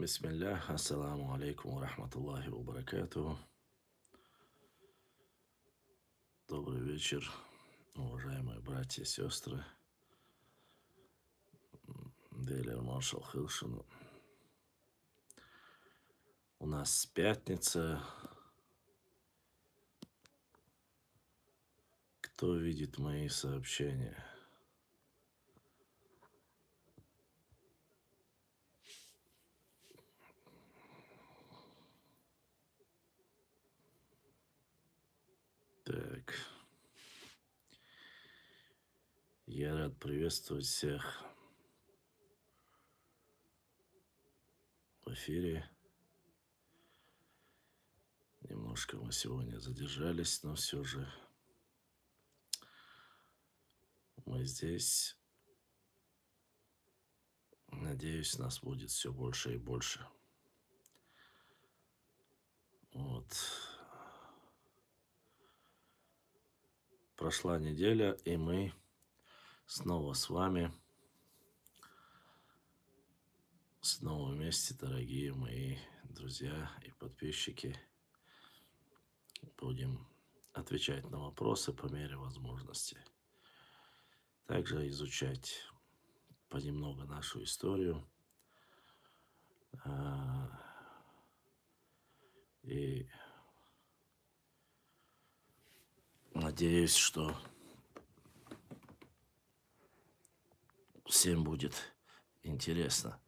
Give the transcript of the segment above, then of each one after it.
Бисмиллях, ассаламу алейкум ва рахматуллахи ва баракатуху. Добрый вечер, уважаемые братья и сестры. Дейлер маршал Хилшин. У нас пятница. Кто видит мои сообщения? Так. Я рад приветствовать всех в эфире. Немножко мы сегодня задержались, но все же мы здесь. Надеюсь, нас будет все больше и больше. Вот. Прошла неделя, и мы снова с вами. Снова вместе, дорогие мои друзья и подписчики. Будем отвечать на вопросы по мере возможности. Также изучать понемногу нашу историю. И надеюсь, что всем будет интересно.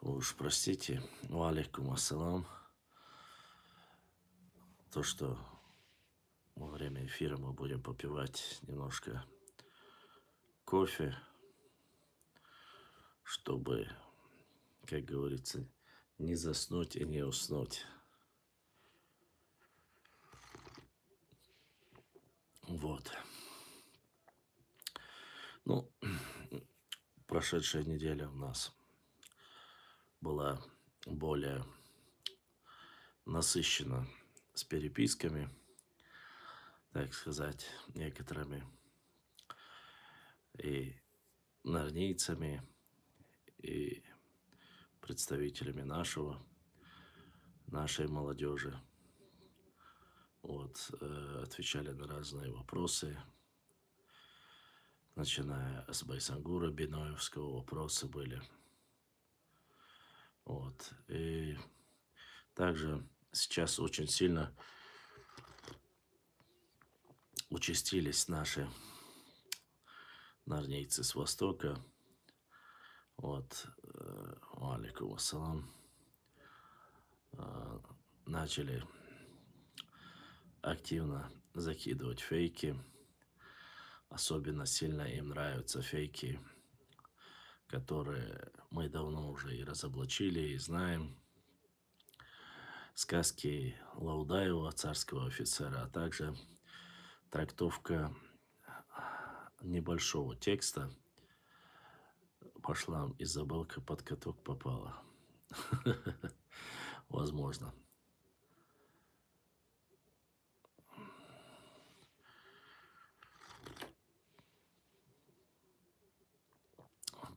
Вы уж простите. Ва алейкум ассалам. То, что во время эфира мы будем попивать немножко кофе, чтобы, как говорится, не заснуть и не уснуть. Вот. Ну, прошедшая неделя у нас была более насыщена с переписками, так сказать, некоторыми и нарнийцами, и представителями нашей молодежи. Вот, отвечали на разные вопросы, начиная с Байсангура Биноевского, вопросы были. Вот, и также сейчас очень сильно участились наши нарнийцы с Востока. Вот, алейкум ассалам. Начали активно закидывать фейки. Особенно сильно им нравятся фейки, которые мы давно уже и разоблачили, и знаем. Сказки Лаудаева, царского офицера, а также трактовка небольшого текста пошла из забылка под каток попала. Возможно.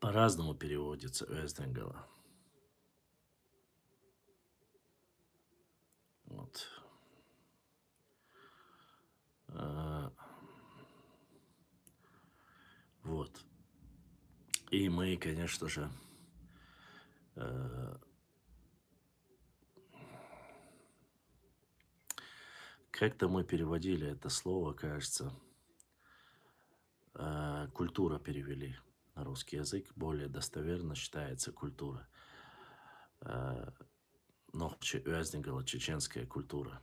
По-разному переводится Эстенгела. Вот. Вот. И мы, конечно же, как-то мы переводили это слово, кажется, культура перевели на русский язык. Более достоверно считается культура. Но Эстенгела чеченская культура.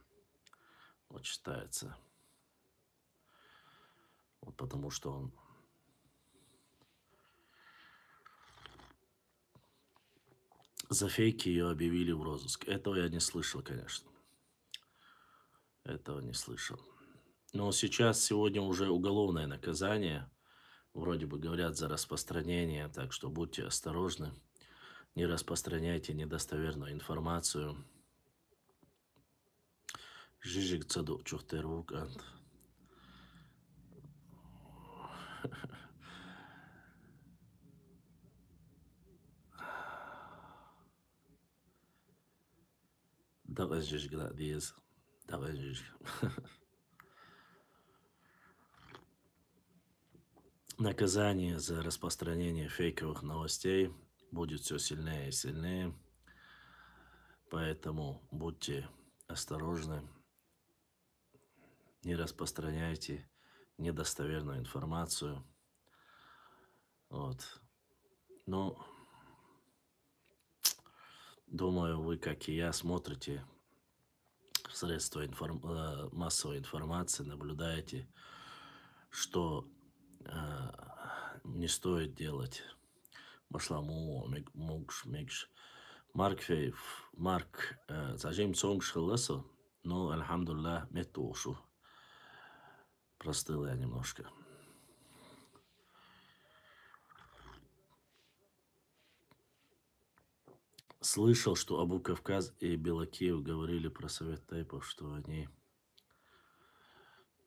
Вот считается. Вот потому что он за фейки ее объявили в розыск. Этого я не слышал, конечно. Этого не слышал. Но сейчас, сегодня уже уголовное наказание. Вроде бы говорят за распространение, так что будьте осторожны. Не распространяйте недостоверную информацию. Жижик цадук чухтерук ант. Давай, диез. Давай. Наказание за распространение фейковых новостей будет все сильнее и сильнее, поэтому будьте осторожны, не распространяйте недостоверную информацию. Вот. Ну, думаю, вы, как и я, смотрите средства массовой информации, наблюдаете, что не стоит делать. Башламу, мегш. Марк, зажим сонг шхылысо, но, альхамдулилlah, метушу. Простыл я немножко. Слышал, что Абу Кавказ и Белокиев говорили про Совет Тайпов, что они...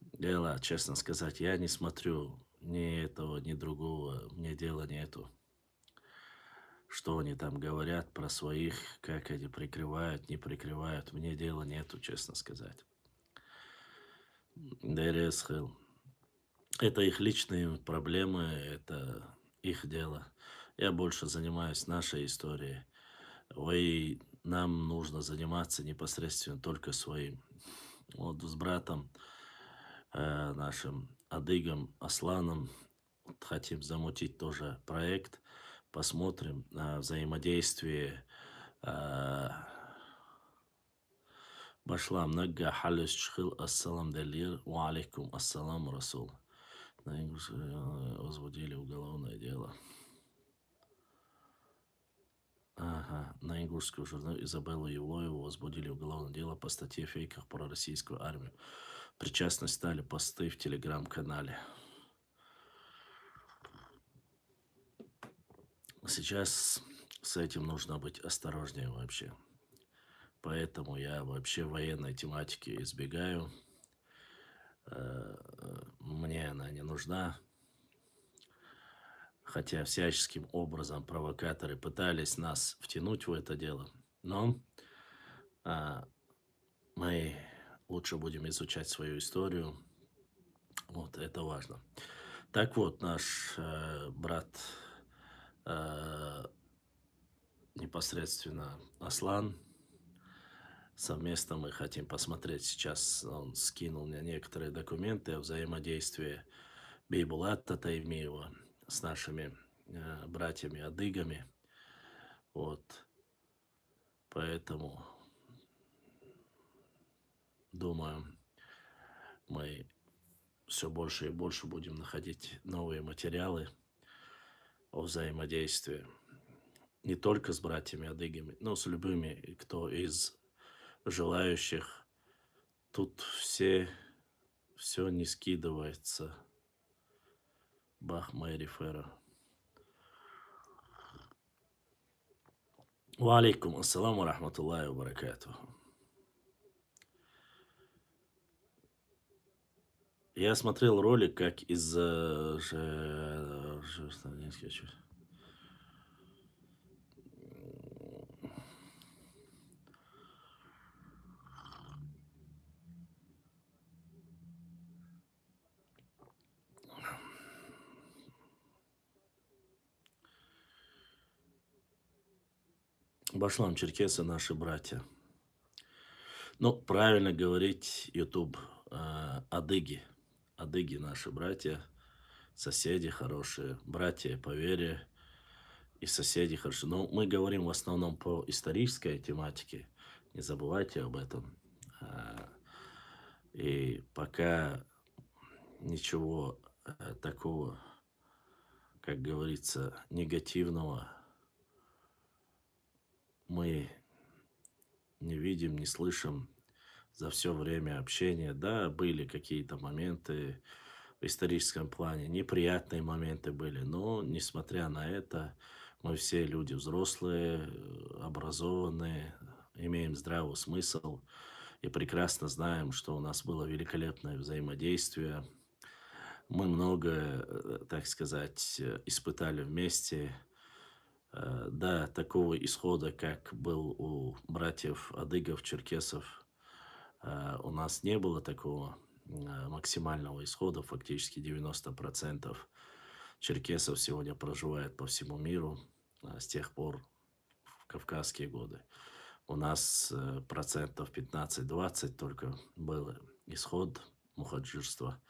Дело, честно сказать, я не смотрю ни этого, ни другого, мне дела нету. Что они там говорят про своих, как они прикрывают, не прикрывают, мне дела нету, честно сказать. Это их личные проблемы, это их дело. Я больше занимаюсь нашей историей. И нам нужно заниматься непосредственно только своим. Вот с братом нашим Адыгом Асланом хотим замутить тоже проект. Посмотрим на взаимодействие. Башлам нагга халюс чхил ассалам далир ва алейкум ассалам расул. Возбудили уголовное дело. Ага, на ингушскую журналу Изабеллу Евлоеву возбудили уголовное дело по статье фейках про российскую армию. Причастны стали посты в телеграм-канале. Сейчас с этим нужно быть осторожнее вообще. Поэтому я вообще военной тематики избегаю. Мне она не нужна. Хотя всяческим образом провокаторы пытались нас втянуть в это дело. Но мы лучше будем изучать свою историю. Вот, это важно. Так вот, наш брат непосредственно Аслан, совместно мы хотим посмотреть сейчас, он скинул мне некоторые документы о взаимодействии Бейбулата Таймиева с нашими братьями-адыгами. Вот. Поэтому, думаю, мы все больше и больше будем находить новые материалы о взаимодействии. Не только с братьями-адыгами, но с любыми, кто из желающих. Тут все не скидывается. Бах, Мэри Фера. Ва алейкум ассаламу рахматуллахи ва баракатуху. Я смотрел ролик, как из... Башлам, черкесы наши братья. Ну, правильно говорить, YouTube, адыги. Адыги наши братья, соседи хорошие, братья по вере и соседи хорошие. Но мы говорим в основном по исторической тематике, не забывайте об этом. И пока ничего такого, как говорится, негативного мы не видим, не слышим за все время общения. Да, были какие-то моменты в историческом плане, неприятные моменты были, но, несмотря на это, мы все люди взрослые, образованные, имеем здравый смысл и прекрасно знаем, что у нас было великолепное взаимодействие. Мы многое, так сказать, испытали вместе. Да, такого исхода, как был у братьев адыгов, черкесов, у нас не было такого максимального исхода. Фактически 90% черкесов сегодня проживает по всему миру с тех пор в кавказские годы. У нас процентов 15-20 только был исход мухаджирства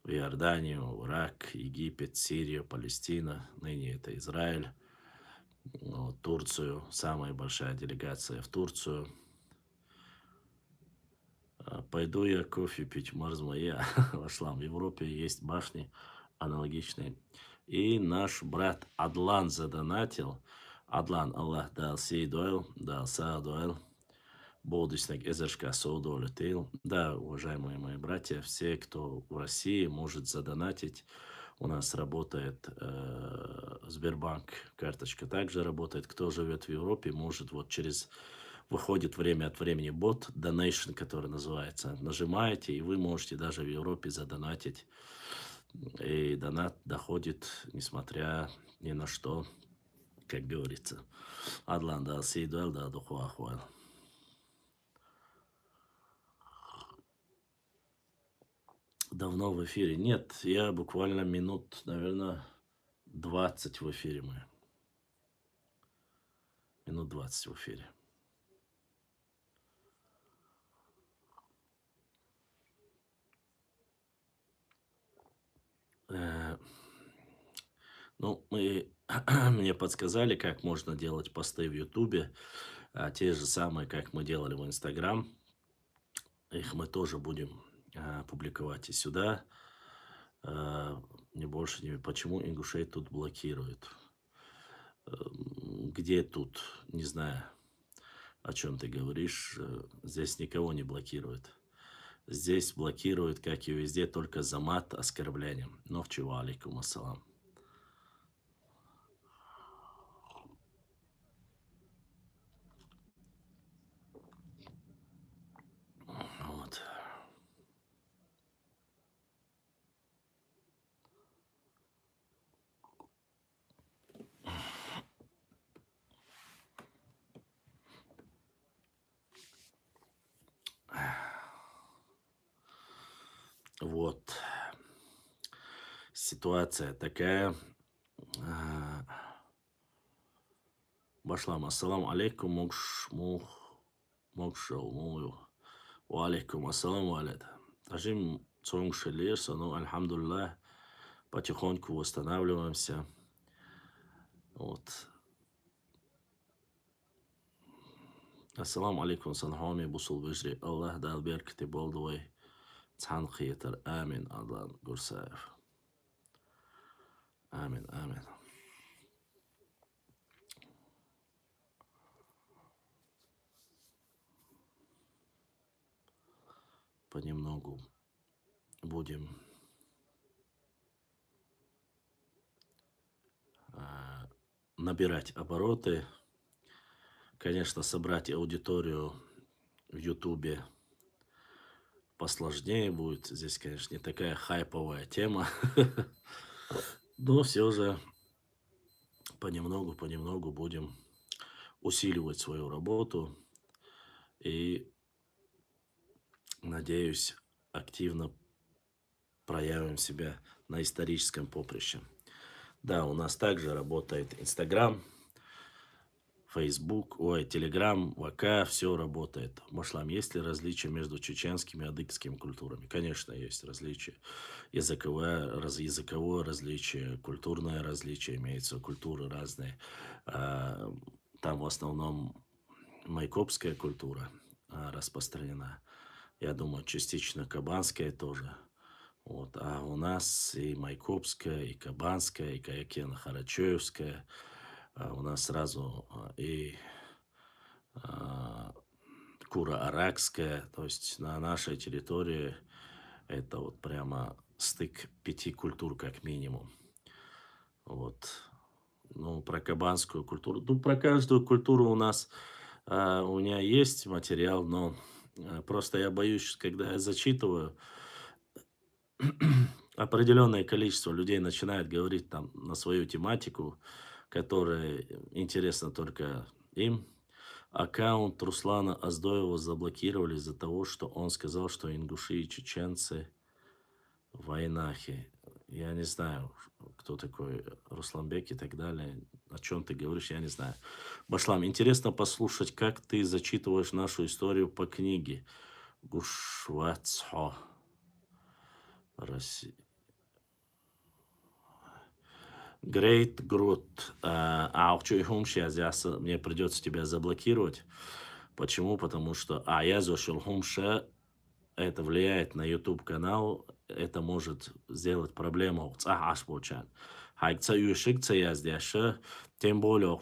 в Иорданию, Ирак, Египет, Сирию, Палестина. Ныне это Израиль. Турцию, самая большая делегация в Турцию. Пойду я кофе пить, Марзмая вошла. В Европе есть башни аналогичные. И наш брат Адлан задонатил. Адлан, Аллах дал сей дуэл, дал са дуэл. Бодисник Эзершка Соудолетил. Да, уважаемые мои братья, все, кто в России, может задонатить. У нас работает Сбербанк, карточка также работает. Кто живет в Европе, может вот через... Выходит время от времени бот, Donation, который называется. Нажимаете, и вы можете даже в Европе задонатить. И донат доходит, несмотря ни на что, как говорится. Адлан да сейдуэл да духуахуэл. Давно в эфире? Нет, я буквально минут, наверное, 20 в эфире мы. Минут 20 в эфире. Ну, мне подсказали, как можно делать посты в Ютубе, те же самые, как мы делали в Инстаграм. Их мы тоже будем публиковать и сюда. Не больше, не... Почему ингушей тут блокируют? Где тут? Не знаю, о чем ты говоришь. Здесь никого не блокируют. Здесь блокируют, как и везде, только за мат оскорблением. Но в чего, алейкум ассалам. Вот. Вот. Ситуация такая. Башлам, ассалам алейкум, мокшал, мою. Ва алейкум ассалам, валет. Тажим цонг шелерса, ну, альхамдулиллах, потихоньку восстанавливаемся. Вот. Ассалам алейкум, санхами, бусул бижри. Аллах дал беркати болдуай. Цхан хиетер. Амин, Адлан Гурсаев. Амин, амин. Понемногу будем набирать обороты. Конечно, собрать аудиторию в Ютубе посложнее будет. Здесь, конечно, не такая хайповая тема. Но все же понемногу будем усиливать свою работу. И, надеюсь, активно проявим себя на историческом поприще. Да, у нас также работает Инстаграм, Фейсбук, Телеграм, ВК, все работает. Машлам, есть ли различия между чеченскими и адыгскими культурами? Конечно, есть различия. Языковое различие, культурное различие, имеются культуры разные. Там в основном майкопская культура распространена. Я думаю, частично кабанская тоже. Вот. А у нас и майкопская, и кабанская, и каякена-харачоевская. У нас сразу и кура-аракская. То есть на нашей территории это вот прямо стык 5 культур как минимум. Вот. Ну, про кабанскую культуру. Ну, про каждую культуру у нас у меня есть материал, но просто я боюсь, когда я зачитываю, определенное количество людей начинает говорить там на свою тематику, которые интересно только им. Аккаунт Руслана Оздоева заблокировали из-за того, что он сказал, что ингуши и чеченцы войнахи. Я не знаю, кто такой Русланбек и так далее. О чем ты говоришь, я не знаю. Башлам, интересно послушать, как ты зачитываешь нашу историю по книге. Гушвацхо. Россия. Great Groot. Мне придется тебя заблокировать. Почему? Потому что я зашел Хумша, это влияет на YouTube канал, это может сделать проблему. Тем более,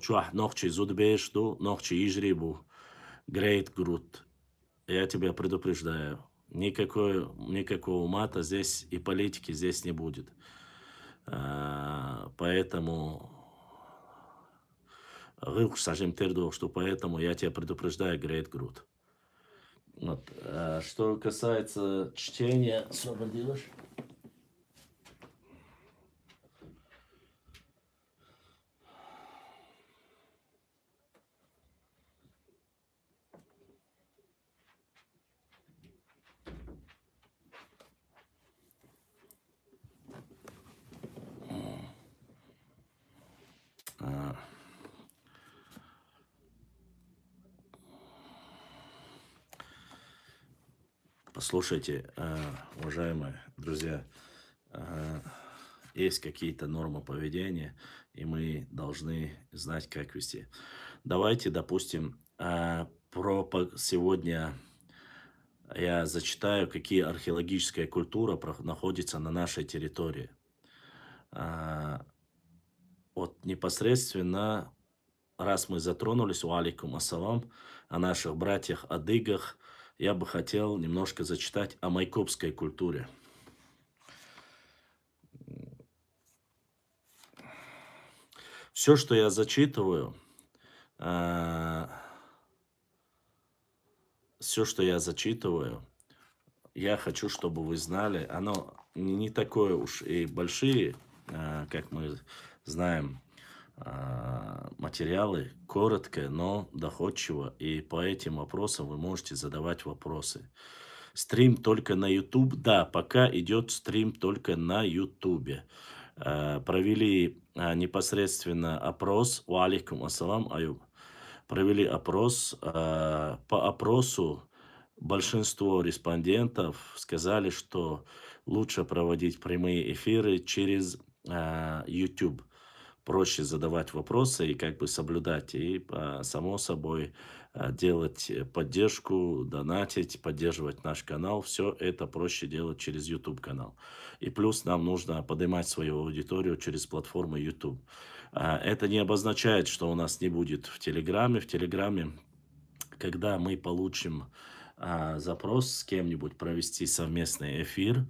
Great Groot. Я тебя предупреждаю. Никакого мата здесь и политики здесь не будет. Поэтому поэтому я тебя предупреждаю, Great Groot. Вот. Что касается чтения, освободилось. Послушайте, уважаемые друзья, есть какие-то нормы поведения, и мы должны знать, как вести. Давайте, допустим, сегодня я зачитаю, какие археологическая культура находится на нашей территории. Вот непосредственно, раз мы затронулись, алейкум ассалам, о наших братьях-адыгах, я бы хотел немножко зачитать о майкопской культуре. Все, что я зачитываю, я хочу, чтобы вы знали, оно не такое уж и большие, как мы знаем, материалы, коротко, но доходчиво, и по этим вопросам вы можете задавать вопросы. Стрим только на YouTube, да, пока идет стрим только на YouTube. Провели непосредственно опрос, алейкум ассалам, Аюб, провели опрос, по опросу большинство респондентов сказали, что лучше проводить прямые эфиры через YouTube. Проще задавать вопросы и как бы соблюдать. И, само собой, делать поддержку, донатить, поддерживать наш канал. Все это проще делать через YouTube канал. И плюс нам нужно поднимать свою аудиторию через платформу YouTube. Это не обозначает, что у нас не будет в Телеграме. В Телеграме, когда мы получим запрос с кем-нибудь провести совместный эфир,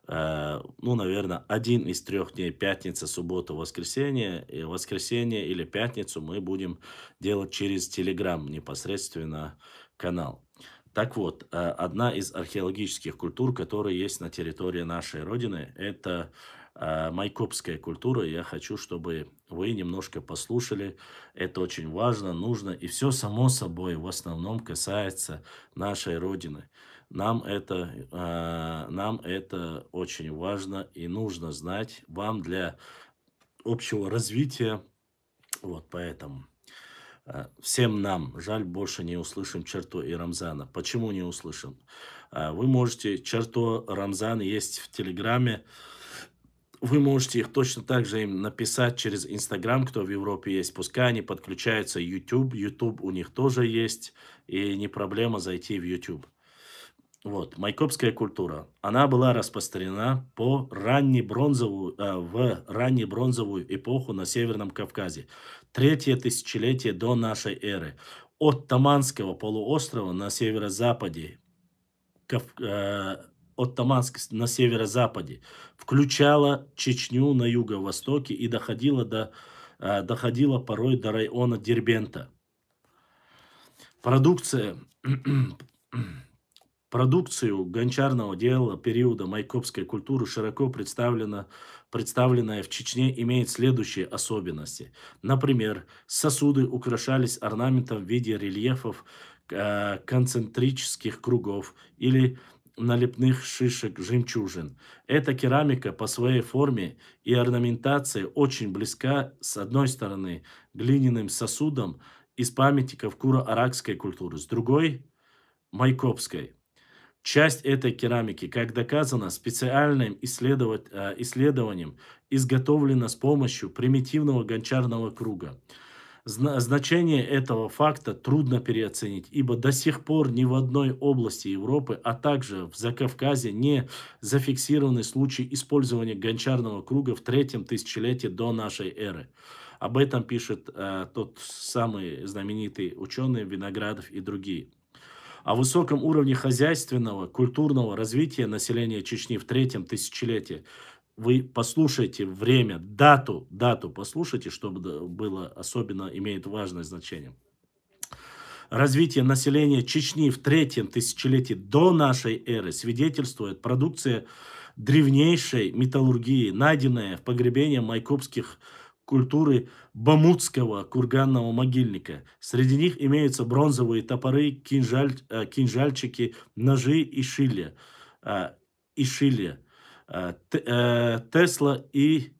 наверное, один из 3 дней, пятница, суббота, воскресенье или пятницу мы будем делать через Telegram непосредственно канал. Так вот, одна из археологических культур, которые есть на территории нашей Родины, это майкопская культура. Я хочу, чтобы вы немножко послушали. Это очень важно, нужно. И все, само собой, в основном касается нашей Родины. Нам это очень важно и нужно знать вам для общего развития. Вот поэтому всем нам, жаль, больше не услышим Черту и Рамзана. Почему не услышим? Вы можете, Черту, Рамзан есть в Телеграме. Вы можете их точно так же им написать через Инстаграм, кто в Европе есть. Пускай они подключаются к YouTube. YouTube у них тоже есть. И не проблема зайти в YouTube. Вот, майкопская культура. Она была распространена в раннебронзовую эпоху на Северном Кавказе. 3-е тысячелетие до нашей эры. От Таманского полуострова на северо-западе, включала Чечню на юго-востоке и доходила порой до района Дербента. Продукцию гончарного дела периода майкопской культуры широко представлена представленная в Чечне, имеет следующие особенности. Например, сосуды украшались орнаментом в виде рельефов, концентрических кругов или налепных шишек жемчужин. Эта керамика по своей форме и орнаментации очень близка, с одной стороны, глиняным сосудам из памятников куро-аракской культуры, с другой – майкопской. Часть этой керамики, как доказано специальным исследованием, изготовлена с помощью примитивного гончарного круга. Значение этого факта трудно переоценить, ибо до сих пор ни в одной области Европы, а также в Закавказье не зафиксированы случаи использования гончарного круга в третьем тысячелетии до нашей эры. Об этом пишет тот самый знаменитый ученый Виноградов и другие. О высоком уровне хозяйственного, культурного развития населения Чечни в третьем тысячелетии вы послушайте время, дату послушайте, чтобы было особенно имеет важное значение. Развитие населения Чечни в третьем тысячелетии до нашей эры свидетельствует продукция древнейшей металлургии, найденная в погребении майкопских культуры бамутского курганного могильника. Среди них имеются бронзовые топоры, кинжальчики, ножи и шилья. Тесла и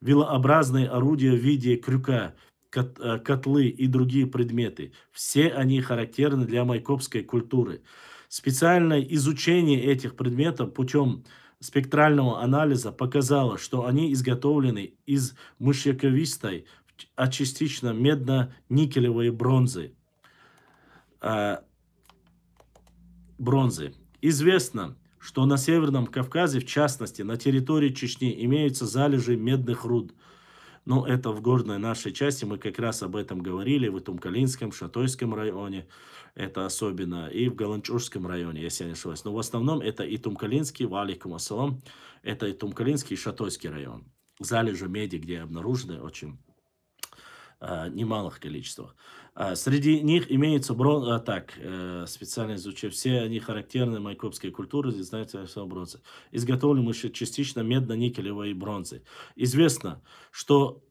вилообразные орудия в виде крюка, котлы и другие предметы. Все они характерны для майкопской культуры. Специальное изучение этих предметов путем спектрального анализа показало, что они изготовлены из мышьяковистой, а частично медно-никелевой бронзы. Известно, что на Северном Кавказе, в частности, на территории Чечни, имеются залежи медных руд. Но это в горной нашей части, мы как раз об этом говорили, в Итумкалинском, Шатойском районе, это особенно, и в Галанчужском районе, если я не ошибаюсь. Но в основном это Итумкалинский, валикум ассалам, это Итумкалинский и Шатойский район. Залежи меди, где обнаружены очень немалых количествах. Среди них имеется специально изучив, все они характерны майкопской культуры, здесь знаете, все бронзы. Изготовлены частично медно-никелевой бронзы. Известно, что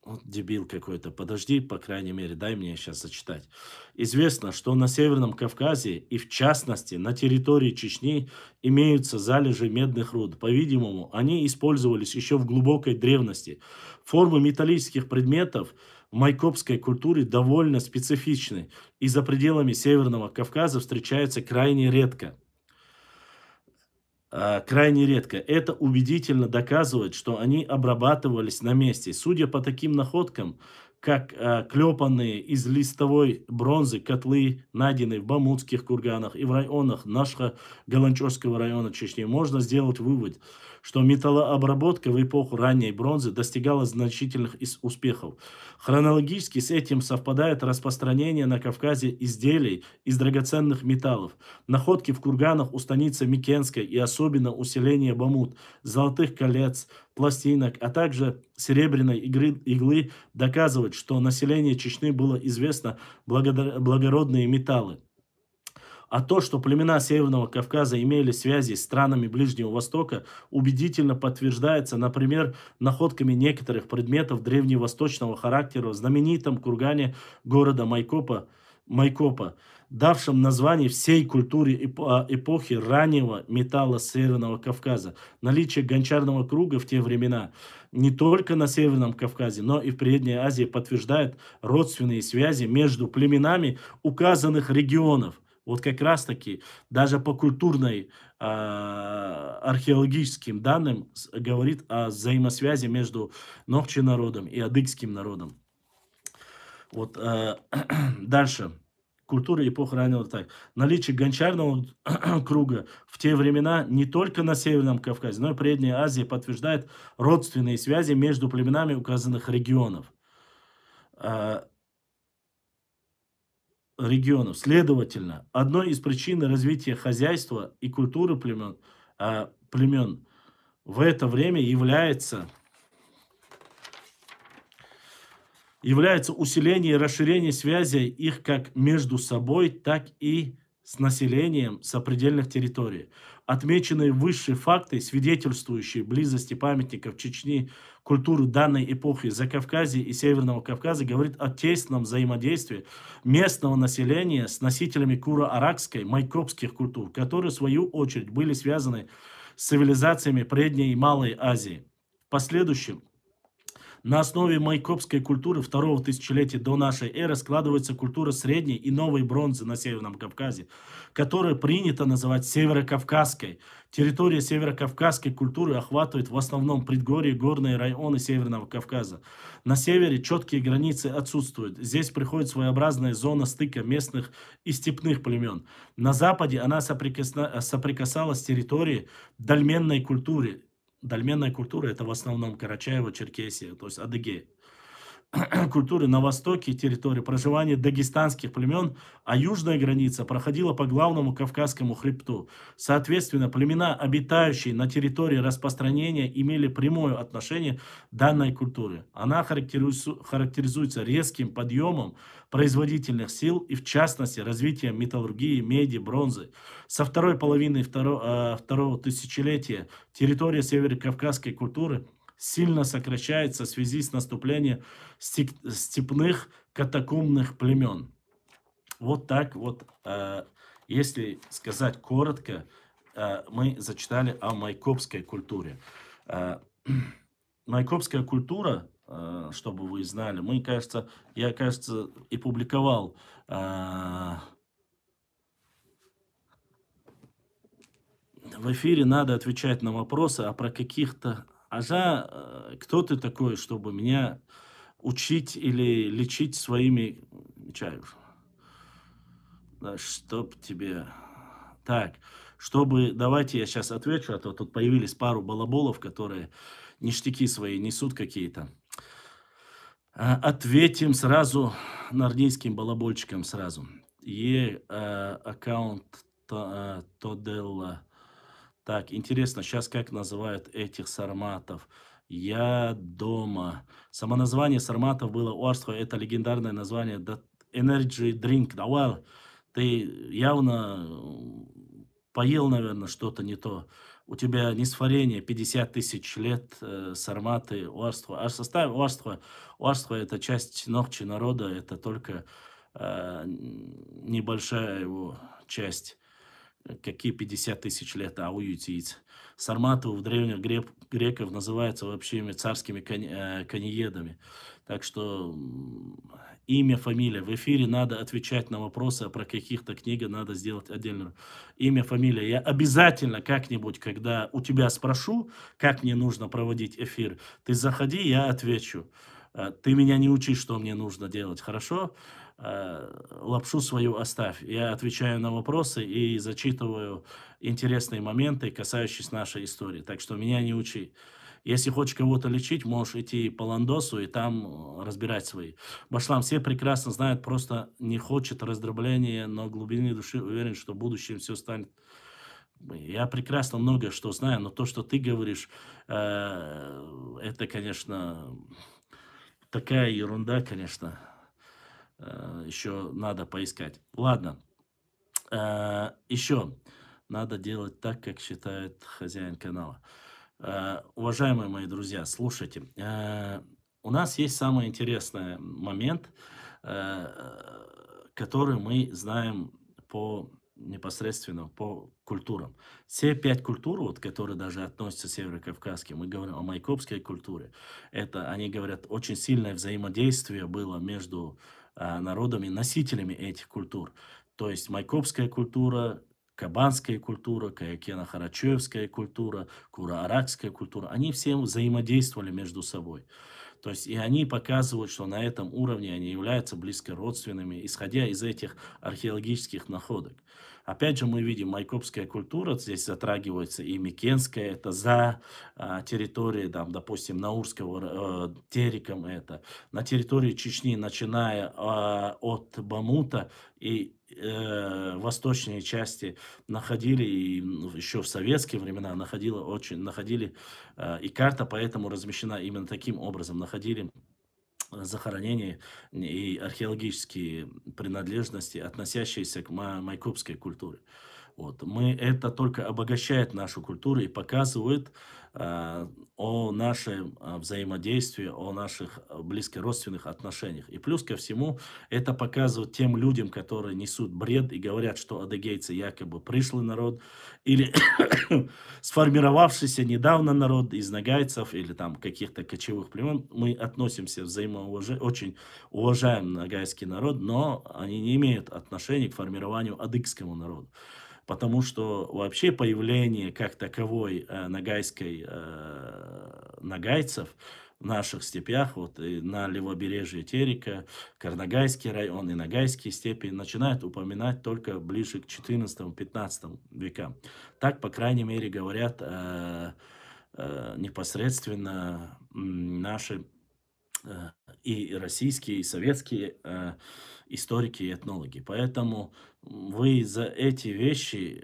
вот дебил какой-то, подожди, по крайней мере, дай мне сейчас зачитать. Известно, что на Северном Кавказе и в частности на территории Чечни имеются залежи медных руд. По-видимому, они использовались еще в глубокой древности. Формы металлических предметов в майкопской культуре довольно специфичны и за пределами Северного Кавказа встречаются крайне редко. Это убедительно доказывает, что они обрабатывались на месте. Судя по таким находкам, как клепанные из листовой бронзы котлы, найденные в бамутских курганах и в районах нашего Галанчожского района Чечни, можно сделать вывод, что металлообработка в эпоху ранней бронзы достигала значительных успехов. Хронологически с этим совпадает распространение на Кавказе изделий из драгоценных металлов. Находки в курганах у станицы Микенской и особенно усиление Бамут, золотых колец, пластинок, а также серебряной иглы доказывают, что население Чечни было известно благородные металлы. А то, что племена Северного Кавказа имели связи с странами Ближнего Востока, убедительно подтверждается, например, находками некоторых предметов древневосточного характера в знаменитом кургане города Майкопа, давшем название всей культуре эпохи раннего металла Северного Кавказа. Наличие гончарного круга в те времена не только на Северном Кавказе, но и в Передней Азии подтверждает родственные связи между племенами указанных регионов. Вот как раз таки даже по культурной археологическим данным говорит о взаимосвязи между Нохчи народом и адыгским народом. Вот дальше. Культура эпохи раннего так. Наличие гончарного круга в те времена не только на Северном Кавказе, но и в Передней Азии подтверждает родственные связи между племенами указанных регионов. Следовательно, одной из причин развития хозяйства и культуры племен в это время является является усиление и расширение связи их как между собой, так и с населением сопредельных территорий. Отмеченные высшие факты, свидетельствующие близости памятников Чечни, культуры данной эпохи Закавказья и Северного Кавказа, говорит о тесном взаимодействии местного населения с носителями куро-аракской, майкопских культур, которые, в свою очередь, были связаны с цивилизациями Предней и Малой Азии. В последующем на основе майкопской культуры второго тысячелетия до нашей эры складывается культура средней и новой бронзы на Северном Кавказе, которую принято называть северокавказской. Территория северокавказской культуры охватывает в основном предгорье, горные районы Северного Кавказа. На севере четкие границы отсутствуют. Здесь приходит своеобразная зона стыка местных и степных племен. На западе она соприкасалась с территорией дольменной культуры. Дольменная культура — это в основном Карачаево-Черкесия, то есть Адыгея. Культуры на востоке территории проживания дагестанских племен, а южная граница проходила по главному Кавказскому хребту. Соответственно, племена, обитающие на территории распространения, имели прямое отношение к данной культуре. Она характеризуется резким подъемом производительных сил и, в частности, развитием металлургии, меди, бронзы. Со второй половины второго тысячелетия территория северокавказской культуры сильно сокращается в связи с наступлением степных катакомбных племен. Вот так вот, если сказать коротко, мы зачитали о майкопской культуре. Майкопская культура, чтобы вы знали, я, кажется, и публиковал в эфире. Надо отвечать на вопросы, а про каких-то... кто ты такой, чтобы меня учить или лечить своими чаев? Да, чтоб тебе... Так, давайте я сейчас отвечу, а то тут появились пару балаболов, которые ништяки свои несут какие-то. Ответим сразу нарнийским балабольчикам сразу. Аккаунт Тоделла. Так, интересно, сейчас как называют этих сарматов? Я дома. Само название сарматов было Уарство, это легендарное название Energy Drink. Давай, ты явно поел, наверное, что-то не то. У тебя несварение 50 тысяч лет, сарматы, Уарство. А составь Уарство. Уарство — это часть ногчи народа, это только небольшая его часть. Какие 50 тысяч лет, а уютиц. Сарматы у древних греков называются вообще царскими коньедами. Так что имя, фамилия. В эфире надо отвечать на вопросы, а про каких-то книгах надо сделать отдельно. Имя, фамилия. Я обязательно как-нибудь, когда у тебя спрошу, как мне нужно проводить эфир, ты заходи, я отвечу. Ты меня не учи, что мне нужно делать, хорошо? Лапшу свою оставь. Я отвечаю на вопросы и зачитываю интересные моменты, касающиеся нашей истории. Так что меня не учи. Если хочешь кого-то лечить, можешь идти по Ландосу и там разбирать свои. Башлам все прекрасно знают, просто не хочет раздробления, но в глубине души уверен, что в будущем все станет. Я прекрасно много что знаю, но то, что ты говоришь, это, конечно, такая ерунда, конечно. Еще надо поискать. Ладно. Еще надо делать так, как считает хозяин канала. Уважаемые мои друзья, слушайте. У нас есть самый интересный момент, который мы знаем непосредственно по культурам. Все 5 культур, вот, которые даже относятся к северокавказским, мы говорим о майкопской культуре. Это, они говорят, очень сильное взаимодействие было между народами, носителями этих культур. То есть майкопская культура, кабанская культура, каякено-харачевская культура, куро-аракская культура, они все взаимодействовали между собой. То есть и они показывают, что на этом уровне они являются близкородственными, исходя из этих археологических находок. Опять же, мы видим, майкопская культура, здесь затрагивается и Микенская, это за территорией, там, допустим, Наурского, Тереком это. На территории Чечни, начиная от Бамута и восточные части находили, и еще в советские времена находили, и карта поэтому размещена именно таким образом, находили захоронения и археологические принадлежности, относящиеся к майкопской культуре. Вот. Это только обогащает нашу культуру и показывает о нашем взаимодействии, о наших близкородственных отношениях. И плюс ко всему, это показывает тем людям, которые несут бред и говорят, что адыгейцы якобы пришлый народ или сформировавшийся недавно народ из нагайцев или там каких-то кочевых племен. Мы относимся очень уважаем нагайский народ, но они не имеют отношения к формированию адыгскому народу. Потому что вообще появление как таковой нагайцев в наших степях, вот и на левобережье Терека, Карнагайский район и Нагайские степи начинают упоминать только ближе к 14-15 векам. Так, по крайней мере, говорят непосредственно наши и российские, и советские историки и этнологи. Поэтому вы за эти вещи,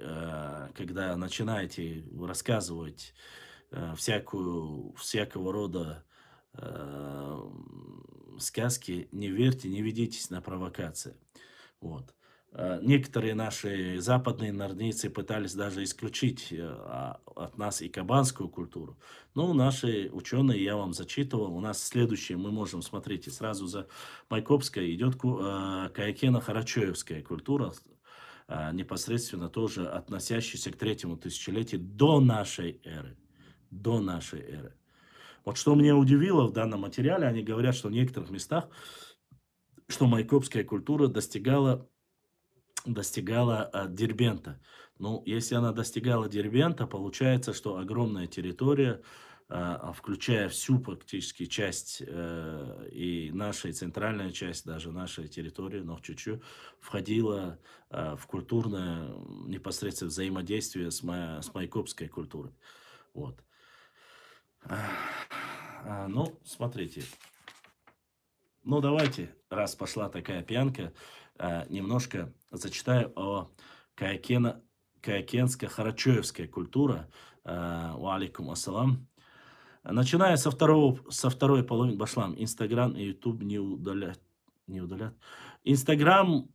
когда начинаете рассказывать всякого рода сказки, не верьте, не ведитесь на провокации. Вот. Некоторые наши западные нордийцы пытались даже исключить от нас и кабанскую культуру. Но наши ученые, я вам зачитывал, у нас следующее, мы можем, смотрите, сразу за майкопской идет каякено-харачоевская культура, непосредственно тоже относящаяся к 3-му тысячелетию до нашей эры. До нашей эры. Вот что меня удивило в данном материале, они говорят, что в некоторых местах, что майкопская культура достигала Дербента. Ну, если она достигала Дербента, получается, что огромная территория, включая всю практически часть и нашей центральная часть, даже нашей территории, но чуть-чуть, входила в культурное непосредственно взаимодействие с майкопской культурой. Вот. Ну, смотрите. Ну, давайте, раз пошла такая пьянка, немножко зачитаю о каякенско-харачоевской культуре. Ва алейкум ассалам. Начиная со второй половины, башлам, Инстаграм и Ютуб не удалят. Инстаграм,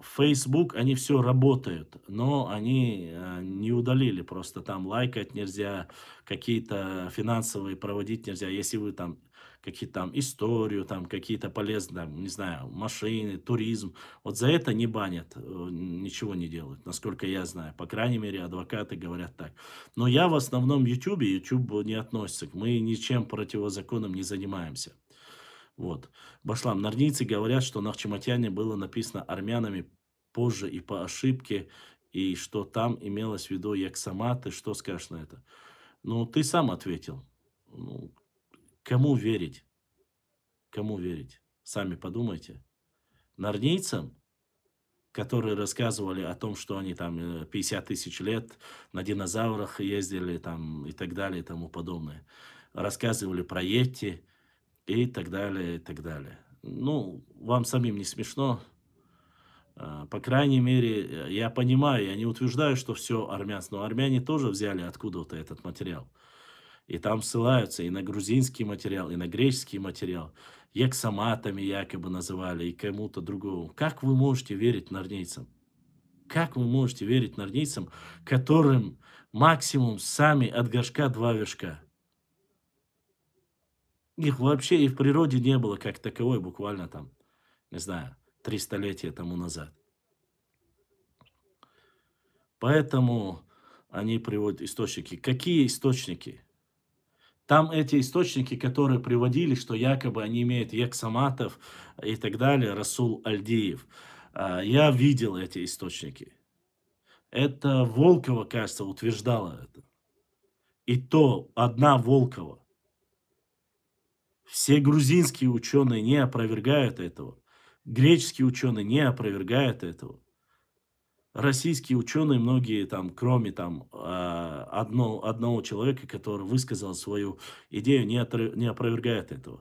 Facebook, они все работают, но они не удалили, просто там лайкать нельзя, какие-то финансовые проводить нельзя, если вы там какие-то там историю, там какие-то полезные, там, не знаю, машины, туризм, вот за это не банят, ничего не делают, насколько я знаю, по крайней мере, адвокаты говорят так. Но я в основном YouTube не относится, мы ничем противозаконным не занимаемся. Вот. Башлам, нордийцы говорят, что Нахчиматяне было написано армянами позже и по ошибке, и что там имелось в виду Яксаматы. Что скажешь на это? Ну, ты сам ответил. Ну, кому верить? Кому верить? Сами подумайте. Нордийцам, которые рассказывали о том, что они там 50 тысяч лет на динозаврах ездили там, и так далее и тому подобное. Рассказывали про Йети, и так далее, и так далее. Ну, вам самим не смешно? По крайней мере, я понимаю, я не утверждаю, что все армянство, но армяне тоже взяли откуда-то этот материал. И там ссылаются и на грузинский материал, и на греческий материал. Яксаматами якобы называли, и кому-то другому. Как вы можете верить нордийцам? Как вы можете верить нордийцам, которым максимум сами от горшка 2 вершка? Их вообще и в природе не было как таковой, буквально там, не знаю, 3 столетия тому назад. Поэтому они приводят источники. Какие источники? Там эти источники, которые приводили, что якобы они имеют Яксаматов и так далее, Расул Альдиев. Я видел эти источники. Это Волкова, кажется, утверждала это. И то одна Волкова. Все грузинские ученые не опровергают этого. Греческие ученые не опровергают этого. Российские ученые, многие там, кроме там одного человека, который высказал свою идею, не опровергают этого.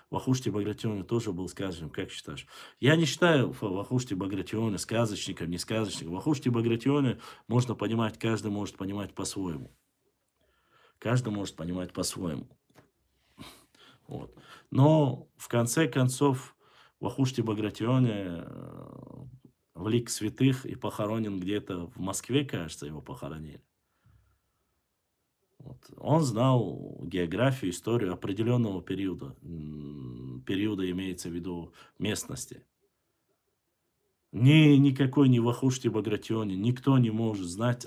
Вахушти Багратионович тоже был сказочником, как считаешь? Я не считаю Вахушти Багратионовича сказочником, не сказочником. Вахушти Багратионовича можно понимать, каждый может понимать по-своему. Каждый может понимать по-своему. Вот. Но в конце концов в Ахуште-Багратионе в лик святых и похоронен где-то в Москве, кажется, его похоронили. Вот. Он знал географию, историю определенного периода. Периода имеется в виду местности. Никакой не в Ахуште-Багратионе никто не может знать,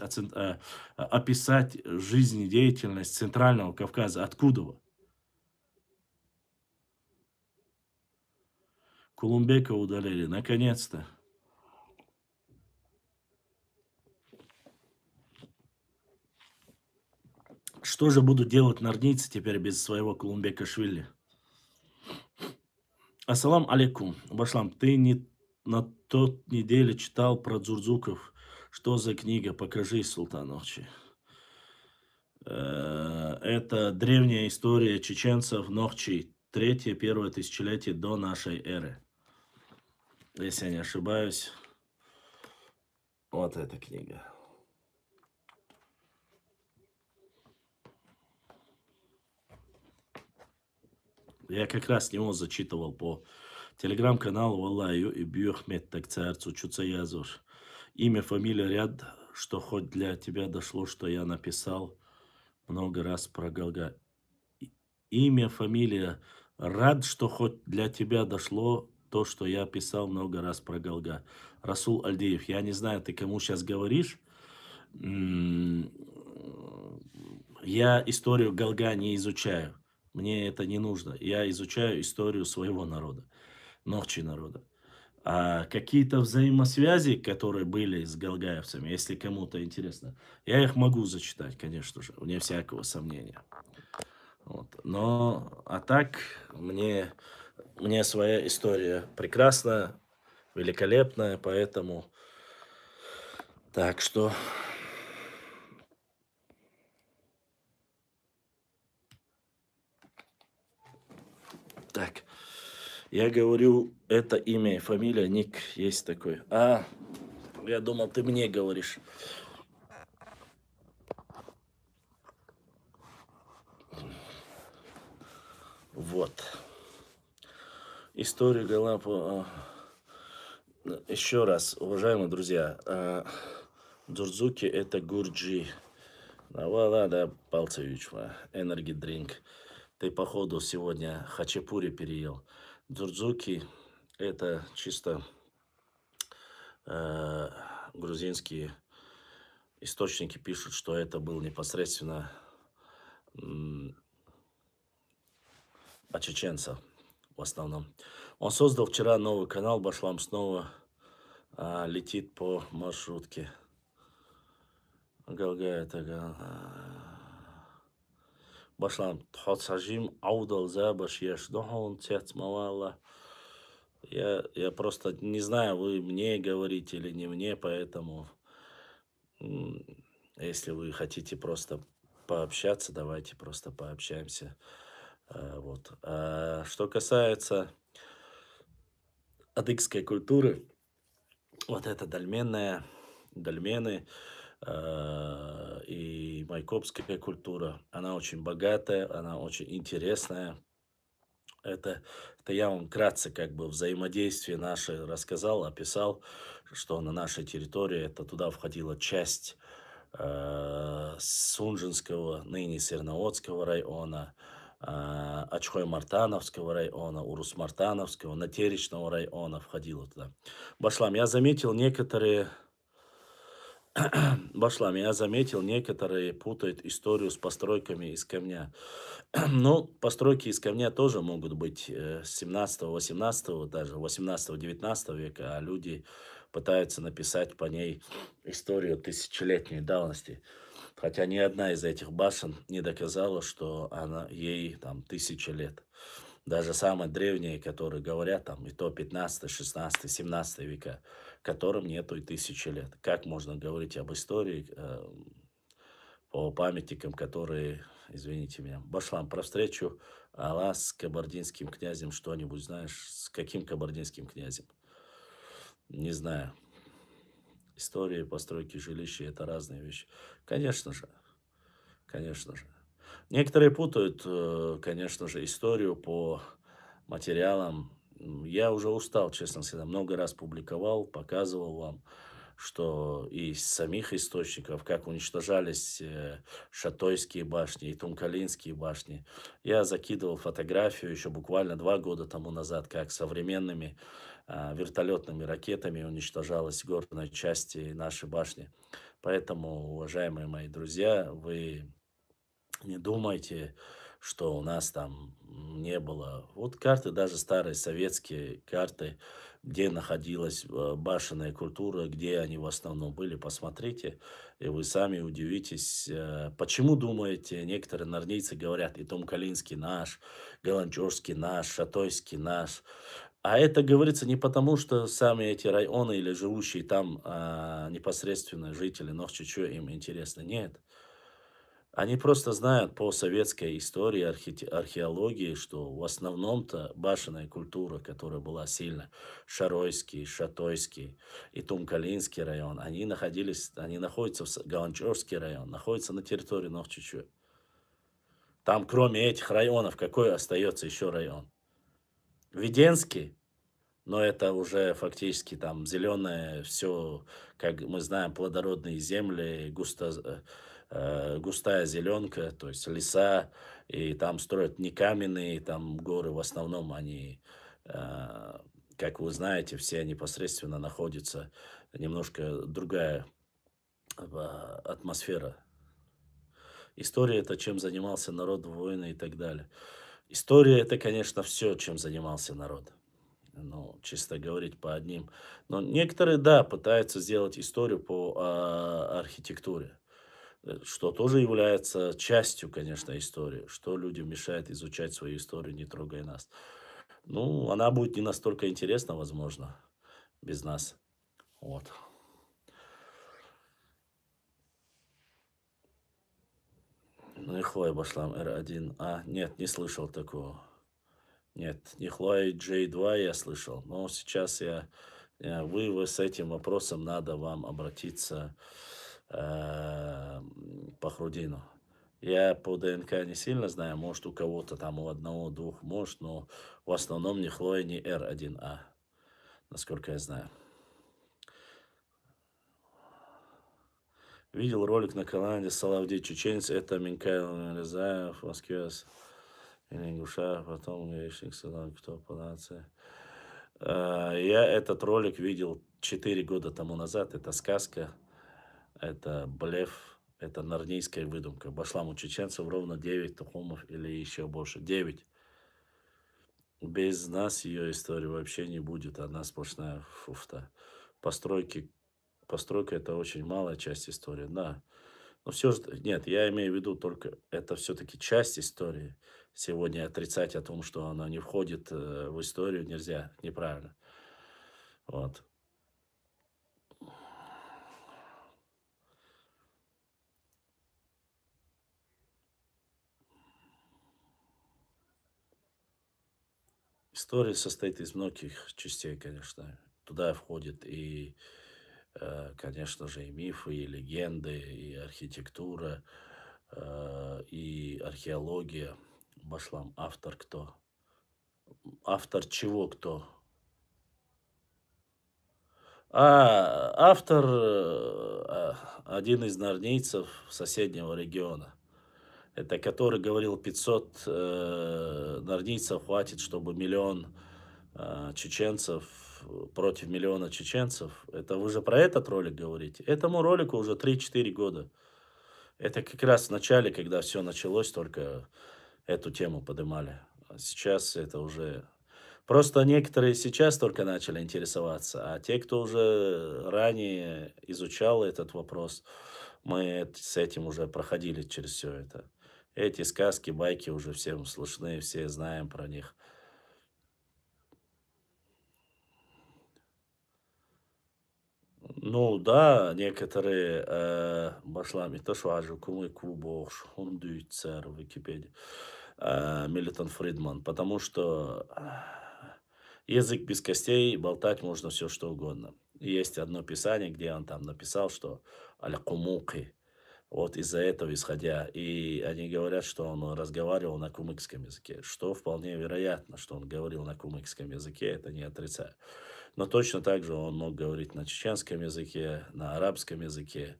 описать жизнедеятельность Центрального Кавказа. Откуда вы? Кулумбека удалили, наконец-то. Что же будут делать норнийцы теперь без своего Кулумбека-швили? Ассалам алейкум. Башлам, ты не на тот неделе читал про Дзурзуков. Что за книга? Покажи, Султан Нохчи. Это древняя история чеченцев Нохчи. Первое тысячелетие до нашей эры. Если я не ошибаюсь. Вот эта книга. Я как раз него зачитывал по телеграм-каналу Валлаю и Бьюхмет так царцу Чуцаязур. Имя, фамилия, ряд, что хоть для тебя дошло, что я написал много раз про Галга. Имя, фамилия, рад, что хоть для тебя дошло то, что я писал много раз про Галга. Расул Альдеев, я не знаю, ты кому сейчас говоришь. Я историю Галга не изучаю. Мне это не нужно. Я изучаю историю своего народа, Нохчи народа. А какие-то взаимосвязи, которые были с галгаевцами, если кому-то интересно, я их могу зачитать, конечно же, вне всякого сомнения. Вот. Но, а так, мне своя история прекрасная, великолепная, поэтому, так что... Так, я говорю, это имя, фамилия, ник есть такой. А, я думал, ты мне говоришь. Вот. Историю Галапа. Еще раз, уважаемые друзья, Дзурзуки это гурджи. Да, Палцевичва, энерги дринк. Ты, походу, сегодня хачапури переел. Дзурзуки это чисто грузинские источники пишут, что это был непосредственно от чеченцев в основном. Он создал вчера новый канал, Башлам снова летит по маршрутке. Галгая тага. Башлам тхотсажим аудал забаш яшдохон цецмавала. Я просто не знаю, вы мне говорите или не мне, поэтому если вы хотите просто пообщаться, давайте просто пообщаемся. Вот. Что касается адыгской культуры, вот это дольмены и майкопская культура, она очень богатая, она очень интересная. Это я вам вкратце как бы взаимодействие наше рассказал, описал, что на нашей территории это туда входила часть Сунжинского, ныне Серноводского района, Ачхой-Мартановского района, Урус-Мартановского, Натеречного района входило туда. Башлам, я заметил некоторые путают историю с постройками из камня. Ну, постройки из камня тоже могут быть с 17-18, даже 18-19 века, а люди пытаются написать по ней историю тысячелетней давности. Хотя ни одна из этих башен не доказала, что ей там 1000 лет. Даже самые древние, которые говорят, там и то 15, 16, 17 века, которым нету и 1000 лет. Как можно говорить об истории по памятникам, которые, извините меня, Башлам, про встречу Алла с кабардинским князем что-нибудь знаешь? С каким кабардинским князем? Не знаю. История постройки жилища – это разные вещи. Конечно же. Конечно же. Некоторые путают, конечно же, историю по материалам. Я уже устал, честно сказать. Много раз публиковал, показывал вам, что из самих источников, как уничтожались Шатойские башни и Тумкалинские башни. Я закидывал фотографию еще буквально 2 года тому назад, как современными вертолетными ракетами уничтожалась горная часть и наши башни. Поэтому, уважаемые мои друзья, вы не думайте, что у нас там не было. Вот карты, даже старые советские карты, где находилась башенная культура, где они в основном были, посмотрите, и вы сами удивитесь. Почему, думаете, некоторые норнийцы говорят, и Том-Калинский наш, Галанчорский наш, Шатойский наш. А это говорится не потому, что сами эти районы или живущие там непосредственно жители Нохчичу им интересно. Нет. Они просто знают по советской истории, археологии, что в основном-то башенная культура, которая была сильна, Шаройский, Шатойский и Тумкалинский район, они находятся Галанчорский район, находятся на территории Нохчичу. Там, кроме этих районов, какой остается еще район? Веденский, но это уже фактически там зеленое все, как мы знаем, плодородные земли, густая зеленка, то есть леса, и там строят не каменные, там горы, в основном они, э, как вы знаете, все непосредственно находятся, немножко другая атмосфера. История это чем занимался народ, войны и так далее. История это, конечно, все, чем занимался народ. Ну, чисто говорить по одним. Но некоторые, да, пытаются сделать историю по архитектуре, что тоже является частью, конечно, истории. Что людям мешает изучать свою историю, не трогая нас. Ну, она будет не настолько интересна, возможно, без нас. Вот. Ну и Хлоя Башлам R1. Нет, не слышал такого. Нет, не Хлоя J2 я слышал. Но сейчас вы с этим вопросом надо вам обратиться по Хрудину. Я по ДНК не сильно знаю, может у кого-то там у одного, двух, может, но в основном ни Хлоя, ни R1A, насколько я знаю. Видел ролик на канале Салавдей Чеченец, это Минкайл Резаев, в Москве, или Ингуша, потом Грешник сказал, кто по нации. Я этот ролик видел 4 года тому назад, это сказка, это блеф, это нарнийская выдумка. Башлам у чеченцев ровно 9 тухумов или еще больше. 9. Без нас ее истории вообще не будет. Одна сплошная фуфта. Постройки, постройка это очень малая часть истории, да. Но все же, нет, я имею в виду только, это все-таки часть истории. Сегодня отрицать о том, что она не входит в историю, нельзя, неправильно. Вот. История состоит из многих частей, конечно. Туда входит и, конечно же, и мифы, и легенды, и архитектура, и археология. Башлам, автор кто? Автор чего кто? Автор один из норнийцев соседнего региона. Это который говорил, 500 норнийцев хватит, чтобы миллион чеченцев против миллиона чеченцев. Это вы же про этот ролик говорите? Этому ролику уже 3-4 года. Это как раз в начале, когда все началось, только эту тему поднимали. А сейчас это уже... Просто некоторые сейчас только начали интересоваться, а те, кто уже ранее изучал этот вопрос, мы с этим уже проходили через все это. Эти сказки, байки уже всем слышны, все знаем про них. Ну да, некоторые башлами тоже aju кумы кубош, хундуйцер в Википедии, Милитон Фридман, потому что язык без костей, болтать можно все что угодно. И есть одно писание, где он там написал, что аль-кумуки, Вот из-за этого исходя. И они говорят, что он разговаривал на кумыкском языке, что вполне вероятно, что он говорил на кумыкском языке, это не отрицаю. Но точно так же он мог говорить на чеченском языке, на арабском языке.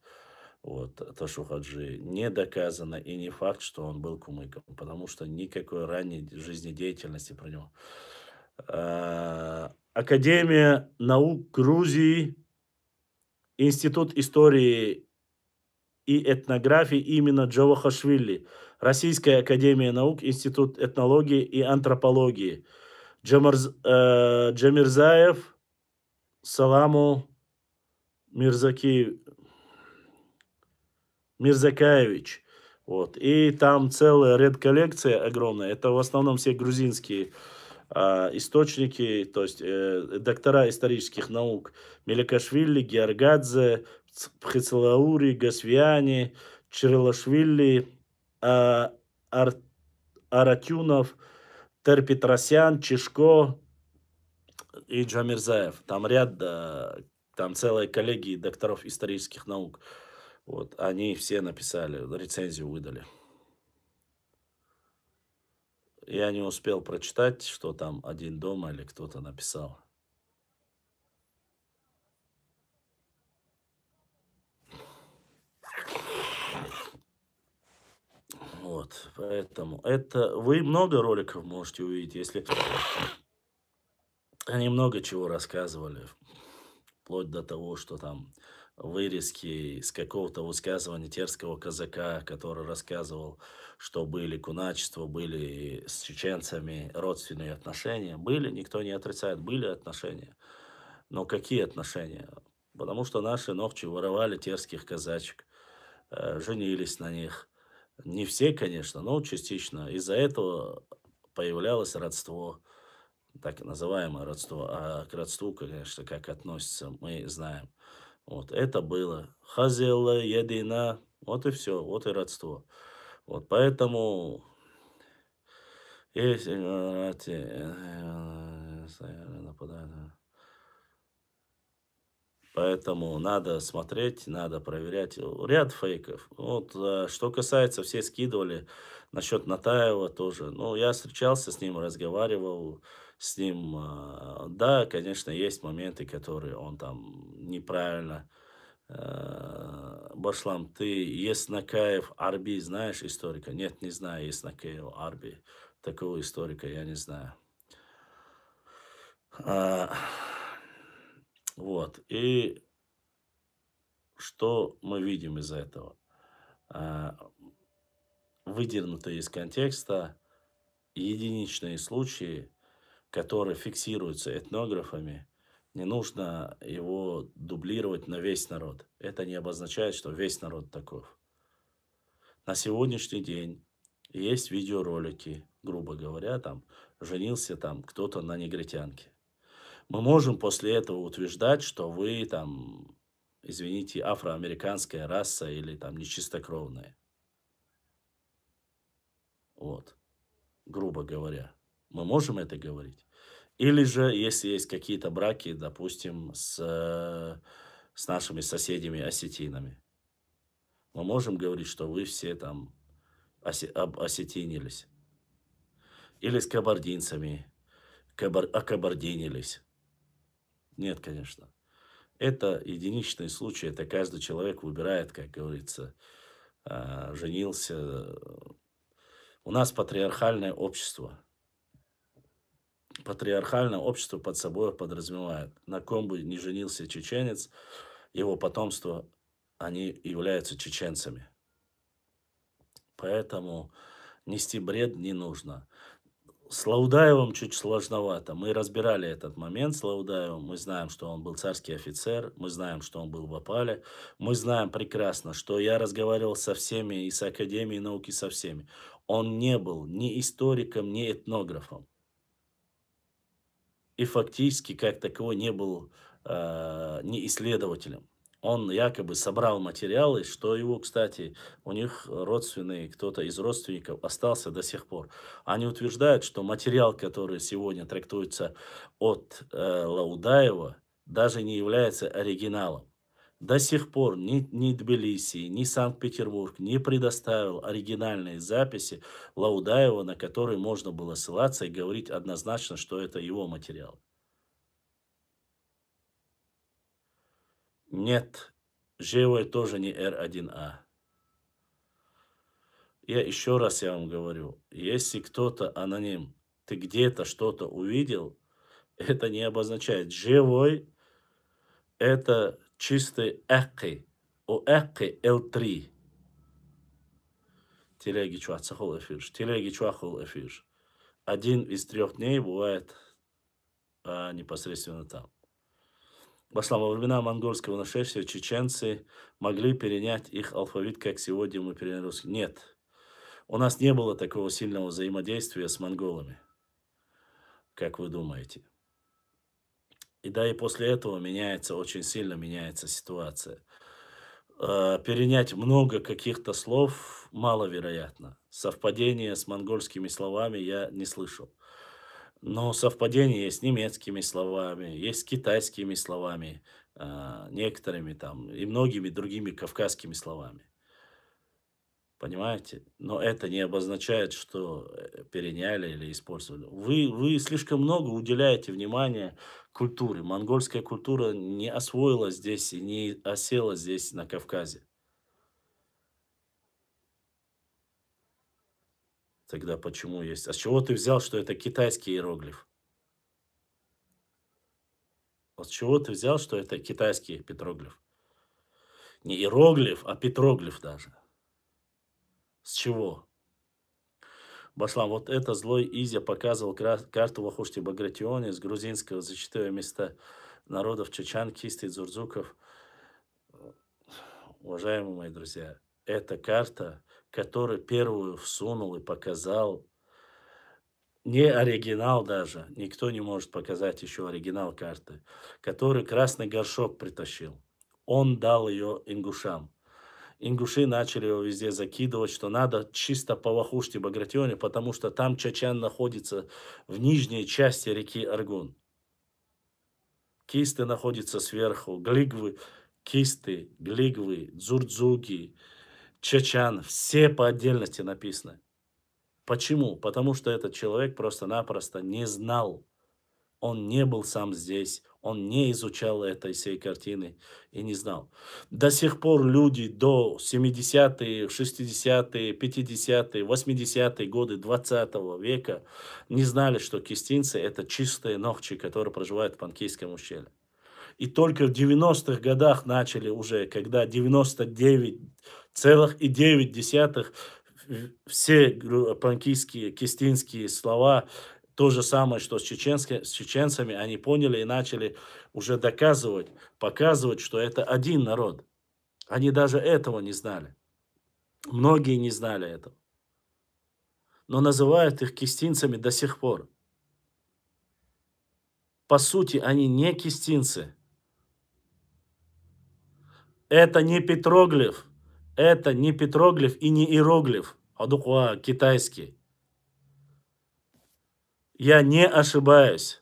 Вот, то, что Хаджи не доказано, и не факт, что он был кумыком, потому что никакой ранней жизнедеятельности про него. Академия наук Грузии, Институт истории и этнографии именно Джавахашвили, Российская академия наук, Институт этнологии и антропологии, Джамирзаев, Саламу Мирзакаевич. Вот. И там целая редколлекция огромная. Это в основном все грузинские источники, то есть доктора исторических наук. Меликашвили, Георгадзе, Пхицелаури, Гасвиани, Чирилашвили, Ар- Аратюнов, Терпетросян, Чешко и Джамирзаев. Там ряд, там целая коллегия докторов исторических наук. Вот, они все написали, рецензию выдали. Я не успел прочитать, что там один дома или кто-то написал. Вот, поэтому это вы много роликов можете увидеть, если они много чего рассказывали, вплоть до того, что там вырезки из какого-то высказывания терского казака, который рассказывал, что были куначества, были с чеченцами родственные отношения. Были, никто не отрицает, были отношения. Но какие отношения? Потому что наши ногчи воровали терских казачек, женились на них. Не все, конечно, но частично. Из-за этого появлялось родство, так называемое родство. А к родству, конечно, как относится, мы знаем. Вот это было. Хазела, едина, вот и все, вот и родство. Вот поэтому, если нападают, поэтому надо смотреть, надо проверять. Ряд фейков. Вот, что касается, все скидывали насчет Натаева тоже. Ну, я встречался с ним, разговаривал с ним. Да, конечно, есть моменты, которые он там неправильно. Башлам, ты Еснакаев Арби знаешь историка? Нет, не знаю Еснакаев Арби. Такого историка я не знаю. А, Вот. И что мы видим из этого? А, Выдернутые из контекста единичные случаи, которые фиксируются этнографами, не нужно его дублировать на весь народ. Это не обозначает, что весь народ таков. На сегодняшний день есть видеоролики, грубо говоря, там женился там кто-то на негритянке. Мы можем после этого утверждать, что вы там, извините, афроамериканская раса или там нечистокровная. Вот, грубо говоря. Мы можем это говорить? Или же, если есть какие-то браки, допустим, с нашими соседями-осетинами, мы можем говорить, что вы все там осетинились. Или с кабардинцами, окабардинились. Нет, конечно. Это единичный случай, это каждый человек выбирает, как говорится, женился. У нас патриархальное общество. Патриархальное общество под собой подразумевает, на ком бы ни женился чеченец, его потомство, они являются чеченцами. Поэтому нести бред не нужно. С Лаудаевым чуть сложновато. Мы разбирали этот момент с Лаудаевым. Мы знаем, что он был царский офицер. Мы знаем, что он был в опале. Мы знаем прекрасно, что я разговаривал со всеми и с Академией науки, со всеми. Он не был ни историком, ни этнографом. И фактически как таковой не был ни исследователем. Он якобы собрал материалы, что его, кстати, у них родственный, кто-то из родственников остался до сих пор. Они утверждают, что материал, который сегодня трактуется от Лаудаева, даже не является оригиналом. До сих пор ни Тбилиси, ни Санкт-Петербург не предоставил оригинальные записи Лаудаева, на которые можно было ссылаться и говорить однозначно, что это его материал. Нет, Живой тоже не Р1А. Я вам говорю, если кто-то аноним, ты где-то что-то увидел, это не обозначает. Живой это чистый Экки. У Экки L3. Телеги чуахцахол эфир. Телеги чуахол эфир. 1 из 3 дней бывает непосредственно там. Во времена монгольского нашествия чеченцы могли перенять их алфавит, как сегодня мы переняли русский. Нет. У нас не было такого сильного взаимодействия с монголами, как вы думаете. И да, и после этого очень сильно меняется ситуация. Перенять много каких-то слов маловероятно. Совпадение с монгольскими словами я не слышал. Но совпадение есть с немецкими словами, есть с китайскими словами, некоторыми там и многими другими кавказскими словами. Понимаете? Но это не обозначает, что переняли или использовали. Вы слишком много уделяете внимания культуре. Монгольская культура не освоилась здесь и не осела здесь, на Кавказе. Тогда почему есть? А с чего ты взял, что это китайский иероглиф? Вот с чего ты взял, что это китайский петроглиф? Не иероглиф, а петроглиф даже. С чего? Баслам, вот это злой Изя показывал карту Вахушти Багратионе с грузинского за 4 места народов Чечен, Кисти, Дзурзуков. Уважаемые мои друзья, это карта, которую первую всунул и показал. Не оригинал даже, никто не может показать еще оригинал карты, который Красный Горшок притащил. Он дал ее ингушам. Ингуши начали его везде закидывать, что надо чисто по Вахушти Багратионе, потому что там Чечен находится в нижней части реки Аргун. Кисты находятся сверху, Глигвы, Кисты, Глигвы, Дзурдзуги, Чечен, все по отдельности написаны. Почему? Потому что этот человек просто-напросто не знал. Он не был сам здесь, он не изучал этой всей картины и не знал. До сих пор люди до 70-е, 60-е, 50-е, 80-е годы 20 века не знали, что кистинцы это чистые ногчи, которые проживают в Панкийском ущелье. И только в 90-х годах начали уже, когда 99,9 все панкийские, кистинские слова, то же самое, что с чеченцами, они поняли и начали уже доказывать, показывать, что это один народ. Они даже этого не знали. Многие не знали этого. Но называют их кистинцами до сих пор. По сути, они не кистинцы. Это не петроглиф. Это не петроглиф и не иероглиф. Адуква, китайский. Я не ошибаюсь.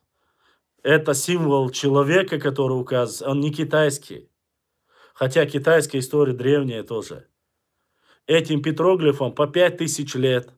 Это символ человека, который указывается. Он не китайский. Хотя китайская история древняя тоже. Этим петроглифам по 5000 лет,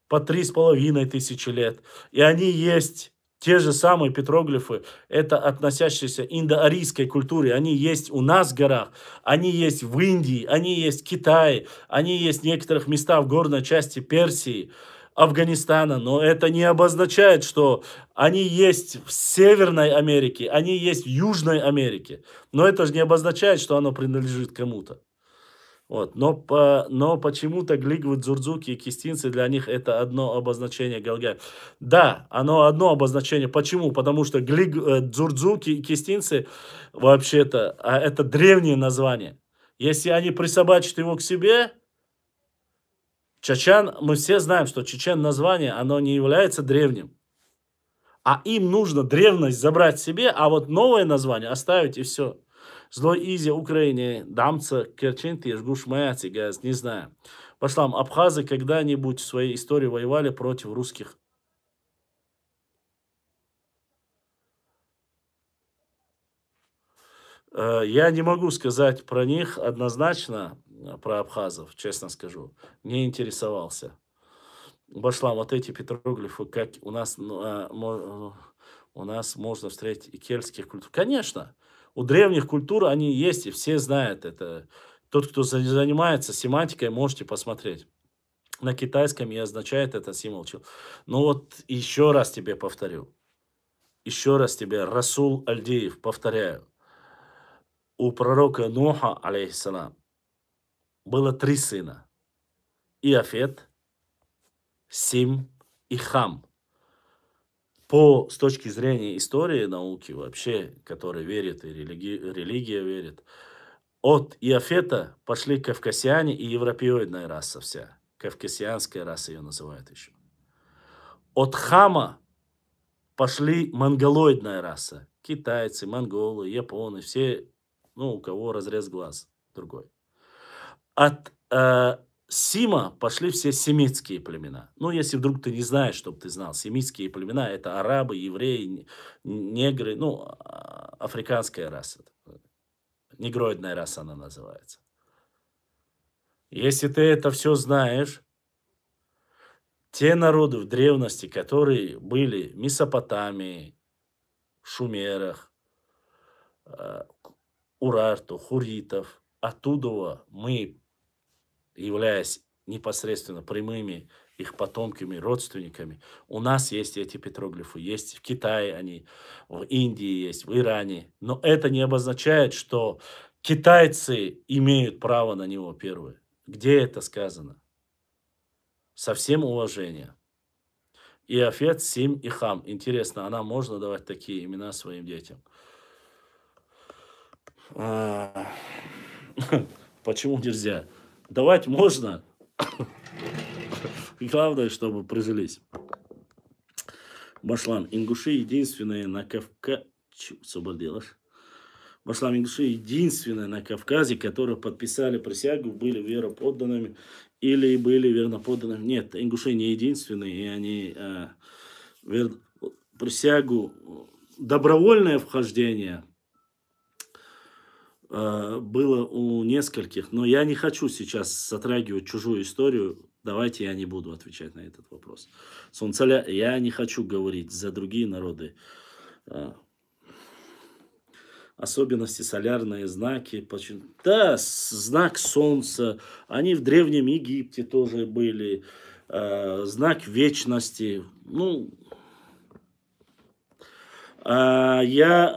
по 3500 лет. И они есть, те же самые петроглифы, это относящиеся к индоарийской культуре. Они есть у нас в горах, они есть в Индии, они есть в Китае, они есть в некоторых местах в горной части Персии, Афганистана. Но это не обозначает, что они есть в Северной Америке, они есть в Южной Америке. Но это же не обозначает, что оно принадлежит кому-то. Вот. Но почему-то Глигвы, Дзурдзуки и кистинцы для них это одно обозначение Галгая. Да, оно одно обозначение. Почему? Потому что Дзурдзуки и кистинцы вообще-то это древнее название. Если они присобачат его к себе, Чечен, мы все знаем, что Чечен название, оно не является древним. А им нужно древность забрать себе, а вот новое название оставить и все. Злой Изя Украине, дамца, керченты, жгуш маяци, газ, не знаю. Пошлам, абхазы когда-нибудь в своей истории воевали против русских? Я не могу сказать про них однозначно, про абхазов, честно скажу. Не интересовался. Башлам, вот эти петроглифы, как у нас, у нас можно встретить и кельтских культур. Конечно, у древних культур они есть, и все знают это. Тот, кто занимается семантикой, можете посмотреть. На китайском и означает это символ. Но вот еще раз тебе повторю. Еще раз тебе, Расул Альдиев, повторяю. У пророка Нуха, алейхиссалам, было 3 сына. Иафет, Сим и Хам. С точки зрения истории науки вообще, который верит, и религия верит, от Иафета пошли кавказиане и европеоидная раса вся. Кавказианская раса ее называют еще. От Хама пошли монголоидная раса. Китайцы, монголы, японы, все, ну, у кого разрез глаз другой. От Сима пошли все семитские племена. Ну, если вдруг ты не знаешь, чтобы ты знал, семитские племена — это арабы, евреи, негры, ну, африканская раса. Негроидная раса она называется. Если ты это все знаешь, те народы в древности, которые были в Месопотамии, Шумерах, Урарту, Хуритов, оттуда мы, являясь непосредственно прямыми их потомками, родственниками, у нас есть эти петроглифы, есть в Китае они, в Индии есть, в Иране. Но это не обозначает, что китайцы имеют право на него первые. Где это сказано? Со всем уважением. Иафет, Сим и Хам. Интересно, а нам можно давать такие имена своим детям? Почему нельзя? Давать можно. Главное, чтобы прижились. Башлам, ингуши единственные на Кавказе. Башлам, ингуши единственные на Кавказе, которые подписали присягу, были вероподданными или были верноподданными. Нет, ингуши не единственные, и они присягу, добровольное вхождение было у нескольких, но я не хочу сейчас затрагивать чужую историю. Давайте я не буду отвечать на этот вопрос. Солнцаля, я не хочу говорить за другие народы. Особенности, солярные знаки. Да, знак солнца. Они в Древнем Египте тоже были. Знак вечности. Ну, АВВ.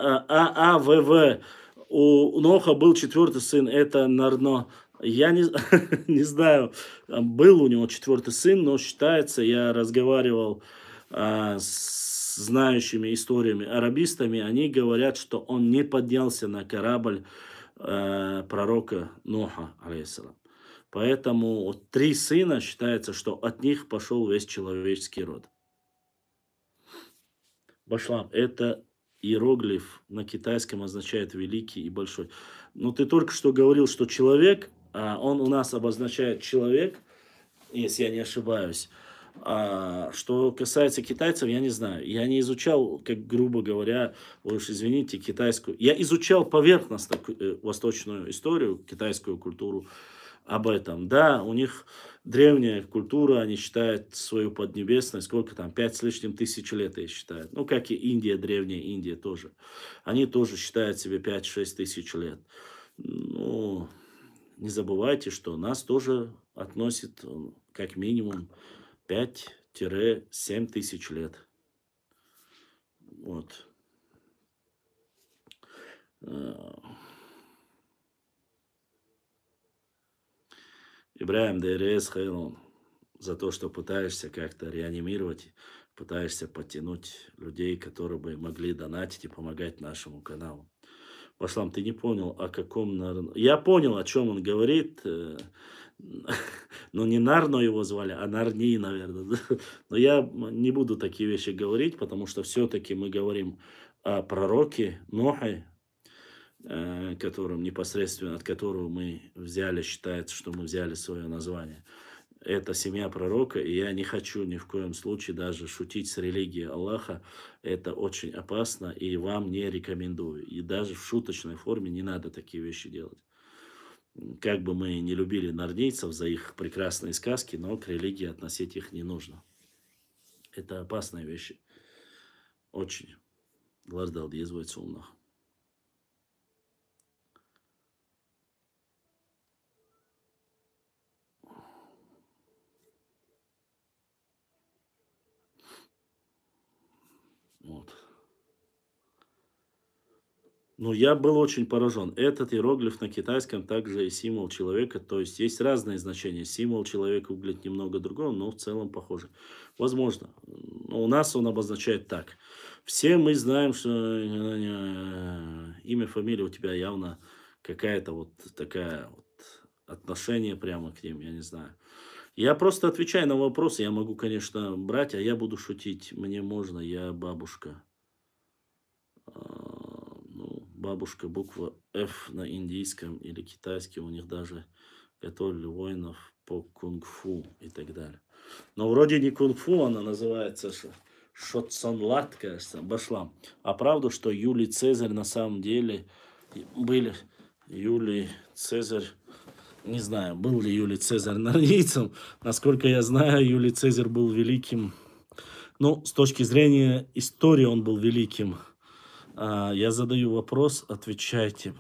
У Ноха был 4-й сын, это Нарно. Я не знаю, был у него 4-й сын, но считается, я разговаривал с знающими историями арабистами, они говорят, что он не поднялся на корабль пророка Ноха, алейхиссалам. Поэтому 3 сына считается, что от них пошел весь человеческий род. Башлам, это иероглиф на китайском означает великий и большой. Но ты только что говорил, что человек, он у нас обозначает человек, если я не ошибаюсь. Что касается китайцев, я не знаю. Я не изучал, как грубо говоря, уж извините, китайскую. Я изучал поверхностно восточную историю, китайскую культуру об этом. Да, у них древняя культура, они считают свою поднебесность, сколько там, 5 с лишним тысяч лет, я считаю. Ну, как и Индия, древняя Индия тоже. Они тоже считают себе 5-6 тысяч лет. Ну, не забывайте, что нас тоже относят как минимум 5-7 тысяч лет. Вот. Ибраим ДРС Хайлон, за то, что пытаешься как-то реанимировать, пытаешься подтянуть людей, которые бы могли донатить и помогать нашему каналу. Башлам, ты не понял, о каком... Я понял, о чем он говорит. Но не Нарно его звали, а Нарни, наверное. Но я не буду такие вещи говорить, потому что все-таки мы говорим о пророке Нохе, которым непосредственно, от которого мы взяли, считается, что мы взяли свое название. это семья пророка, и я не хочу ни в коем случае даже шутить с религией Аллаха. Это очень опасно, и вам не рекомендую. И даже в шуточной форме не надо такие вещи делать. Как бы мы не любили нордейцев за их прекрасные сказки, но к религии относить их не нужно. Это опасные вещи. Очень. Глаздал диезвуется умно. Вот. Ну, я был очень поражен. Этот иероглиф на китайском также и символ человека. То есть есть разные значения. Символ человека выглядит немного другого, но в целом похоже. Возможно. Но у нас он обозначает так. Все мы знаем, что имя, фамилия у тебя явно какая-то вот такая вот отношение прямо к ним, я не знаю. Я просто отвечаю на вопросы. Я могу, конечно, брать, а я буду шутить. Мне можно, я бабушка. Ну, бабушка, буква F на индийском или китайском, у них даже готовили воинов по кунг-фу и так далее. Но вроде не кунг-фу, она называется Шотсонлат, кажется, Башлам. А правда, что Юлий Цезарь на самом деле были... Юлий Цезарь, не знаю, был ли Юлий Цезарь норвийцем. Насколько я знаю, Юлий Цезарь был великим. Ну, с точки зрения истории он был великим. Я задаю вопрос, отвечайте.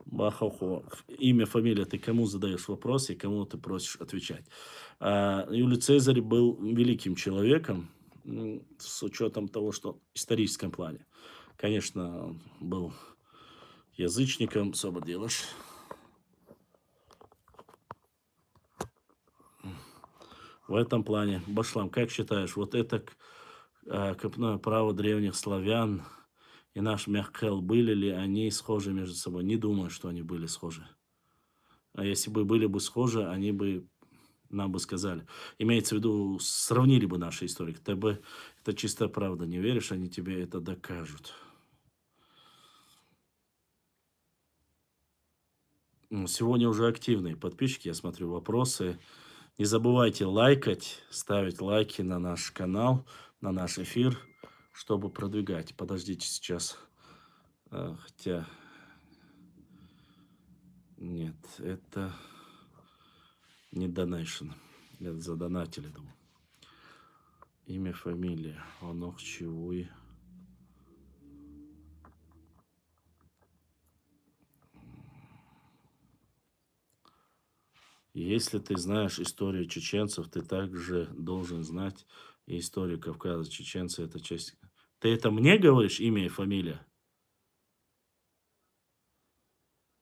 Бахахо. Имя, фамилия. Ты кому задаешь вопрос и кому ты просишь отвечать. Юлий Цезарь был великим человеком, с учетом того, что в историческом плане. Конечно, он был язычником, особо делаешь. В этом плане, Башлам, как считаешь, вот это копное право древних славян и наш Мехкел, были ли они схожи между собой? Не думаю, что они были схожи. А если бы были бы схожи, они бы нам бы сказали. Имеется в виду, сравнили бы наши истории. Ты бы, это чистая правда, не веришь, они тебе это докажут. Сегодня уже активные подписчики, я смотрю вопросы. Не забывайте лайкать, ставить лайки на наш канал, на наш эфир, чтобы продвигать. Подождите сейчас. Хотя... Нет, это не донейшн. Это задонатили, думаю. Имя, фамилия. Онохчевуй. Если ты знаешь историю чеченцев, ты также должен знать и историю Кавказа. Чеченцы — это часть... Ты это мне говоришь, имя и фамилия?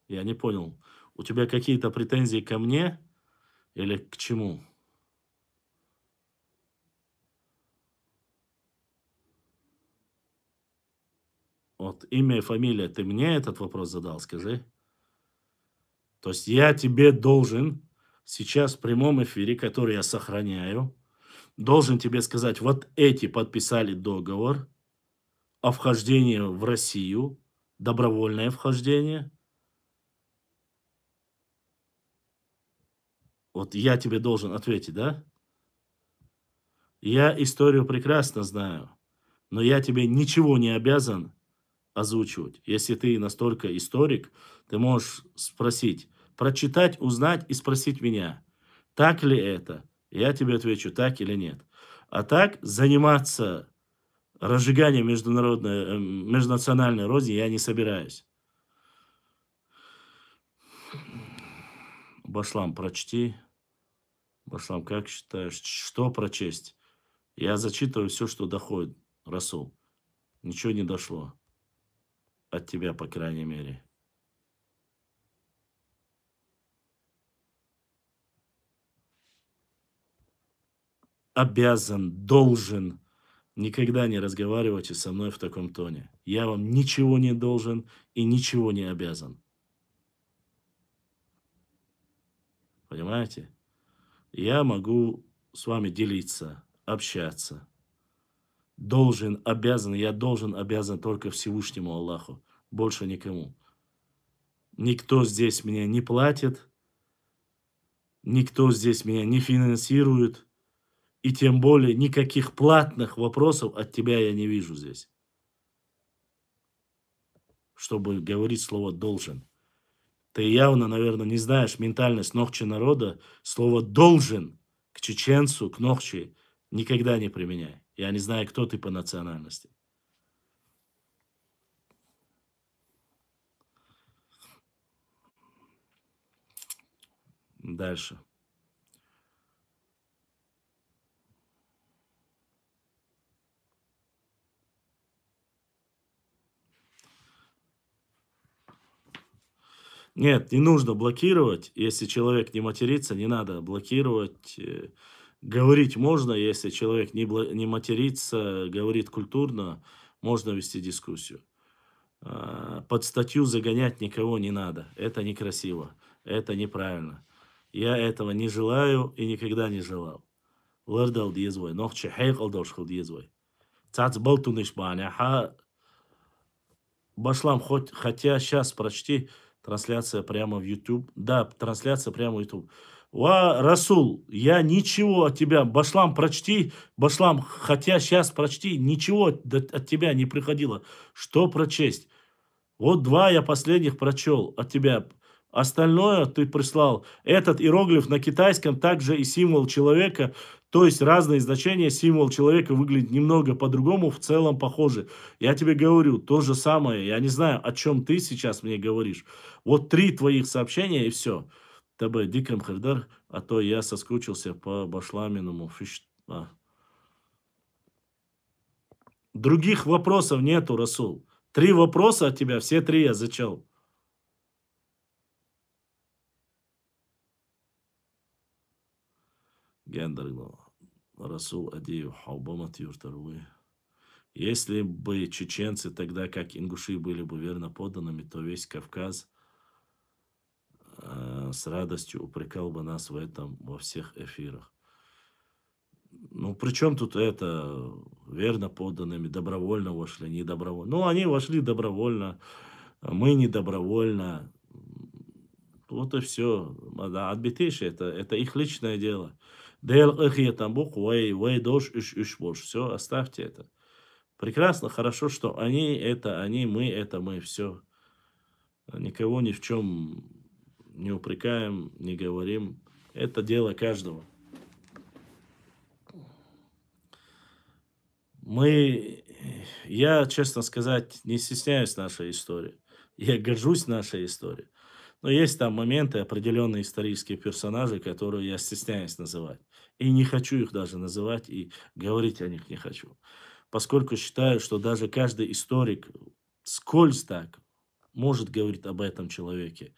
Я не понял. У тебя какие-то претензии ко мне или к чему? Вот имя и фамилия. Ты мне этот вопрос задал, скажи. То есть я тебе должен сейчас в прямом эфире, который я сохраняю, должен тебе сказать, вот эти подписали договор о вхождении в Россию, добровольное вхождение. Вот я тебе должен ответить, да? Я историю прекрасно знаю, но я тебе ничего не обязан озвучивать. Если ты настолько историк, ты можешь спросить, прочитать, узнать и спросить меня, так ли это? Я тебе отвечу, так или нет. А так заниматься разжиганием межнациональной розни я не собираюсь. Башлам, прочти. Башлам, как считаешь, что прочесть? Я зачитываю все, что доходит, Расул. Ничего не дошло. От тебя, по крайней мере. Обязан, должен. Никогда не разговаривайте со мной в таком тоне. Я вам ничего не должен и ничего не обязан. Понимаете? Я могу с вами делиться, общаться. Должен, обязан, я должен, обязан только Всевышнему Аллаху. Больше никому. Никто здесь мне не платит. Никто здесь меня не финансирует. И тем более никаких платных вопросов от тебя я не вижу здесь, чтобы говорить слово «должен». Ты явно, наверное, не знаешь ментальность Нохчи народа. Слово «должен» к чеченцу, к Нохчи никогда не применяй. Я не знаю, кто ты по национальности. Дальше. Нет, не нужно блокировать. Если человек не матерится, не надо блокировать. Говорить можно, если человек не матерится, говорит культурно, можно вести дискуссию. Под статью загонять никого не надо. Это некрасиво, это неправильно. Я этого не желаю и никогда не желал. Лырдал диезвой, нохче хейкал дошхал диезвой. Цац болтуныш баня. Башлам, хотя сейчас прочти трансляция прямо в YouTube. Да, трансляция прямо в YouTube. Расул, я ничего от тебя, Башлам, прочти, Башлам, хотя сейчас прочти, ничего от тебя не приходило. Что прочесть? Вот 2 я последних прочел от тебя. Остальное ты прислал. Этот иероглиф на китайском также и символ человека. То есть разные значения. Символ человека выглядит немного по-другому, в целом похоже. Я тебе говорю, то же самое. Я не знаю, о чем ты сейчас мне говоришь. Вот 3 твоих сообщения и все. Тебе диком хердар, а то я соскучился по башламиному. Других вопросов нету, Расул. 3 вопроса от тебя, все 3 я зачел. Гендерно. Расул Адиев, Хаубамат Юртаруи. Если бы чеченцы тогда, как ингуши, были бы верно подданными, то весь Кавказ с радостью упрекал бы нас в этом во всех эфирах. Ну, при чем тут это? Верно подданными, добровольно вошли, не добровольно. Ну, они вошли добровольно, мы не добровольно. Вот и все. Отбитейши, это их личное дело. Дел их я там бог, вей дож, иш бош. Все, оставьте это. Прекрасно, хорошо, что они, это они, мы, это мы. Все. Никого ни в чем не упрекаем, не говорим. Это дело каждого. Я, честно сказать, не стесняюсь нашей истории. Я горжусь нашей историей. Но есть там моменты, определенные исторические персонажи, которые я стесняюсь называть. И не хочу их даже называть, и говорить о них не хочу. Поскольку считаю, что даже каждый историк скользь так может говорить об этом человеке.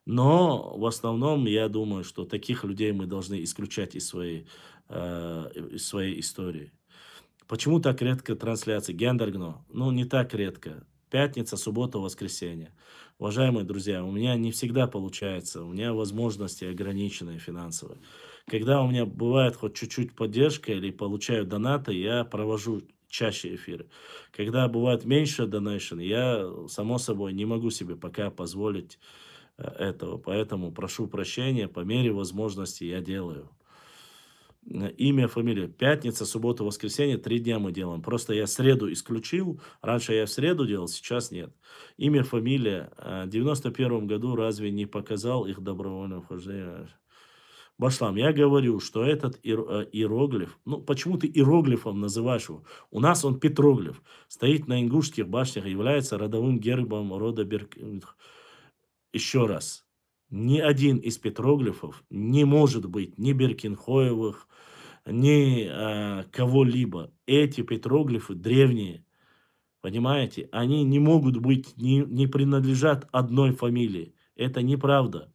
Но в основном я думаю, что таких людей мы должны исключать из своей истории. Почему так редко трансляции? Гендергно. Ну, не так редко. Пятница, суббота, воскресенье. Уважаемые друзья, у меня не всегда получается. У меня возможности ограниченные финансовые. Когда у меня бывает хоть чуть-чуть поддержка или получаю донаты, я провожу чаще эфиры. Когда бывает меньше донейшн, я, само собой, не могу себе пока позволить этого. Поэтому прошу прощения, по мере возможности я делаю. Имя, фамилия. Пятница, суббота, воскресенье. 3 дня мы делаем. Просто я среду исключил. Раньше я в среду делал, сейчас нет. Имя, фамилия. В 91 году разве не показал их добровольное вхождение? Башлам, я говорю, что этот иероглиф, ну почему ты иероглифом называешь его? У нас он петроглиф. Стоит на ингушских башнях, является родовым гербом рода Еще раз. Ни один из петроглифов не может быть ни Беркинхоевых, ни кого-либо. Эти петроглифы древние, понимаете, они не могут быть, не принадлежат одной фамилии. Это неправда.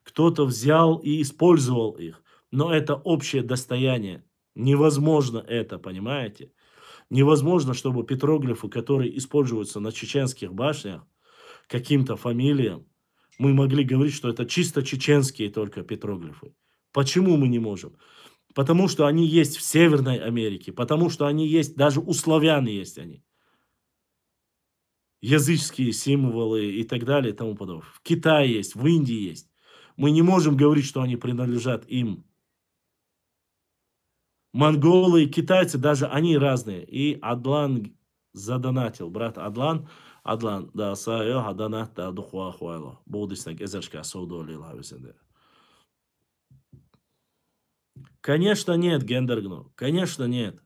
Кто-то взял и использовал их, но это общее достояние. Невозможно это, понимаете? Невозможно, чтобы петроглифы, которые используются на чеченских башнях, каким-то фамилиям, мы могли говорить, что это чисто чеченские только петроглифы. Почему мы не можем? Потому что они есть в Северной Америке, потому что они есть, даже у славян есть они. Языческие символы и так далее и тому подобное. В Китае есть, в Индии есть. Мы не можем говорить, что они принадлежат им. Монголы и китайцы, даже они разные. И Адлан задонатил. Брат Адлан, да, сайо, аданат, да, духуа хуайло. Будиснак, эзершка, соудоли, лависенде. Конечно, нет, Гендергну. Конечно, нет.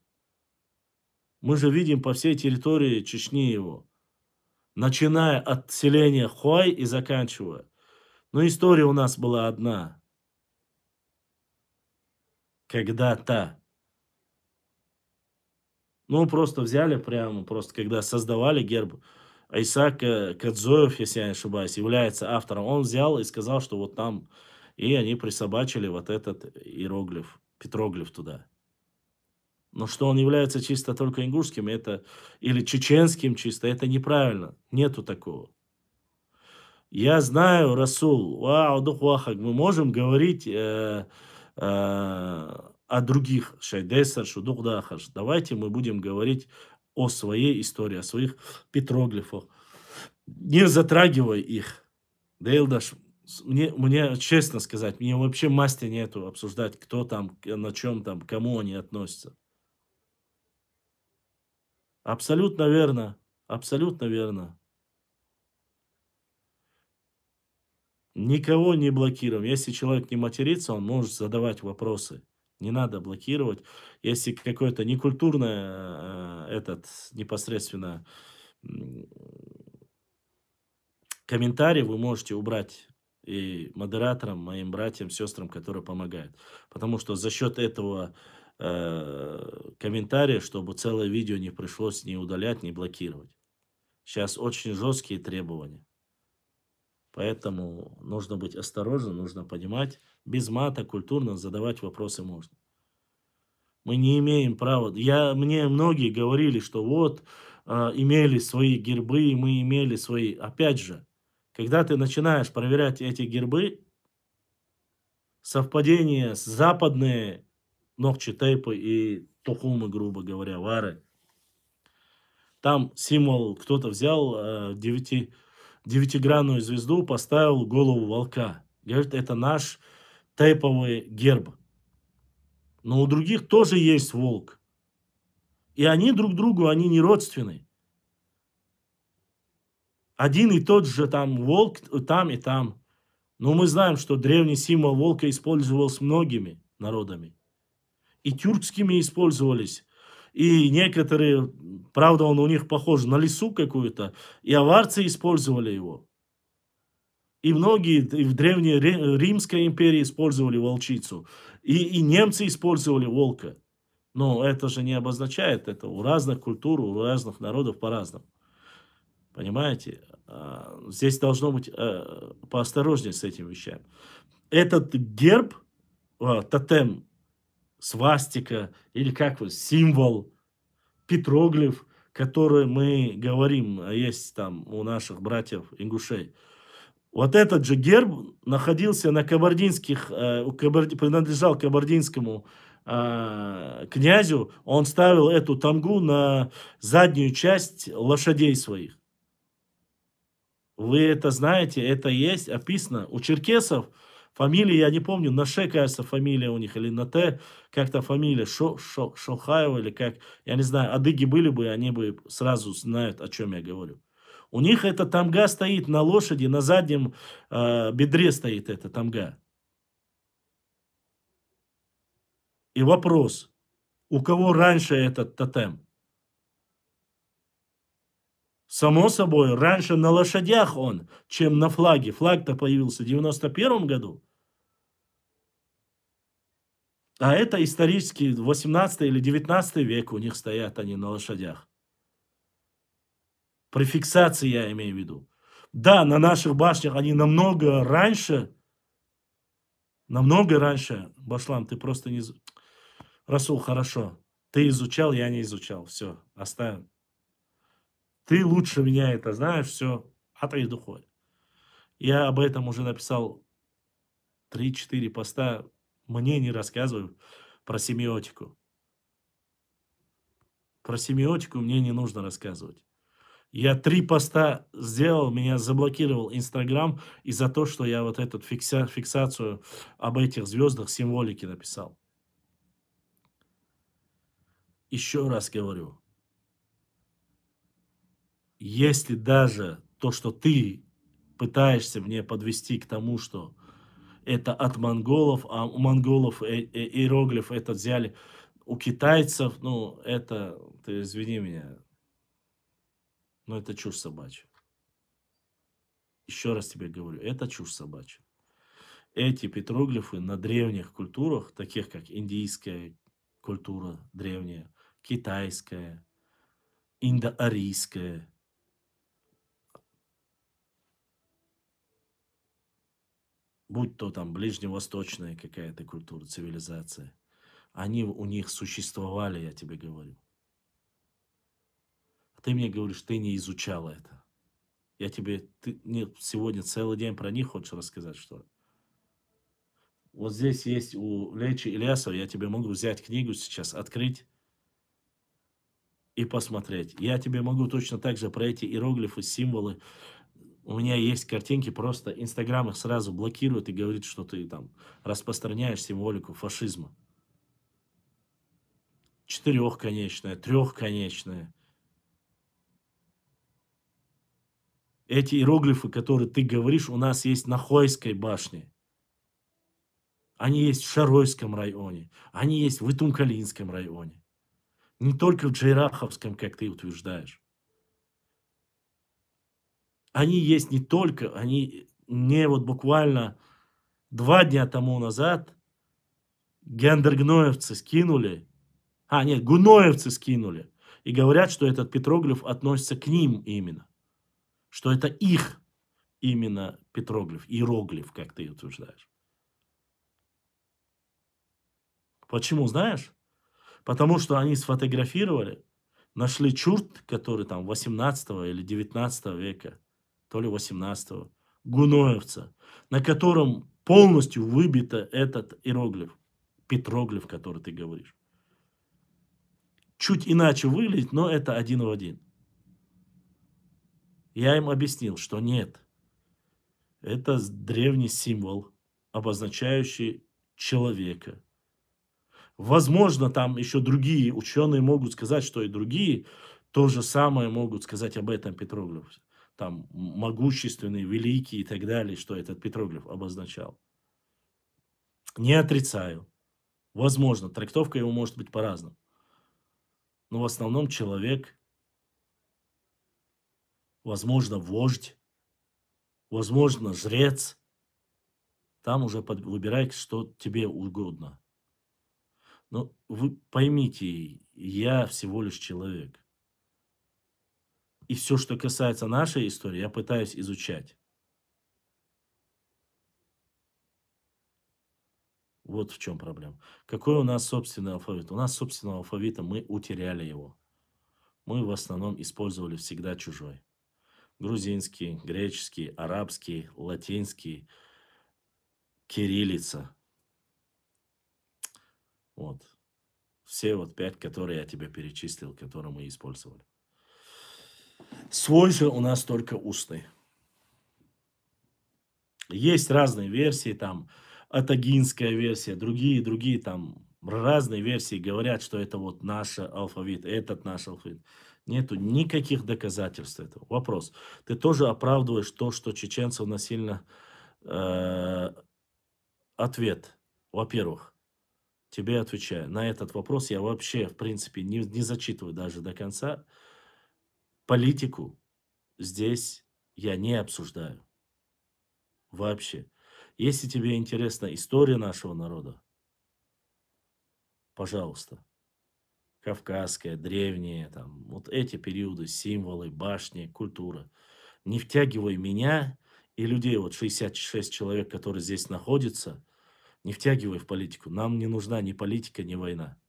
Мы же видим по всей территории Чечни его. Начиная от селения Хуай и заканчивая. Но история у нас была одна. Когда-то. Ну, просто взяли прямо, просто когда создавали герб, Айсак Кадзоев, если я не ошибаюсь, является автором. Он взял и сказал, что вот там, и они присобачили вот этот иероглиф, петроглиф туда. Но что он является чисто только ингушским, это, или чеченским чисто, это неправильно. Нету такого. Я знаю, Расул, вау, духвахак, мы можем говорить о других шайдесаршу, духдахаш. Давайте мы будем говорить о своей истории, о своих петроглифах, не затрагивая их. Дейлдаш, мне честно сказать, мне вообще масти нету обсуждать, кто там, на чем там, к кому они относятся. Абсолютно верно, абсолютно верно. Никого не блокируем. Если человек не матерится, он может задавать вопросы. Не надо блокировать. Если какое-то некультурное, непосредственно комментарий, вы можете убрать и модераторам, моим братьям, сестрам, которые помогают. Потому что за счет этого комментария, чтобы целое видео не пришлось ни удалять, ни блокировать. Сейчас очень жесткие требования. Поэтому нужно быть осторожным, нужно понимать, без мата культурно задавать вопросы можно. Мы не имеем права. Мне многие говорили, что вот имели свои гербы, мы имели свои. Опять же, когда ты начинаешь проверять эти гербы, совпадение с западные Нохчи-Тейпы и Тухумы, грубо говоря, Вары, там символ кто-то взял 9-гранную звезду, поставил голову волка. Говорит, это наш тейповый герб. Но у других тоже есть волк. И они друг другу, они не родственны. Один и тот же там волк там и там. Но мы знаем, что древний символ волка использовался многими народами. И тюркскими использовались. И некоторые, правда, он у них похож на лису какую-то, и аварцы использовали его. И многие и в Древней Римской империи использовали волчицу. И немцы использовали волка. Но это же не обозначает это. У разных культур, у разных народов по-разному. Понимаете? Здесь должно быть поосторожнее с этими вещами. Этот герб, тотем, свастика, или как вы, символ, петроглиф, который мы говорим, есть там у наших братьев ингушей. Вот этот же герб находился на кабардинских, принадлежал кабардинскому князю. Он ставил эту тамгу на заднюю часть лошадей своих. Вы это знаете, это есть, описано. У черкесов фамилия, я не помню, на Ш, кажется, фамилия у них, или на Т, как-то фамилия Шохаева, или как, я не знаю, адыги были бы, они бы сразу знают, о чем я говорю. У них эта тамга стоит на лошади, на заднем бедре стоит эта тамга. И вопрос, у кого раньше этот тотем? Само собой, раньше на лошадях он, чем на флаге. Флаг-то появился в 91 году. А это исторически 18 или 19 век у них стоят они на лошадях. При фиксации я имею в виду. Да, на наших башнях они намного раньше. Башлам, ты просто не... Расул, хорошо. Ты изучал, я не изучал. Все, оставим. Ты лучше меня это знаешь, все. Атай духой. Я об этом уже написал 3-4 поста. Мне не рассказывай про семиотику. Про семиотику мне не нужно рассказывать. Я 3 поста сделал, меня заблокировал Инстаграм из-за того, что я вот эту фиксацию об этих звездах символики написал. Еще раз говорю, если даже то, что ты пытаешься мне подвести к тому, что это от монголов, а у монголов иероглиф этот взяли у китайцев, ну, это, ты извини меня, но это чушь собачья. Еще раз тебе говорю, это чушь собачья. Эти петроглифы на древних культурах, таких как индийская культура древняя, китайская, индоарийская, будь то там ближневосточная какая-то культура, цивилизация, они у них существовали, я тебе говорю. А ты мне говоришь, ты не изучала это. Я тебе, ты мне сегодня целый день про них хочешь рассказать, что ли? Вот здесь есть у Лечи Ильясова, я тебе могу взять книгу сейчас, открыть и посмотреть. Я тебе могу точно так же про эти иероглифы, символы. У меня есть картинки, просто Инстаграм их сразу блокирует и говорит, что ты там распространяешь символику фашизма. Четырехконечная, трехконечная. Эти иероглифы, которые ты говоришь, у нас есть на Хойской башне. Они есть в Шаройском районе. Они есть в Итумкалинском районе. Не только в Джейраховском, как ты утверждаешь. Они есть не только, они мне вот буквально 2 дня тому назад гендергноевцы скинули, нет, гуноевцы скинули, и говорят, что этот петроглиф относится к ним именно, что это их именно петроглиф, иероглиф, как ты утверждаешь. Почему, знаешь? Потому что они сфотографировали, нашли чурт, который там 18 или 19 века, то ли 18, гуноевца, на котором полностью выбито этот иероглиф, петроглиф, который ты говоришь. Чуть иначе выглядит, но это один в один. Я им объяснил, что нет, это древний символ, обозначающий человека. Возможно, там еще другие ученые могут сказать, что и другие то же самое могут сказать об этом петроглифе. Там могущественный, великий и так далее, что этот петроглиф обозначал. Не отрицаю. Возможно, трактовка его может быть по-разному. Но в основном человек, возможно, вождь, возможно, жрец. Там уже выбирай, что тебе угодно. Но вы поймите, я всего лишь человек. И все, что касается нашей истории, я пытаюсь изучать. Вот в чем проблема. Какой у нас собственный алфавит? У нас собственного алфавита, мы утеряли его. Мы в основном использовали всегда чужой. Грузинский, греческий, арабский, латинский, кириллица. Вот. Все вот 5, которые я тебе перечислил, которые мы использовали. Свой же у нас только устный. Есть разные версии, там, атагинская версия, другие там разные версии говорят, что это вот наш алфавит, этот наш алфавит. Нету никаких доказательств этого. Вопрос. Ты тоже оправдываешь то, что чеченцев насильно... ответ. Во-первых, тебе отвечаю. На этот вопрос я вообще, в принципе, не зачитываю даже до конца. Политику здесь я не обсуждаю. Вообще. Если тебе интересна история нашего народа, пожалуйста. Кавказская, древняя, там, вот эти периоды, символы, башни, культура. Не втягивай меня и людей, вот 66 человек, которые здесь находятся, не втягивай в политику. Нам не нужна ни политика, ни война.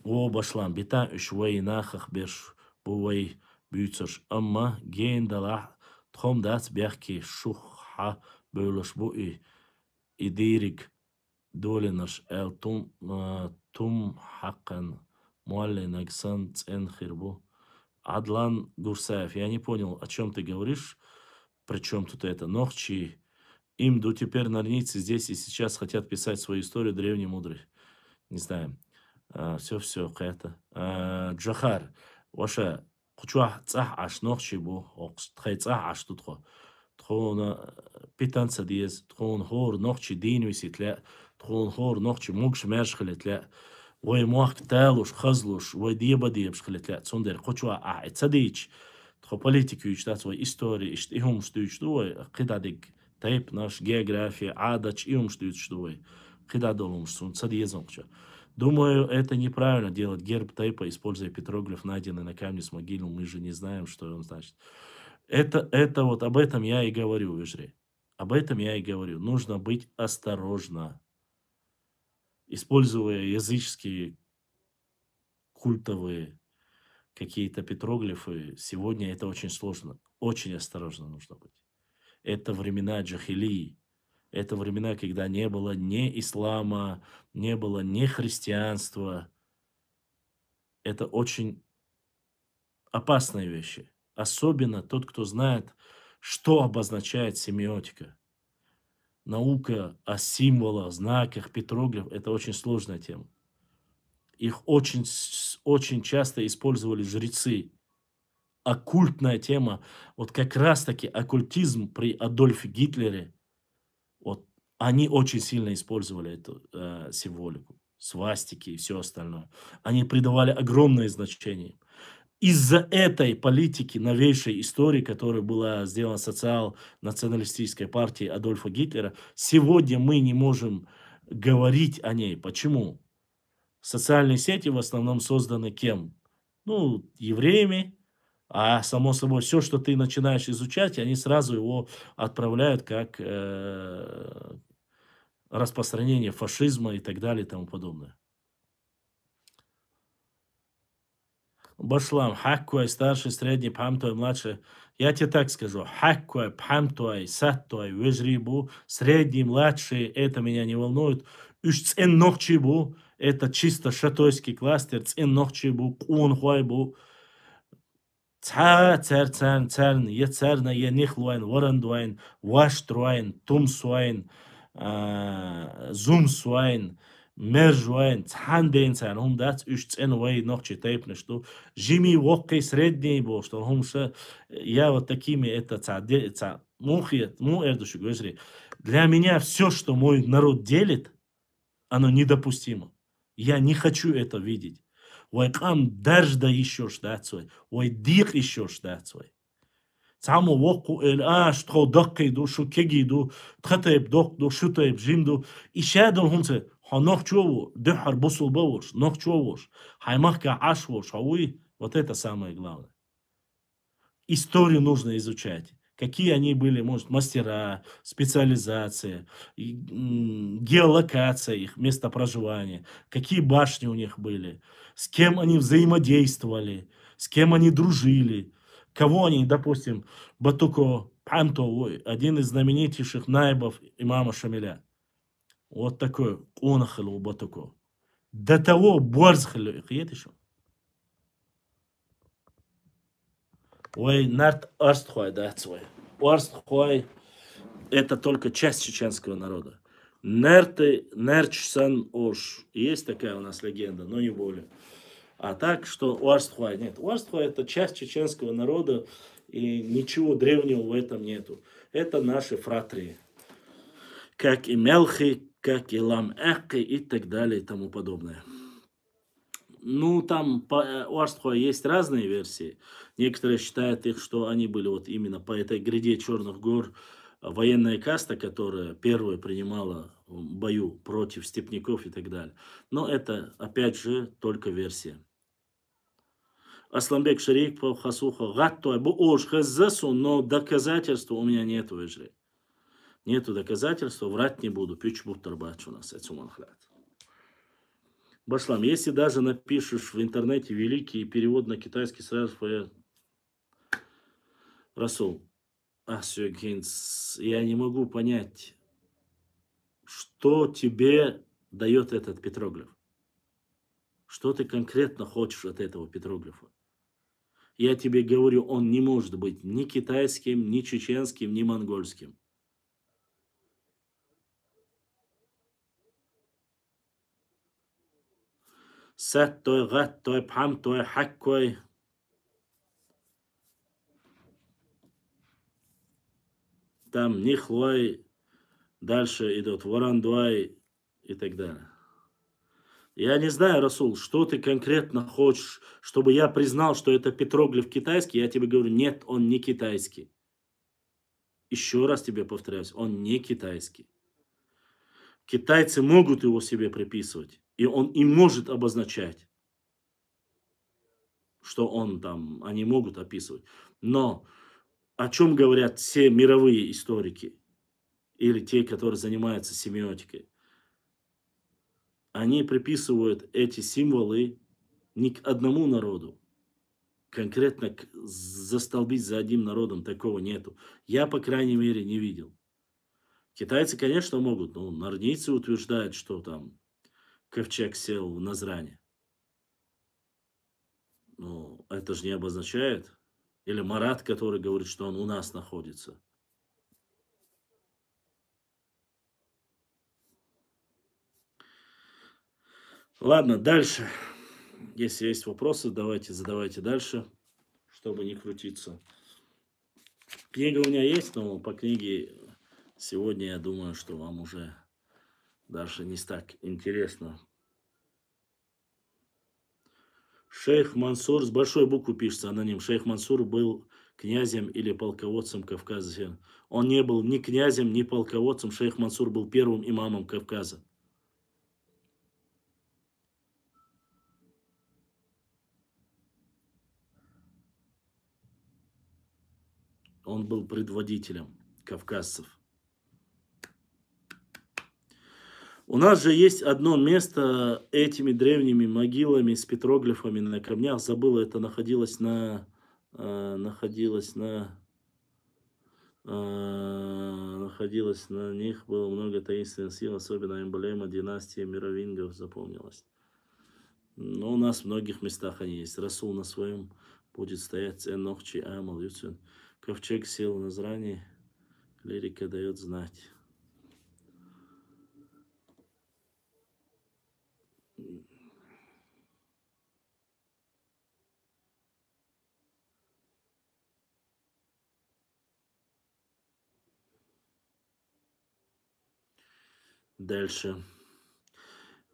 О, башлам, бита үш войнахах беш бувай бүйцош. Амма гейндалах тхомдас бяхки шуха бөлөш буи идирик دولنش توم حقا معلنك سن تن خربو Адлан Гурсаев, я не понял, о чем ты говоришь, причем тут это, Нохчи, им до теперь норницы здесь и сейчас хотят писать свою историю древней мудрой. Не знаю. Все, это. Джахар, ваша, кучуа цах аш Нохчи бу, тхай цах аш тут хо. Тхон питанца диез, тхон хор Нохчи дин виситля, тхон хор Нохчи мугш мершхлетля. وای موقع تالوش خزلوش وای دیه بشخلت سوندر قچوا اعتديش تخو политику ичтат وای истории ишт ихум штуич дуой қидадик тайп наш география адач ихум штуич дуой қидадолум сун цадиезонча. Думаю, это неправильно делать герб тайпа, используя петроглиф, найденный на камне с могилу. Мы же не знаем, что он значит. Это вот об этом я и говорю, Вежре. Об этом я и говорю. Нужно быть осторожно. Используя языческие культовые какие-то петроглифы, сегодня это очень сложно. Очень осторожно нужно быть. Это времена джахилии. Это времена, когда не было ни ислама, не было ни христианства. Это очень опасные вещи. Особенно тот, кто знает, что обозначает семиотика. Наука о символах, знаках, петроглифах – это очень сложная тема. Их очень часто использовали жрецы. Оккультная тема, вот как раз-таки оккультизм при Адольфе Гитлере, вот они очень сильно использовали эту символику, свастики и все остальное. Они придавали огромное значение. Из-за этой политики новейшей истории, которая была сделана социал-националистической партией Адольфа Гитлера, сегодня мы не можем говорить о ней. Почему? Социальные сети в основном созданы кем? Ну, евреями, а само собой все, что ты начинаешь изучать, они сразу его отправляют как распространение фашизма и так далее и тому подобное. Башлам, хаккуай, старший, средний, пхамтуай, младший. Я тебе так скажу, хаккуай, пхамтуай, саттуай, вежрибу, средний, младший, это меня не волнует. Уж цен нохчибу, это чисто шатойский кластер, цен нохчибу, кун хуайбу. Церн, е церна, е нихлуайн, варандуайн, ваштруайн, тумсуайн, зумсуайн, Мержуайн, цхандейн цан, хум дац уж цен вай нохчи тайп нешту. Жими воккой средний был, что хумша, я вот такими это мухи, эрдушу говорили. Для меня все, что мой народ делит, оно недопустимо. Я не хочу это видеть. Ой, кам дажда еще штацой, ой, дик еще штацой. Цаму воку что доккейду, шу кегиду, тхатайб докду, шутайб жимду, и шадон хунце. Нохчеву, дехар бусул бавуш, нохчевуш, хаймахка ашвуш, хауи, вот это самое главное. Историю нужно изучать. Какие они были, может, мастера, специализация, геолокация их, место проживания, какие башни у них были, с кем они взаимодействовали, с кем они дружили, кого они, допустим, Батуко Панто, один из знаменитейших наибов имама Шамиля. Вот такой кунахал Батуко. До того борзхал их еще. Ой, нарт арстхуай, да, свой. Арстхуай – это только часть чеченского народа. Нерты, нерчсан ош. Есть такая у нас легенда, но не более. А так, что Уарстхуай нет. Уарстхуай – это часть чеченского народа, и ничего древнего в этом нету. Это наши фратрии. Как и Мелхи, как и Лам-Эхи и так далее и тому подобное. Ну, там по Уарстхуа есть разные версии. Некоторые считают их, что они были вот именно по этой гряде Черных гор военная каста, которая первая принимала в бою против степняков и так далее. Но это, опять же, только версия. Асламбек Шариков, Хасуха, Гаттой, Буош, Хазасу, но доказательства у меня нету, Вежри. Нету доказательств, врать не буду. Пичбуттарбач у нас, Эцуманхлят. Башлам, если даже напишешь в интернете великий перевод на китайский, сразу твоя... Расул, я не могу понять, что тебе дает этот петроглиф. Что ты конкретно хочешь от этого петроглифа? Я тебе говорю, он не может быть ни китайским, ни чеченским, ни монгольским. Сат той, гат той, пхам той, хаккой. Там нихлой, дальше идут варандуай и так далее. Я не знаю, Расул, что ты конкретно хочешь, чтобы я признал, что это петроглиф китайский. Я тебе говорю, нет, он не китайский. Еще раз тебе повторяюсь, он не китайский. Китайцы могут его себе приписывать, и он и может обозначать, что он там, они могут описывать. Но о чем говорят все мировые историки или те, которые занимаются семиотикой? Они приписывают эти символы не к одному народу, конкретно застолбить за одним народом такого нету. Я, по крайней мере, не видел. Китайцы, конечно, могут, но нарнийцы утверждают, что там ковчег сел в Назране. Но это же не обозначает. Или Марат, который говорит, что он у нас находится. Ладно, дальше. Если есть вопросы, давайте задавайте дальше, чтобы не крутиться. Книга у меня есть, но по книге сегодня я думаю, что вам уже дальше не так интересно. Шейх Мансур, с большой буквы пишется аноним. Шейх Мансур был князем или полководцем Кавказа. Он не был ни князем, ни полководцем. Шейх Мансур был первым имамом Кавказа. Он был предводителем кавказцев. У нас же есть одно место этими древними могилами с петроглифами на камнях. Забыл, это находилось на них было много таинственных сил, особенно эмблема династии мировингов запомнилась. Но у нас в многих местах они есть. Расул на своем будет стоять Энохчи Амал Юцин. Ковчег сел на зране, лирика дает знать. Дальше.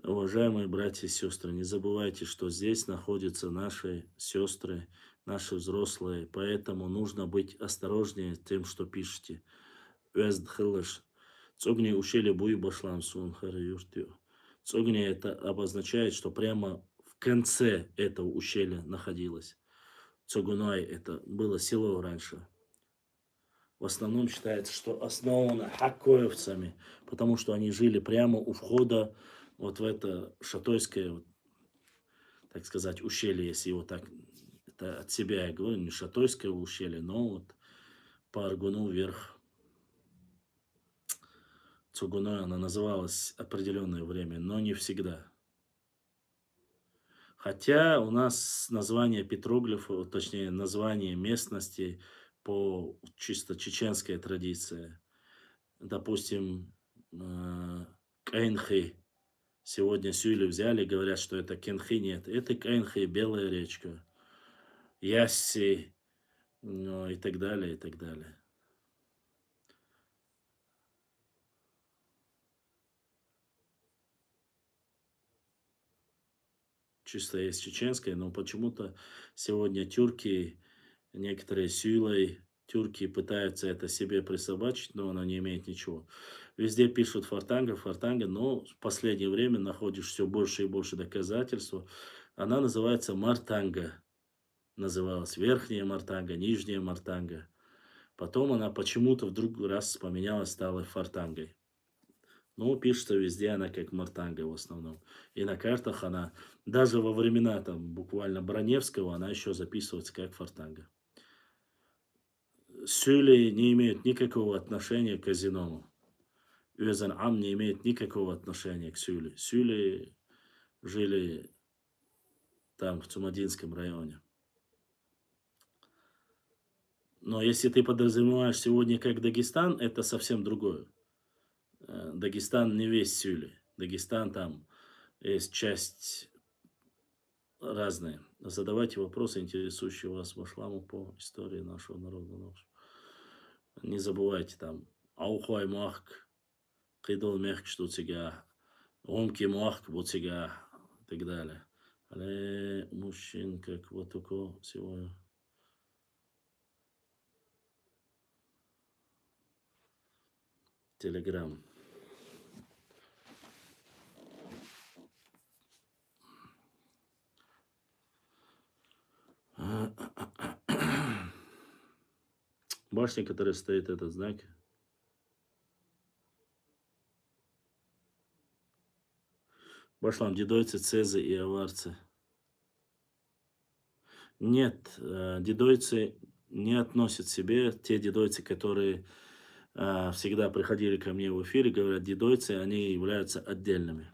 Уважаемые братья и сестры, не забывайте, что здесь находятся наши сестры, наши взрослые, поэтому нужно быть осторожнее тем, что пишете. Цогни ушели буй башлам сун юртю. Цогни это обозначает, что прямо в конце этого ущелья находилось. Цогунай это было село раньше. В основном считается, что основано хакоевцами, потому что они жили прямо у входа вот в это шатойское, вот, так сказать, ущелье, если его так, это от себя я говорю, не шатойское ущелье, но вот по Аргуну вверх. Цугуной она называлась определенное время, но не всегда. Хотя у нас название петроглифа, точнее название местности по чисто чеченской традиции. Допустим, Кайнхи. Сегодня Сюйлю взяли, говорят, что это Кенхи. Нет, это Кайнхи, Белая речка. Ясси, ну, и так далее, и так далее. Чисто есть чеченское, но почему-то сегодня тюрки, некоторые Сюйлой, тюрки пытаются это себе присобачить, но она не имеет ничего. Везде пишут фартанга, но в последнее время находишь все больше и больше доказательств. Она называется мартанга. Называлась верхняя мартанга, нижняя мартанга. Потом она почему-то вдруг раз поменялась, стала фартангой. Ну, пишется везде она как мартанга в основном. И на картах она, даже во времена там буквально Броневского, она еще записывается как фартанга. Сюли не имеют никакого отношения к казиному. Юэзан Ам не имеет никакого отношения к Сюли. Сюли жили там, в Цумадинском районе. Но если ты подразумеваешь сегодня как Дагестан, это совсем другое. Дагестан не весь Сюли. Дагестан там есть часть разная. Задавайте вопросы, интересующие вас в Ашламу по истории нашего народа. Не забывайте там Аухуай Махк, Кидал Мехк Штуцига, Омки Махк Буцига и так далее. Але мужчин, как вот только сегодня. Телеграм. Башня, которая стоит, этот знак. Башлам, дедойцы, цезы и аварцы. Нет, дедойцы не относят себе, те дедойцы, которые всегда приходили ко мне в эфире, говорят, дедойцы, они являются отдельными.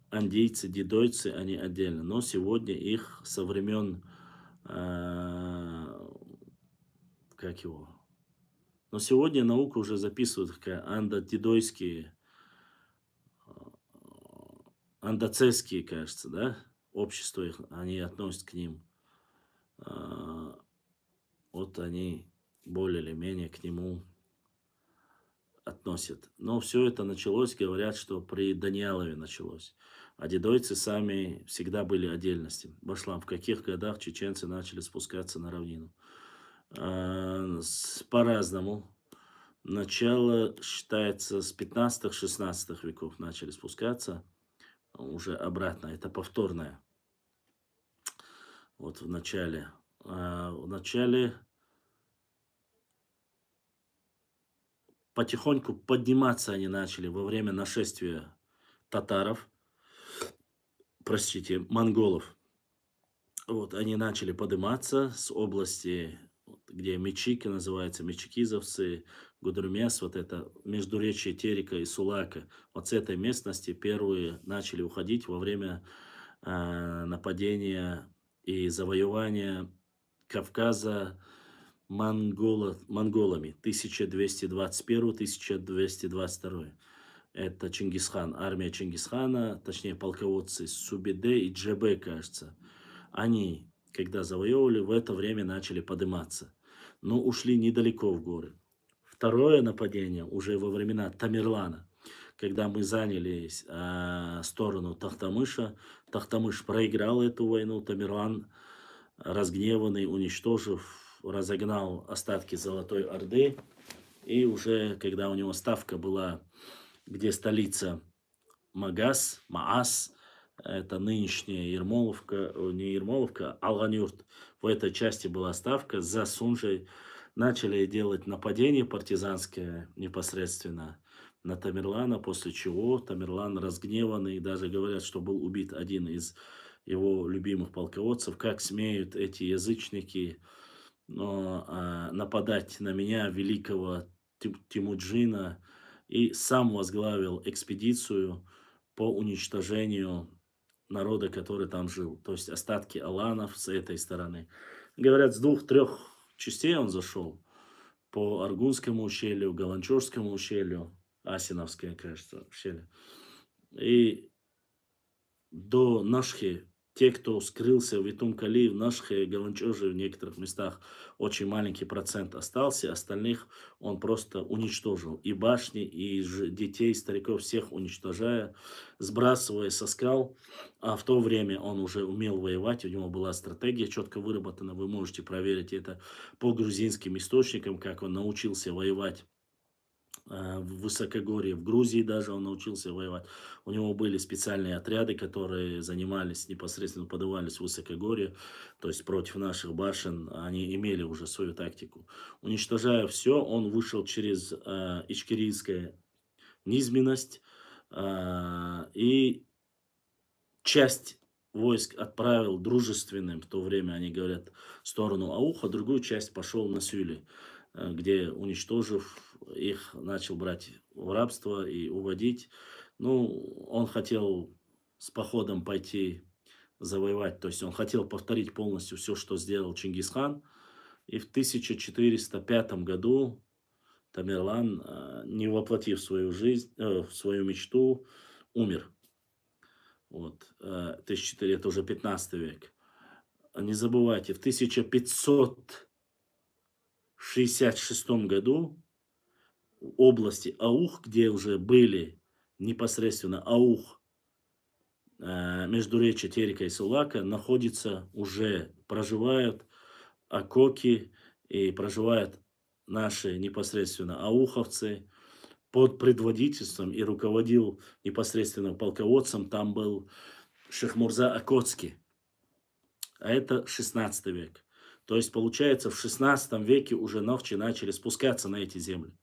Андийцы, дедойцы, они отдельно. Но сегодня их со времен, как его? Но сегодня наука уже записывает как андодедойские, андоцесские, кажется, да, общество их, они относят к ним. Вот они более или менее к нему относят. Но все это началось, говорят, что при Даниалове началось. А дедойцы сами всегда были отдельности. Башлам, в каких годах чеченцы начали спускаться на равнину? По-разному. Начало считается с 15-16 веков начали спускаться. Уже обратно, это повторное. Вот в начале. В начале потихоньку подниматься они начали во время нашествия татаров, простите, монголов. Вот, они начали подниматься с области, где Мечики называется, мечикизовцы, Гудермес, вот это междуречие Терека и Сулака. Вот с этой местности первые начали уходить во время нападения и завоевания Кавказа монголами 1221-1222. Это Чингисхан, армия Чингисхана, точнее полководцы Субиде и Джебе, кажется. Они, когда завоевывали, в это время начали подниматься, но ушли недалеко в горы. Второе нападение уже во времена Тамерлана, когда мы заняли сторону Тахтамыша. Тахтамыш проиграл эту войну, Тамерлан, разгневанный, уничтожив, разогнал остатки Золотой Орды. И уже когда у него ставка была, где столица Маас, это нынешняя Ермоловка, не Ермоловка, а Алганюрт. В этой части была ставка за Сунжей. Начали делать нападение партизанское непосредственно на Тамерлана, после чего Тамерлан разгневанный, даже говорят, что был убит один из его любимых полководцев. Как смеют эти язычники нападать на меня, великого Тимуджина, и сам возглавил экспедицию по уничтожению народа, который там жил. То есть остатки аланов с этой стороны. Говорят, с 2-3 частей он зашел. По Аргунскому ущелью, Галанчорскому ущелью, Асиновское, кажется, ущелье. И до Нашхи, те, кто скрылся в Итум-Кали, в Нашхе, Галанчоже, в некоторых местах очень маленький процент остался, остальных он просто уничтожил. И башни, и детей, стариков, всех уничтожая, сбрасывая со скал. А в то время он уже умел воевать, у него была стратегия четко выработана, вы можете проверить это по грузинским источникам, как он научился воевать в высокогорье, в Грузии даже он научился воевать. У него были специальные отряды, которые занимались непосредственно, подавались в высокогорье, то есть против наших башен. Они имели уже свою тактику. Уничтожая все, он вышел через Ичкерийская низменность и часть войск отправил дружественным, в то время они говорят, в сторону Ауха, другую часть пошел на Сюли, где, уничтожив их, начал брать в рабство и уводить. Ну, он хотел с походом пойти завоевать, то есть он хотел повторить полностью все, что сделал Чингисхан, И в 1405 году Тамерлан, не воплотив свою жизнь, свою мечту, умер. Вот, 1004, это уже 15 век. Не забывайте, в 1566 году в области Аух, где уже были непосредственно Аух, междуречье Терека и Сулака, находится уже, проживают Акоки и проживают наши непосредственно ауховцы под предводительством и руководил непосредственно полководцем, там был Шехмурза Акотский, а это 16 век. То есть, получается, в 16 веке уже новчи начали спускаться на эти земли.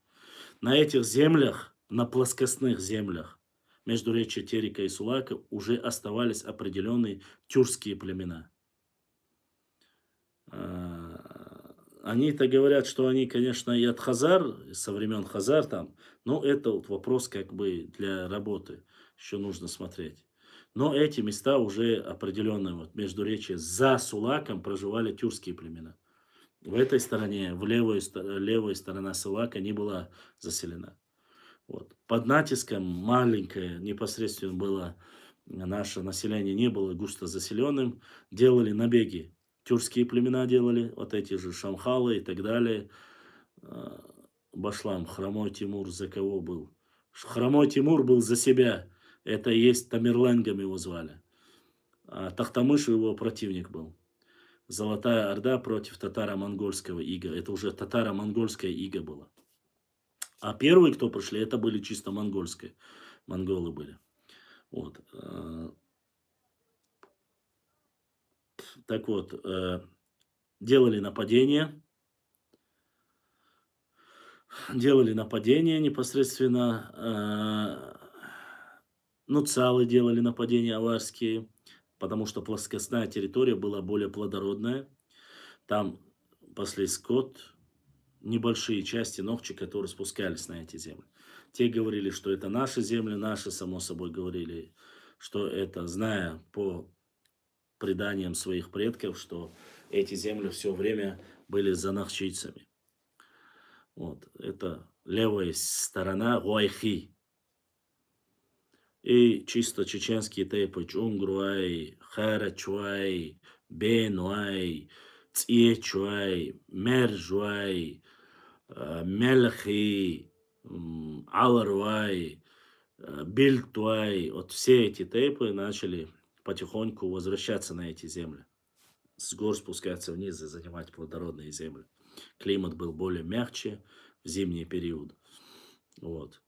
На этих землях, на плоскостных землях, междуречья Терека и Сулака, уже оставались определенные тюркские племена. Они-то говорят, что они, конечно, и от Хазар, со времен Хазар там, но это вот вопрос как бы для работы, еще нужно смотреть. Но эти места уже определенные, вот междуречье за Сулаком проживали тюркские племена. В этой стороне, левая сторона Сулака не была заселена. Вот. Под натиском маленькое непосредственно было наше население, не было густо заселенным, делали набеги. Тюркские племена делали, вот эти же шамхалы и так далее. Башлам, Хромой Тимур за кого был? Хромой Тимур был за себя. Это и есть Тамерлангом его звали. А Тахтамыш его противник был. Золотая Орда против татаро-монгольского ига. Это уже татаро-монгольская ига была. А первые, кто пришли, это были чисто монгольские. Монголы были. Вот. Так вот, делали нападения непосредственно. Нуцалы делали нападения аварские, потому что плоскостная территория была более плодородная. Там пасли скот, небольшие части ногчи, которые спускались на эти земли. Те говорили, что это наши земли, наши, само собой, говорили, что это, зная по преданиям своих предков, что эти земли все время были за нахчийцами. Вот, это левая сторона Гуайхи. И чисто чеченские тейпы Чунгруай, Харачуай, Бенуай, Цьечуай, Мержуай, Мелхи, Аларвай, Бильтуай. Вот все эти тейпы начали потихоньку возвращаться на эти земли. С гор спускаться вниз и занимать плодородные земли. Климат был более мягче в зимний период. Вот.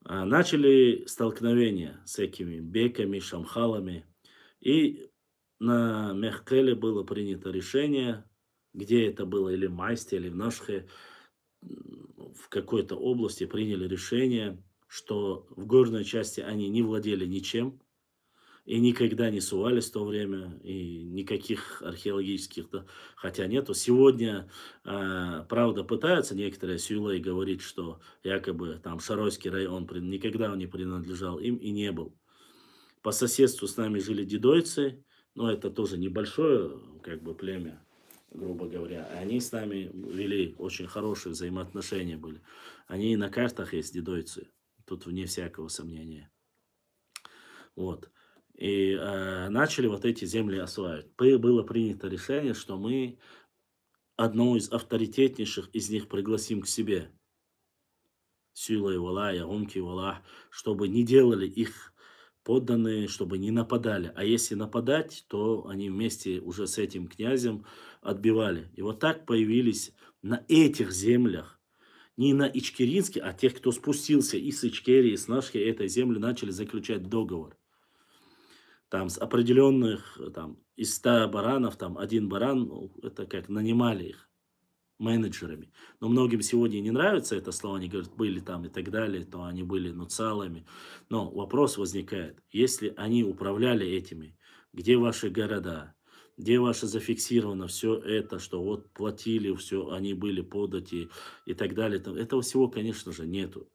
Начали столкновения с этими беками, шамхалами. И на Мехкеле было принято решение, где это было, или в Майсте, или в Нашхе, в какой-то области приняли решение, что в горной части они не владели ничем и никогда не сувались в то время, и никаких археологических, хотя нету. Сегодня, правда, пытаются некоторые сюлы говорить, что якобы там Шаройский район никогда он не принадлежал им и не был. По соседству с нами жили дидойцы, но это тоже небольшое как бы племя, грубо говоря. Они с нами вели очень хорошие взаимоотношения были. Они и на картах есть дидойцы, тут вне всякого сомнения. Вот. И начали вот эти земли осваивать. Было принято решение, что мы одного из авторитетнейших из них пригласим к себе. Сюлай Вала, Ягумки Вала, чтобы не делали их подданные, чтобы не нападали. А если нападать, то они вместе уже с этим князем отбивали. И вот так появились на этих землях, не на Ичкеринске, а тех, кто спустился из Ичкерии, с Нашки, этой земли начали заключать договор. Там с определенных, там, из 100 баранов, там, один баран, это как нанимали их менеджерами. Но многим сегодня не нравится это слово, они говорят, были там и так далее, то они были нуцалами. Но вопрос возникает, если они управляли этими, где ваши города, где ваше зафиксировано все это, что вот платили, все, они были подати и так далее, то этого всего, конечно же, нету.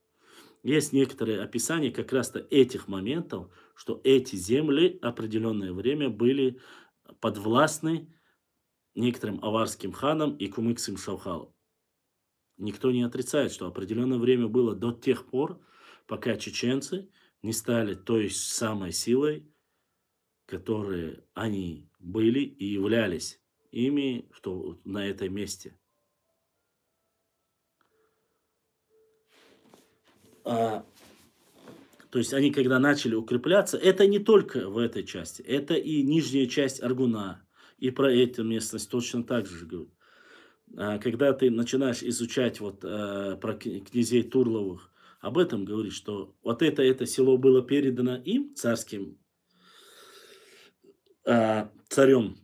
Есть некоторые описания как раз-то этих моментов, что эти земли определенное время были подвластны некоторым аварским ханам и кумыкским шавхалам. Никто не отрицает, что определенное время было до тех пор, пока чеченцы не стали той самой силой, которые они были и являлись ими на этом месте. А, то есть они, когда начали укрепляться, это не только в этой части, это и нижняя часть Аргуна, и про эту местность точно так же говорю. Когда ты начинаешь изучать про князей Турловых, об этом говорит, что вот это село было передано им, царским царем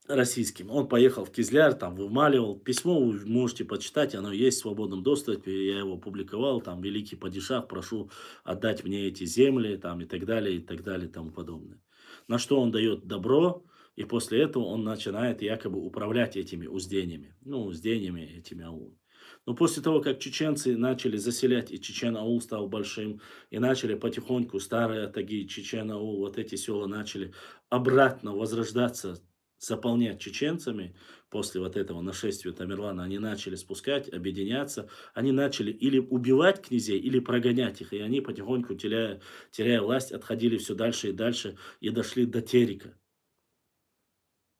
российским. Он поехал в Кизляр, там вымаливал. Письмо вы можете почитать, оно есть в свободном доступе, я его публиковал, там великий падишах, прошу отдать мне эти земли, там и так далее, и тому подобное. На что он дает добро, и после этого он начинает якобы управлять этими уздениями, уздениями этими аулами. Но после того, как чеченцы начали заселять, и Чечен-аул стал большим, и начали потихоньку старые атаги, Чечен-аул, вот эти села начали обратно возрождаться, заполнять чеченцами после вот этого нашествия Тамерлана, они начали спускать, объединяться, они начали или убивать князей, или прогонять их, и они потихоньку, теряя власть, отходили все дальше и дальше, и дошли до Терека.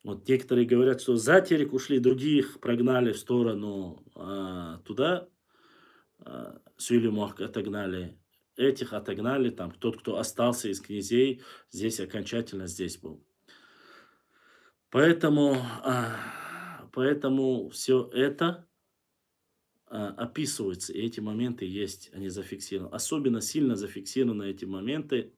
Вот некоторые говорят, что за Терек ушли, других прогнали в сторону туда, Сюйлемох отогнали, этих отогнали, там тот, кто остался из князей, здесь окончательно здесь был. Поэтому все это описывается, и эти моменты есть, они зафиксированы. Особенно сильно зафиксированы эти моменты.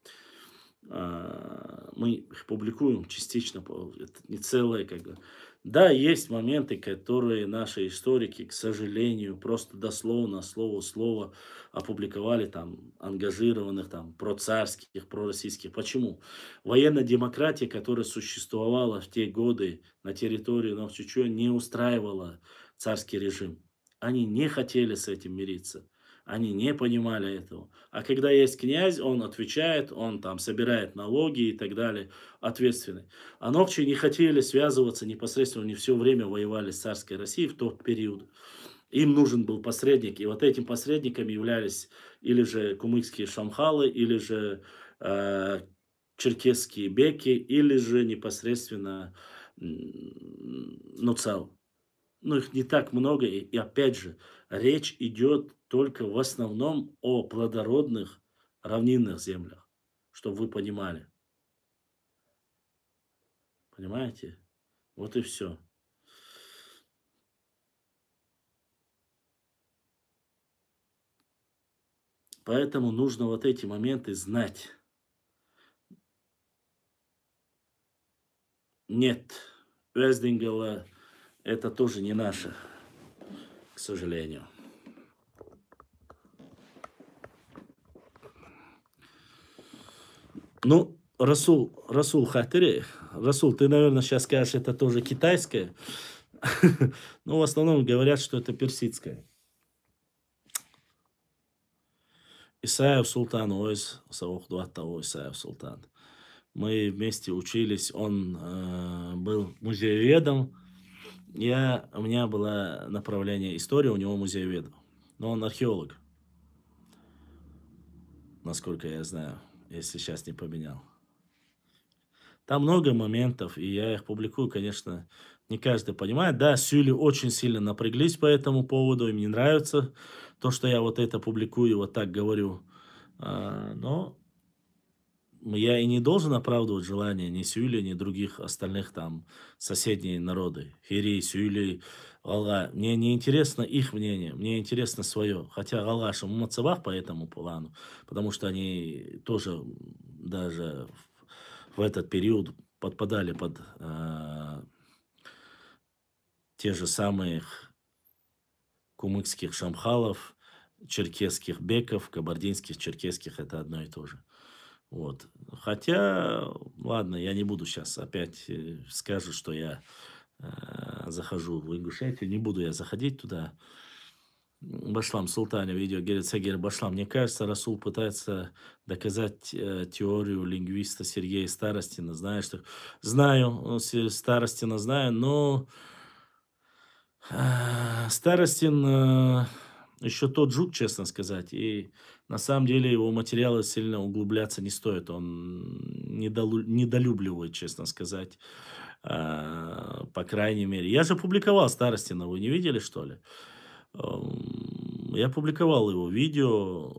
Мы их публикуем частично, это не целое, как бы. Да, есть моменты, которые наши историки, к сожалению, просто дословно, слово в слово опубликовали, там, ангажированных, там, процарских, пророссийских. Почему? Военная демократия, которая существовала в те годы на территории Новчучуя, не устраивала царский режим. Они не хотели с этим мириться. Они не понимали этого. А когда есть князь, он отвечает, он там собирает налоги и так далее, ответственный. А Ногчи не хотели связываться непосредственно, они все время воевали с царской Россией в тот период. Им нужен был посредник, и вот этим посредниками являлись или же кумыкские шамхалы, или же черкесские беки, или же непосредственно нуцал. Их не так много, и опять же, речь идет только в основном о плодородных равнинных землях, чтобы вы понимали. Понимаете? Вот и все. Поэтому нужно вот эти моменты знать. Нет, Вездингела это тоже не наше, к сожалению. Ну, Расул Хатыри, Расул, ты, наверное, сейчас скажешь, это тоже китайское. Но в основном говорят, что это персидское. Исаев Султан Ойс, Саух Дуаттау Исаев Султан. Мы вместе учились, он был музееведом. У меня было направление история, у него музеевед. Но он археолог, насколько я знаю, если сейчас не поменял. Там много моментов, и я их публикую, конечно, не каждый понимает. Да, Сюли очень сильно напряглись по этому поводу, им не нравится то, что я вот это публикую, вот так говорю. Но я и не должен оправдывать желание ни Сюли, ни других остальных там соседние народы. Хири, Сюли, Галга. Мне не интересно их мнение, мне интересно свое. Хотя Галга Шамумацавах по этому плану, потому что они тоже даже в этот период подпадали под те же самые кумыкских шамхалов, черкесских беков, кабардинских, черкесских, это одно и то же. Вот. Хотя, ладно, я не буду сейчас опять скажу, что я захожу в Ингушетию, не буду я заходить туда. Башлам Султане видео говорит, Сагир Башлам. Мне кажется, Расул пытается доказать теорию лингвиста Сергея Старостина. Знаешь, что... Знаю, Старостина знаю, но Старостин еще тот жук, честно сказать. И на самом деле его материалы сильно углубляться не стоит. Он недолюбливает, честно сказать. По крайней мере. Я же публиковал Старостина, вы не видели, что ли? Я публиковал его видео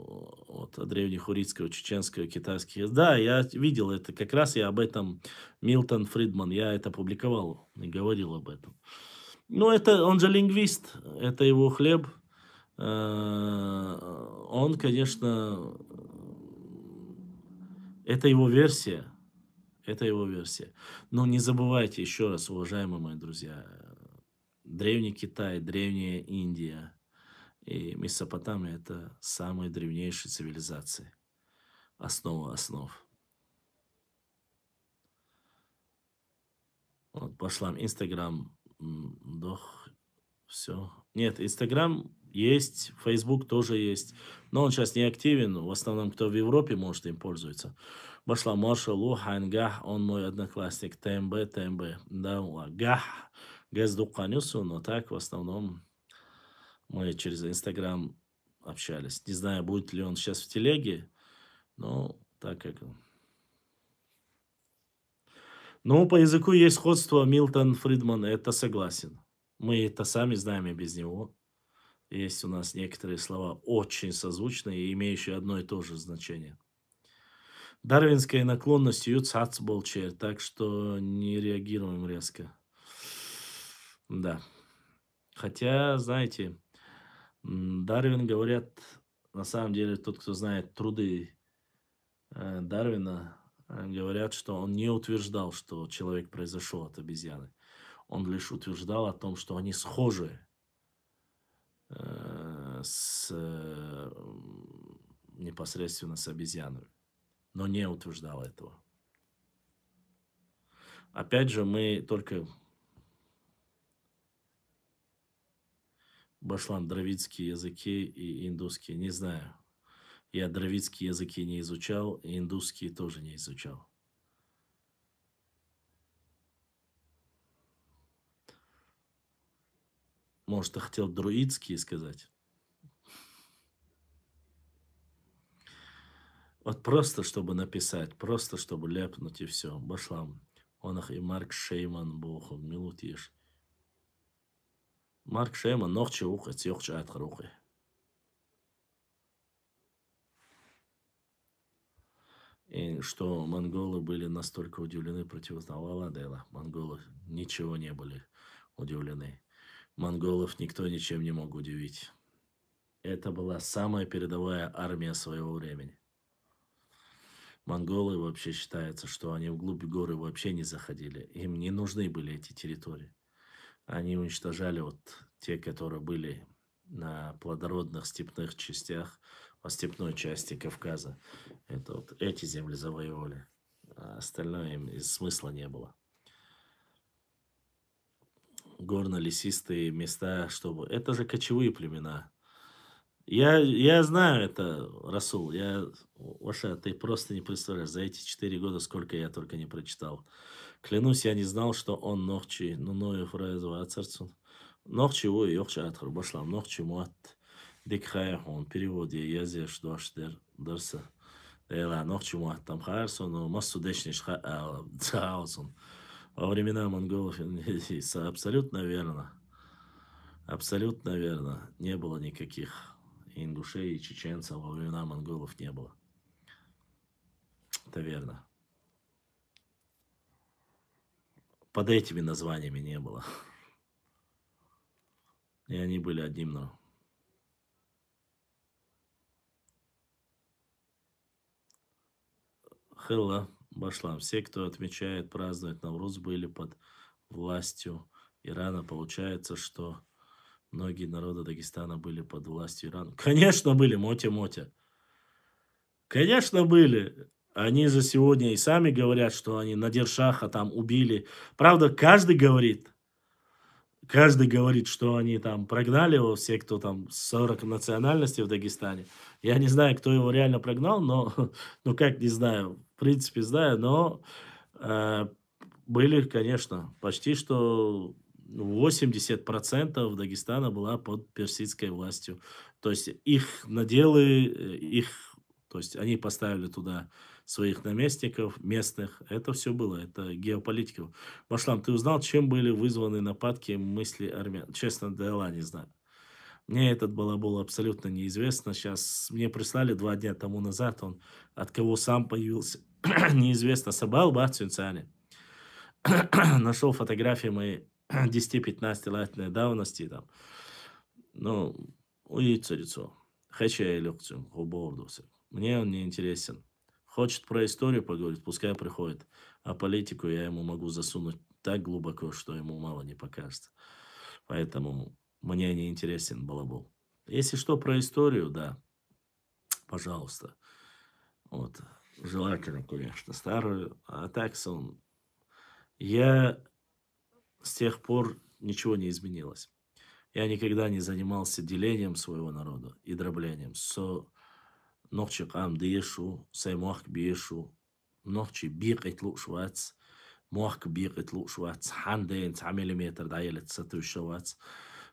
от древнехуритского, чеченского, китайских. Да, я видел это. Как раз я об этом, Милтон Фридман, я это публиковал и говорил об этом. Ну, это, он же лингвист, это его хлеб. Он, конечно, это его версия. Это его версия. Но не забывайте еще раз, уважаемые мои друзья, Древний Китай, Древняя Индия и Месопотамия – это самые древнейшие цивилизации. Основа основ. Вот, пошла Инстаграм, дох, все. Нет, Инстаграм есть, Фейсбук тоже есть, но он сейчас не активен, в основном кто в Европе может им пользуется. Пошла Маршалу, Хангах, он мой одноклассник, ТМБ, да, Гах, Газдуканюсу, но так в основном мы через Инстаграм общались. Не знаю, будет ли он сейчас в телеге, но так как... Ну, по языку есть сходство Милтон Фридман, это согласен. Мы это сами знаем и без него. Есть у нас некоторые слова очень созвучные и имеющие одно и то же значение. Дарвинская наклонность юцацболчер, так что не реагируем резко. Да. Хотя, знаете, Дарвин, говорят, на самом деле, тот, кто знает труды Дарвина, говорят, что он не утверждал, что человек произошел от обезьяны. Он лишь утверждал о том, что они схожи непосредственно с обезьяной, но не утверждал этого. Опять же, мы только... Башлам, дравидские языки и индусские, не знаю. Я дравидские языки не изучал, и индусские тоже не изучал. Может, ты хотел друидские сказать? Вот просто, чтобы написать, просто, чтобы ляпнуть и все. Башлам. Онах и Марк Шейман боху, минут ешь. Марк Шейман, нохче ухо, тёхче атхарухе. И что монголы были настолько удивлены противостояла Дела. Монголы ничего не были удивлены. Монголов никто ничем не мог удивить. Это была самая передовая армия своего времени. Монголы вообще считается, что они вглубь горы вообще не заходили. Им не нужны были эти территории. Они уничтожали вот те, которые были на плодородных степных частях, по степной части Кавказа. Это вот эти земли завоевали. А остальное им смысла не было. Горно-лесистые места, чтобы... Это же кочевые племена. Я знаю это, Расул. Ваша, ты просто не представляешь, за эти 4 года сколько я только не прочитал. Клянусь, я не знал, что он нохчи, ну, ною фразу ацарцун. Нохчи, ой, йохчи атхар, башлам, нохчи муат. Дикхая он, переводе, язеш, доштер, дырса. Эла, нохчи муат, там харсон, но массу дечниш хаалсон. Во времена монголов, абсолютно верно. Абсолютно верно. Не было никаких ингушей и чеченцев во времена монголов не было. Это верно. Под этими названиями не было. И они были одним, но... Хелла, Башлам. Все, кто отмечает, празднует Навруз, были под властью Ирана. Получается, что многие народы Дагестана были под властью Ирана. Конечно, были, Мотя. Конечно, были. Они же сегодня и сами говорят, что они Надир-Шаха там убили. Правда, каждый говорит, Каждый говорит, что они там прогнали его, все, кто там 40 национальностей в Дагестане. Я не знаю, кто его реально прогнал, но, ну как не знаю, в принципе знаю, но э, были, конечно, почти что 80% Дагестана была под персидской властью. То есть их наделы, то есть они поставили туда своих наместников местных. Это все было, это геополитика. Башлам, ты узнал, чем были вызваны нападки мысли армян? Честно, да ла, не знаю. Мне этот балабол абсолютно неизвестно. Сейчас мне прислали 2 дня тому назад, он от кого сам появился, неизвестно. Сабал Бахтюнцане. Нашел фотографии моей 10-15-летней давности там. Ну, уйдется лицо. Хочу я лекцию, губордусы. Мне он не интересен. Хочет про историю поговорить, пускай приходит. А политику я ему могу засунуть так глубоко, что ему мало не покажется. Поэтому мне не интересен балабол. Если что про историю, да, пожалуйста. Вот. Желательно, конечно, старую. А так сон. Я с тех пор ничего не изменилось. Я никогда не занимался делением своего народа и дроблением. Нохчи кам дешу, сай мох бешу, нохчи бикать лушвац, мох бикать лушвац, хандейн 9 миллиметр даялет сатушевац.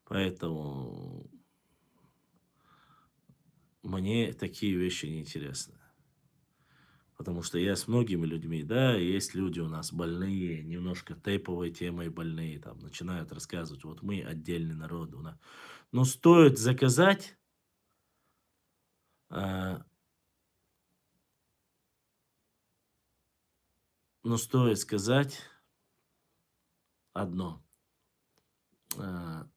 Поэтому мне такие вещи не интересны. Потому что я с многими людьми, да, есть люди у нас больные, немножко тейповой темой больные, там, начинают рассказывать, вот мы отдельный народ у нас. Но стоит заказать, а, но стоит сказать одно, а,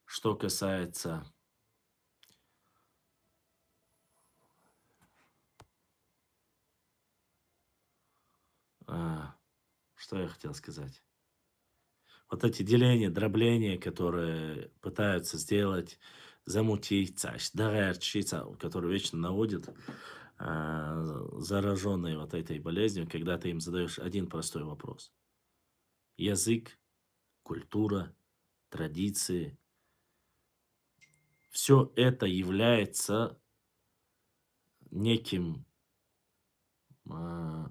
что касается, а, что я хотел сказать. Вот эти деления, дробления, которые пытаются сделать, замутить, которые вечно наводят зараженные вот этой болезнью, когда ты им задаешь один простой вопрос. Язык, культура, традиции, все это является неким а,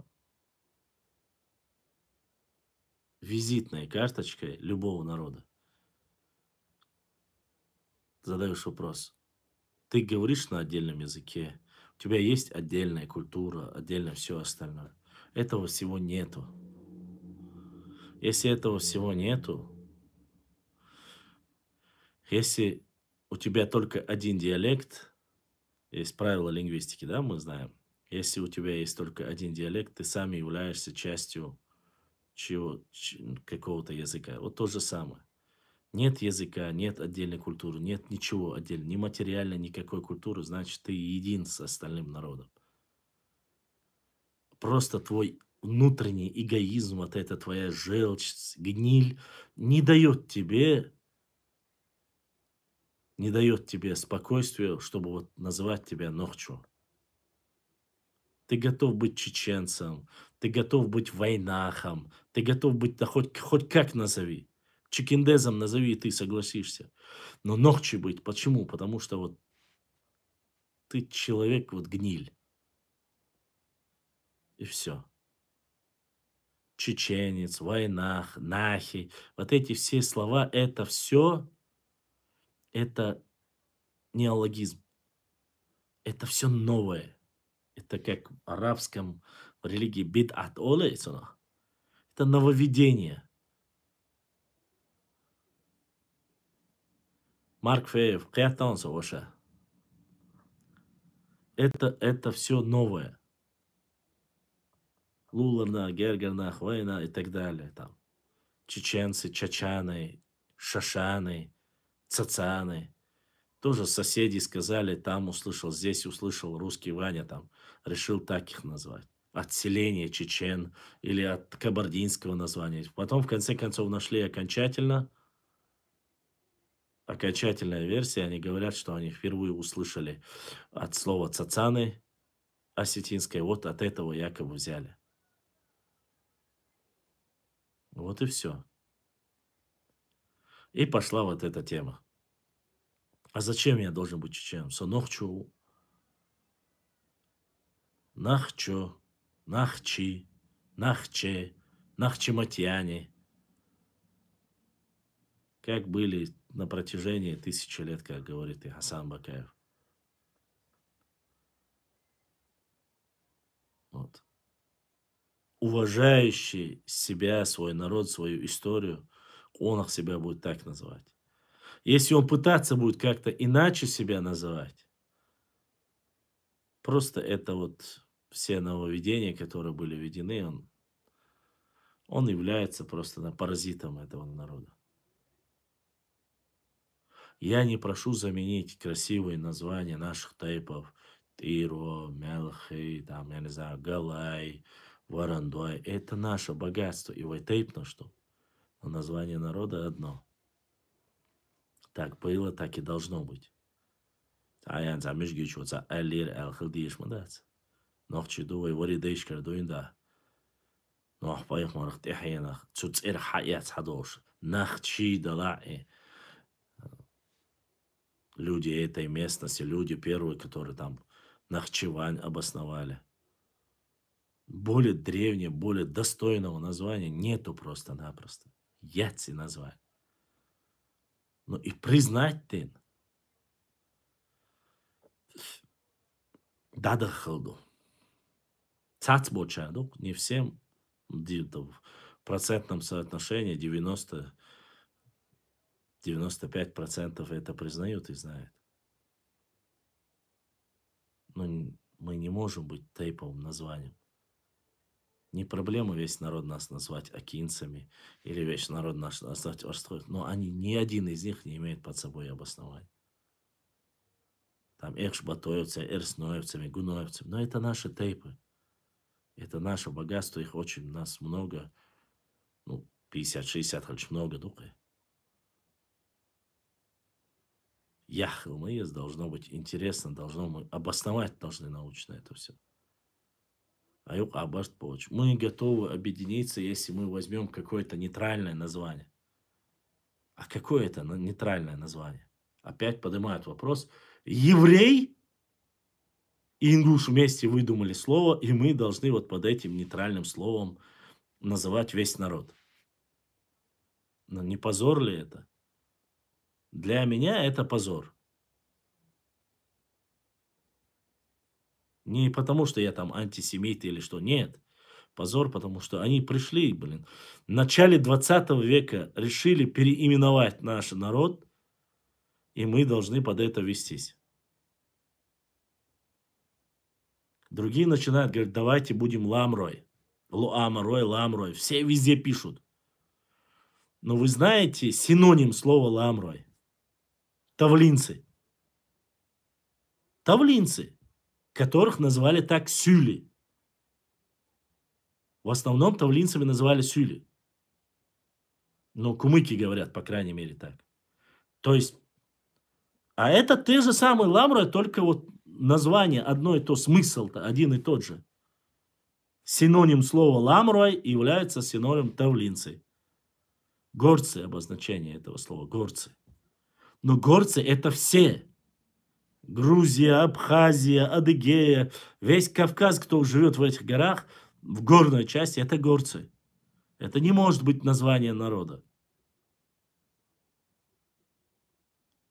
визитной карточкой любого народа. Задаешь вопрос. Ты говоришь на отдельном языке, у тебя есть отдельная культура, отдельно все остальное. Этого всего нету. Если этого всего нету, если у тебя только один диалект, есть правила лингвистики, да, мы знаем. Если у тебя есть только один диалект, ты сам являешься частью какого-то языка. Вот то же самое. Нет языка, нет отдельной культуры, нет ничего отдельно, ни материальной, никакой культуры, значит, ты един с остальным народом. Просто твой внутренний эгоизм, вот эта твоя желчь, гниль не дает тебе спокойствия, чтобы вот назвать тебя Нохчу. Ты готов быть чеченцем, ты готов быть войнахом, ты готов быть, да хоть как назови. Чекиндезом назови, и ты согласишься. Но Нохчи быть, почему? Потому что вот ты человек, вот гниль, и все. Чеченец, войнах, нахи, вот эти все слова, это все, это неологизм, это все новое. Это как в арабском в религии бид'ат олейсона. Это нововведение. Марк Феев, Кятанса Оша. Это все новое. Луларна, Гергерна, Хвайна и так далее. Там. Чеченцы, чачаны, шашаны, цацаны. Тоже соседи сказали, там услышал, здесь услышал, русский Ваня там решил так их назвать. Отселение чечен или от кабардинского названия. Потом, в конце концов, нашли окончательная версия. Они говорят, что они впервые услышали от слова цацаны осетинское, вот от этого якобы взяли. Вот и все. И пошла вот эта тема. А зачем я должен быть чеченом? Сонохчу, нахчо, нахчи, нахче, нахчематьяне. Как были на протяжении 1000 лет, как говорит и Хасан Бакаев. Вот. Уважающий себя, свой народ, свою историю, он их себя будет так называть. Если он пытаться будет как-то иначе себя называть, просто это вот все нововведения, которые были введены, он является просто паразитом этого народа. Я не прошу заменить красивые названия наших тайпов. Тиро, Мелхи, там, я не знаю, Галай, Варандой. Это наше богатство. И тейпно что? Но название народа одно. Так было, так и должно быть. Аян за межгич вот за Алир Ал-Хилдиш Мадац. Нох чидувай варидейш кардуинда. Нох поех марах техиянах. Цуцир хаяц хадош. Нах чи далаи. Люди этой местности, люди первые, которые там Нахчевань обосновали. Более древнего, более достойного названия нету просто-напросто. Яци назвать. Но и признать ты. Дадахалду. Цацбочаду. Не всем в процентном соотношении 90-95% это признают и знают. Но мы не можем быть тейповым названием. Не проблема весь народ нас назвать акинцами или весь народ нас назвать орстрой, но ни один из них не имеет под собой обоснования. Там экшбатоевцы, эрсноевцами, гуноевцами. Но это наши тейпы. Это наше богатство, их очень, нас много. 50-60, очень много, духай. Яхлмыез должно быть интересно, мы обосновать должны научно это все. Мы готовы объединиться, если мы возьмем какое-то нейтральное название. А какое это нейтральное название? Опять поднимают вопрос. Еврей и ингуш вместе выдумали слово, и мы должны вот под этим нейтральным словом называть весь народ. Но не позор ли это? Для меня это позор. Не потому, что я там антисемит или что. Нет. Позор, потому что они пришли, в начале 20 века решили переименовать наш народ, и мы должны под это вестись. Другие начинают говорить, давайте будем ламрой. Луамрой, ламрой. Все везде пишут. Но вы знаете синоним слова ламрой? Тавлинцы. Тавлинцы, которых назвали так сюли. В основном тавлинцами называли сюли. Но кумыки говорят, по крайней мере, так. То есть, а это те же самые ламрой, только вот название одно и то, смысл-то один и тот же. Синоним слова ламрой является синоним тавлинцы. Горцы, обозначение этого слова, горцы. Но горцы это все. Грузия, Абхазия, Адыгея, весь Кавказ, кто живет в этих горах, в горной части, это горцы. Это не может быть название народа.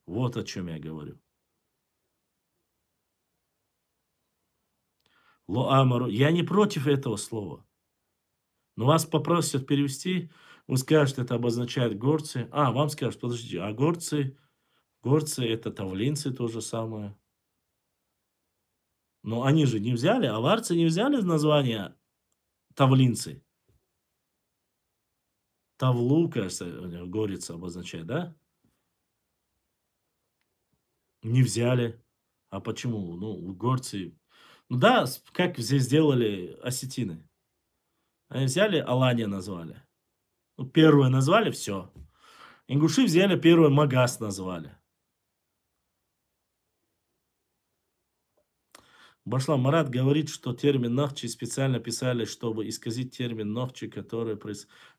Вот о чем я говорю. Лоамару. Я не против этого слова. Но вас попросят перевести, вы скажете, это обозначает горцы. Вам скажут, подождите, а горцы это тавлинцы то же самое. Но они же не взяли, аварцы не взяли название тавлинцы. Тавлу, кажется, горица обозначает, да? Не взяли. А почему? Горцы... да, как здесь сделали осетины. Они взяли, Алания назвали. Первое назвали, все. Ингуши взяли, первое Магас назвали. Башлам Марат говорит, что термин нахчи специально писали, чтобы исказить термин нохчи, который...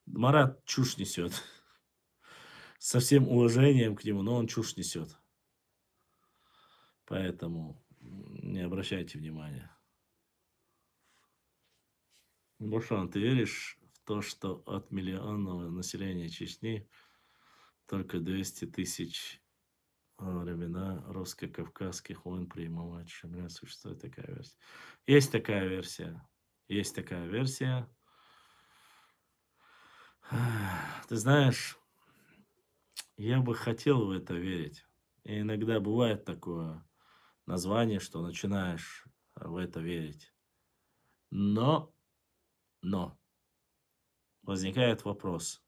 Марат чушь несет. Со всем уважением к нему, но он чушь несет. Поэтому не обращайте внимания. Бушан, ты веришь в то, что от миллионного населения Чечни только 200 тысяч во времена русско-кавказских войн принимать Шамиля? Существует такая версия? Есть такая версия. Есть такая версия. Ты знаешь, я бы хотел в это верить. И иногда бывает такое название, что начинаешь в это верить. Но возникает вопрос.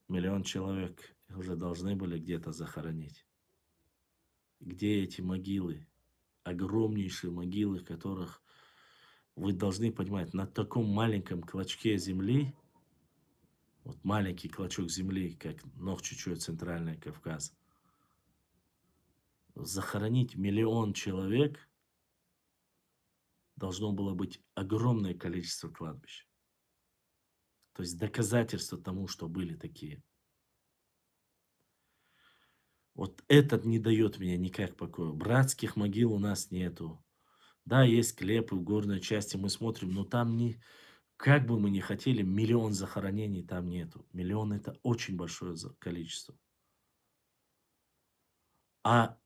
Миллион человек уже должны были где-то захоронить. Где эти могилы? Огромнейшие могилы, которых вы должны понимать, на таком маленьком клочке земли, вот маленький клочок земли, как Нохчичуй, Центральный Кавказ, захоронить миллион человек должно было быть огромное количество кладбищ. То есть доказательства тому, что были такие. Вот этот не дает мне никак покоя. Братских могил у нас нету. Да, есть склепы в горной части, мы смотрим, но там не, как бы мы ни хотели, миллион захоронений там нету. Миллион это очень большое количество. А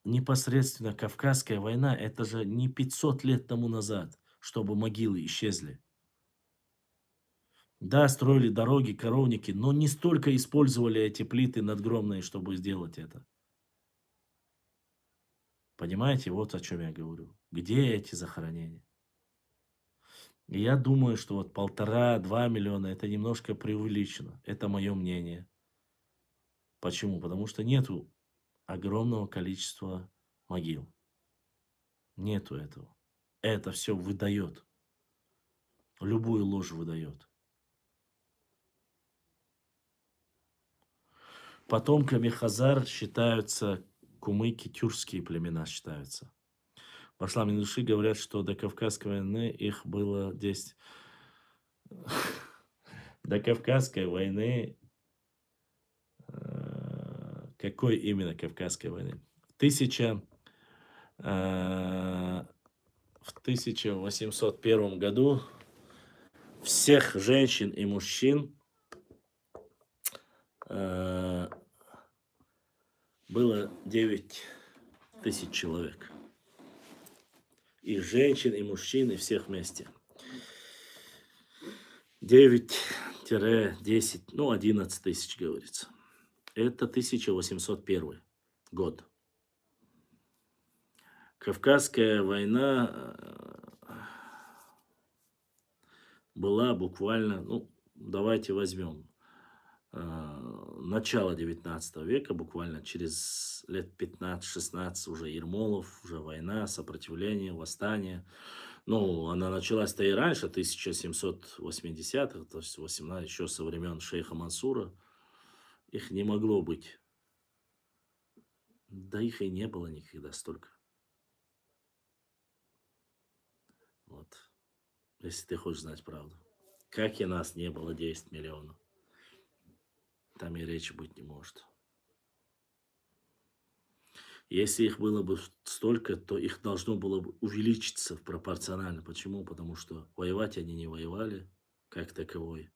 непосредственно Кавказская война, это же не 500 лет тому назад, чтобы могилы исчезли. Да, строили дороги, коровники, но не столько использовали эти плиты надгромные, чтобы сделать это. Понимаете, вот о чем я говорю. Где эти захоронения? И я думаю, что вот 1,5–2 миллиона это немножко преувеличено. Это мое мнение. Почему? Потому что нету огромного количества могил. Нету этого. Это все выдает. Любую ложь выдает. Потомками Хазар считаются кумыки, тюркские племена считаются. Пошла мне души, говорят, что до Кавказской войны их было 10. До Кавказской войны... Какой именно Кавказской войны? В 1801 году всех женщин и мужчин было 9 тысяч человек. И женщин, и мужчин, и всех вместе. 9–10, 11 тысяч, говорится. Это 1801 год. Кавказская война была буквально, давайте возьмем, начало 19 века, буквально через лет 15–16 уже Ермолов, уже война, сопротивление, восстание. Она началась-то и раньше, 1780-х, то есть 18, еще со времен шейха Мансура. Их не могло быть. Да их и не было никогда столько. Вот. Если ты хочешь знать правду. Как и нас не было 10 миллионов. Там и речи быть не может. Если их было бы столько, то их должно было бы увеличиться пропорционально. Почему? Потому что воевать они не воевали, как таковой.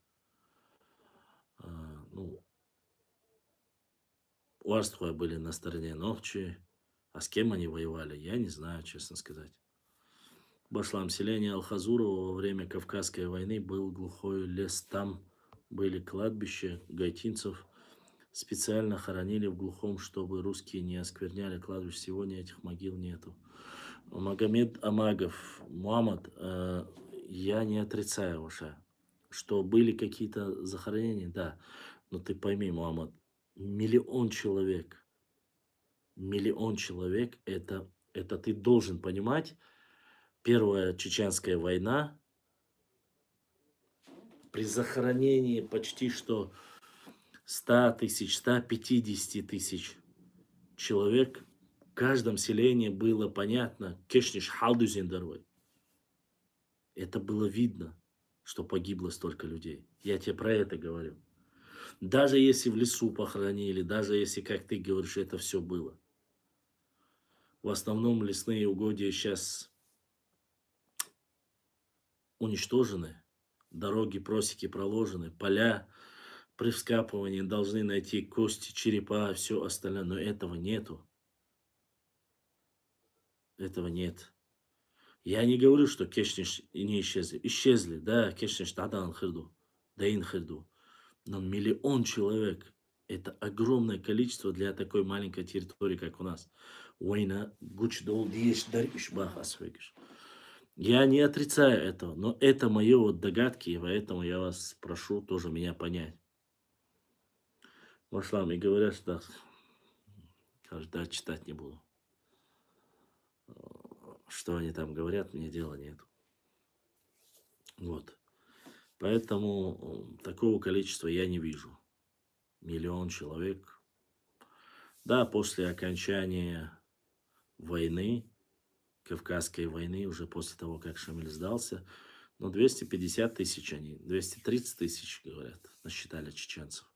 Уарствуя были на стороне Нохчи. А с кем они воевали, я не знаю, честно сказать. Башлам, селение Алхазурова во время Кавказской войны был глухой лес. Там были кладбища гайтинцев. Специально хоронили в глухом, чтобы русские не оскверняли кладбище. Сегодня этих могил нету. Магомед Амагов, Мухаммад, я не отрицаю, Ваша, что были какие-то захоронения, да. Но ты пойми, Мухаммад, миллион человек, это ты должен понимать. Первая Чеченская война, при захоронении почти что 100 тысяч, 150 тысяч человек, в каждом селении было понятно, кешниш халдузендервой. Это было видно, что погибло столько людей. Я тебе про это говорю. Даже если в лесу похоронили, даже если, как ты говоришь, это все было. В основном лесные угодья сейчас уничтожены, дороги, просеки проложены, поля при вскапывании должны найти кости, черепа, все остальное, но этого нету, этого нет. Я не говорю, что Кешниш и не исчезли. Исчезли, да, Кешниш Тадан Хырду, Даин Хырду. Но миллион человек– это огромное количество для такой маленькой территории, как у нас. Война, гучдол, диеш, дариш, бах, асвегиш. Я не отрицаю этого, но это мои вот догадки, и поэтому я вас прошу тоже меня понять. Машлам, и говорят, что да, читать не буду. Что они там говорят, мне дела нет. Вот. Поэтому такого количества я не вижу. Миллион человек. Да, после окончания войны, Кавказской войны, уже после того, как Шамиль сдался, но 250 тысяч они, 230 тысяч, говорят, насчитали чеченцев.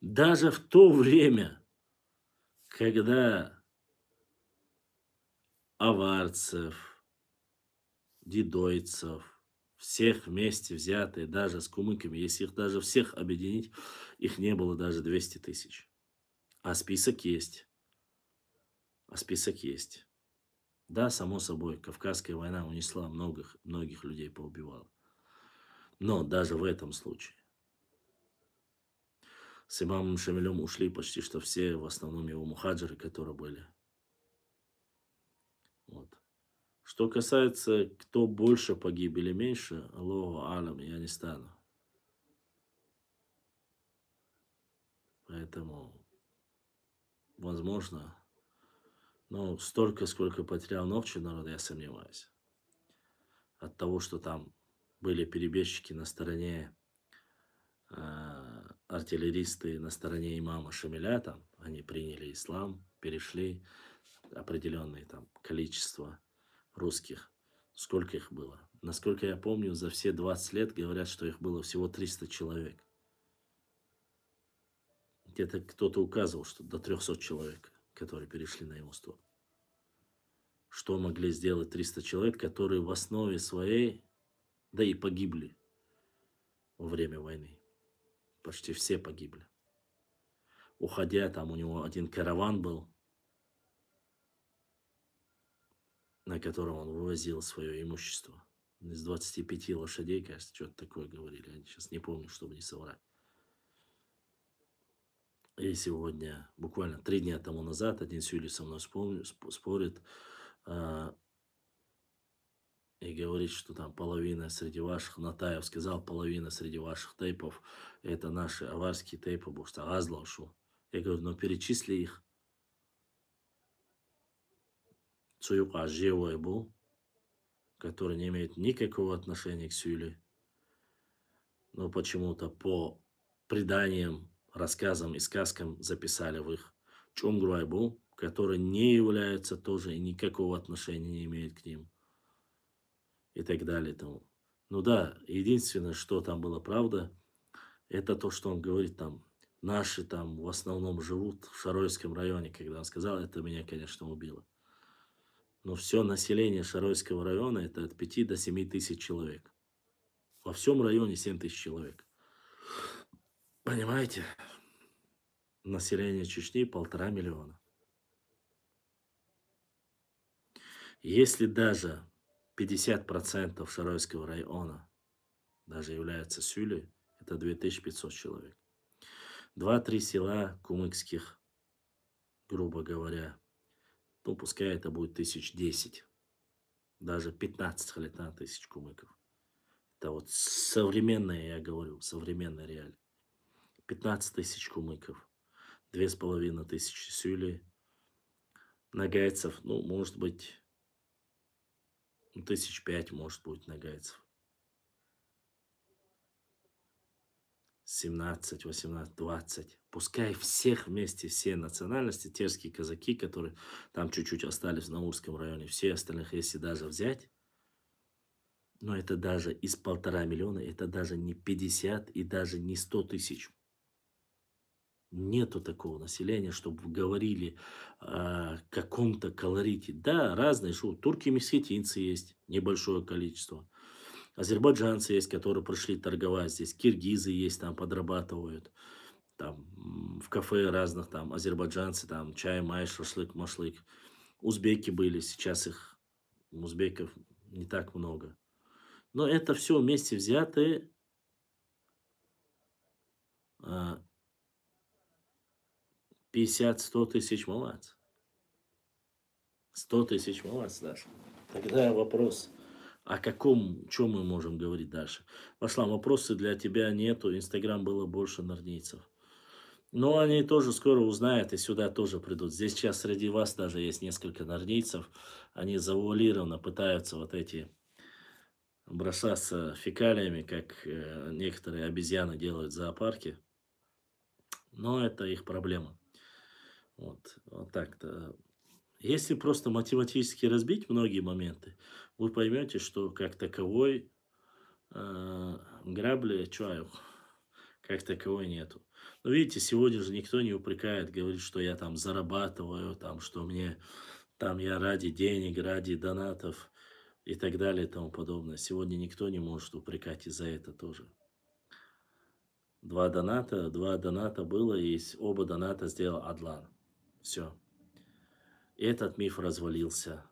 Даже в то время, когда аварцев, дидойцев, всех вместе взятые, даже с кумыками, если их даже всех объединить, их не было даже 200 тысяч. А список есть. А список есть. Да, само собой, Кавказская война унесла многих людей, поубивала. Но даже в этом случае с имамом Шамилем ушли почти что все, в основном его мухаджиры, которые были. Вот. Что касается, кто больше погиб или меньше, Аллаху алам, я не стану. Поэтому, возможно, но столько, сколько потерял ночью народ, я сомневаюсь. От того, что там были перебежчики на стороне, артиллеристы на стороне имама Шамиля, там, они приняли ислам, перешли, определенное там количество русских. Сколько их было? Насколько я помню, за все 20 лет говорят, что их было всего 300 человек. Где-то кто-то указывал, что до 300 человек, которые перешли на его сторону. Что могли сделать 300 человек, которые в основе своей, да и погибли во время войны. Почти все погибли. Уходя, там у него один караван был, на котором он вывозил свое имущество. Из 25 лошадей, кажется, что-то такое говорили. Я сейчас не помню, чтобы не соврать. И сегодня, буквально 3 дня тому назад, один Сюли со мной спорит и говорит, что там половина среди ваших, Натаев сказал, половина среди ваших тейпов, это наши аварские тейпы, потому что азла ушел. Я говорю, ну перечисли их. Цуюка живой был, который не имеет никакого отношения к Сюле. Но почему-то по преданиям, рассказам и сказкам записали в их Чунгруайбу, который не является тоже и никакого отношения не имеет к ним. И так далее. Тому. Ну да, единственное, что там было правда, это то, что он говорит там, наши там в основном живут в Шаройском районе, когда он сказал, это меня, конечно, убило. Но все население Шаройского района это от 5 до 7 тысяч человек. Во всем районе 7 тысяч человек. Понимаете? Население Чечни 1,5 миллиона. Если даже 50% Шаройского района даже является Сюлей, это 2500 человек. 2-3 села кумыкских, грубо говоря, ну, пускай это будет 1010, даже 15 тысяч кумыков. Это вот современное, я говорю, современная реалия. 15 тысяч кумыков, 2500 сюлей, нагайцев, ну, может быть, 5,000, может быть, нагайцев. 17, 18, 20. Пускай всех вместе, все национальности, терские казаки, которые там чуть-чуть остались в Наурском районе, все остальных, если даже взять, но это даже из 1,5 миллиона, это даже не 50 и даже не 100 тысяч. Нету такого населения, чтобы говорили о каком-то колорите. Да, разные шоу. Турки-месхетинцы есть, небольшое количество. Азербайджанцы есть, которые пришли торговать здесь. Киргизы есть, там подрабатывают. Там в кафе разных, там азербайджанцы, там чай, май, шашлык, машлык. Узбеки были, сейчас их, узбеков, не так много. Но это все вместе взятые а, 50-100 тысяч малац. 100 тысяч малац даже. Тогда вопрос, о каком, чем мы можем говорить дальше? Пошла, вопросы для тебя нету, Инстаграм было больше норнийцев. Но они тоже скоро узнают и сюда тоже придут. Здесь сейчас среди вас даже есть несколько норнийцев. Они завуалированно пытаются вот эти бросаться фекалиями, как некоторые обезьяны делают в зоопарке. Но это их проблема. Вот так-то. Если просто математически разбить многие моменты, вы поймете, что как таковой грабли чаю как таковой нету. Но видите, сегодня же никто не упрекает, говорит, что я там зарабатываю, там, что мне там я ради денег, ради донатов и так далее и тому подобное. Сегодня никто не может упрекать и за это тоже. Два доната было, и оба доната сделал Адлан. Все. Этот миф развалился.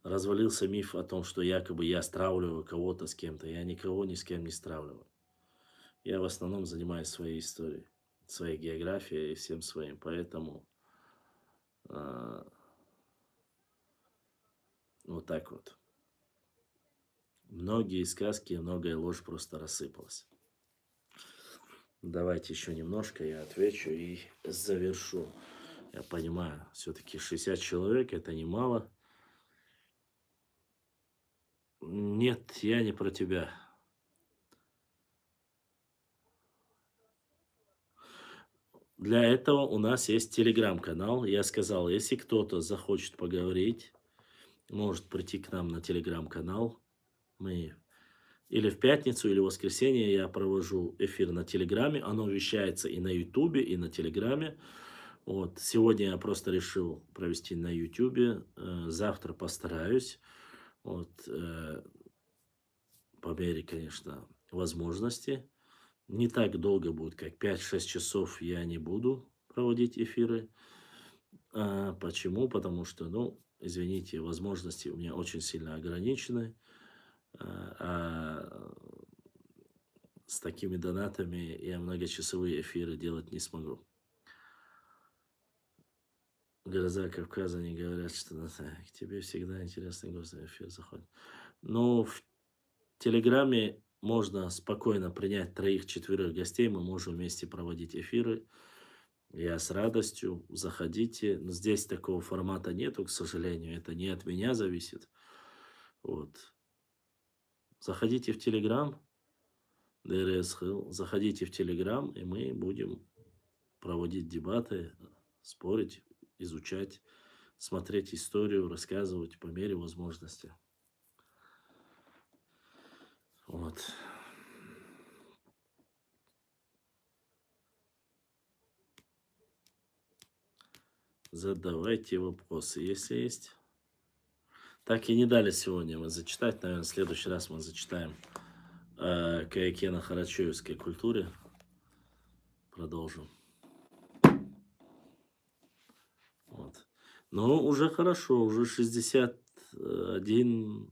Развалился миф о том, что якобы я стравливаю кого-то с кем-то. Я никого ни с кем не стравливаю. Я в основном занимаюсь своей историей, своей географией и всем своим. Поэтому а, вот так вот. Многие сказки, многое ложь просто рассыпалась. Давайте еще немножко я отвечу и завершу. Я понимаю, все-таки 60 человек это немало. Нет, я не про тебя. Для этого у нас есть телеграм-канал. Я сказал, если кто-то захочет поговорить, может прийти к нам на телеграм-канал. Мы или в пятницу, или в воскресенье я провожу эфир на телеграме. Оно вещается и на ютубе, и на телеграме. Вот. Сегодня я просто решил провести на ютубе. Завтра постараюсь. Вот. По мере, конечно, возможности. Не так долго будет, как 5-6 часов я не буду проводить эфиры. Почему? Потому что, ну, извините, возможности у меня очень сильно ограничены. А с такими донатами я многочасовые эфиры делать не смогу. Гроза Кавказа не говорят, что к тебе всегда интересный гость на эфир заходит. Но в Телеграме можно спокойно принять 3-4 гостей, мы можем вместе проводить эфиры. Я с радостью, заходите. Но здесь такого формата нету, к сожалению, это не от меня зависит. Вот. Заходите в Телеграм, ДРСХЛ, заходите в Телеграм, и мы будем проводить дебаты, спорить, изучать, смотреть историю, рассказывать по мере возможности. Вот. Задавайте вопросы, если есть. Так и не дали сегодня мы зачитать, наверное, в следующий раз мы зачитаем Каякена Харачуевской культуре. Продолжим. Вот. Но уже хорошо, уже 61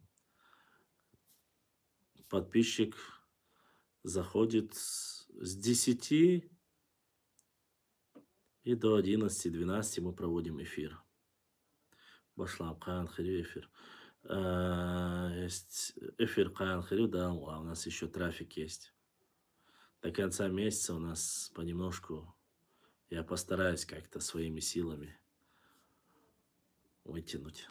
подписчик заходит с 10 и до 11-12 мы проводим эфир. Башлам Каян Харю эфир. Есть эфир Каян Харю, да, у нас еще трафик есть. До конца месяца у нас понемножку, я постараюсь как-то своими силами вытянуть.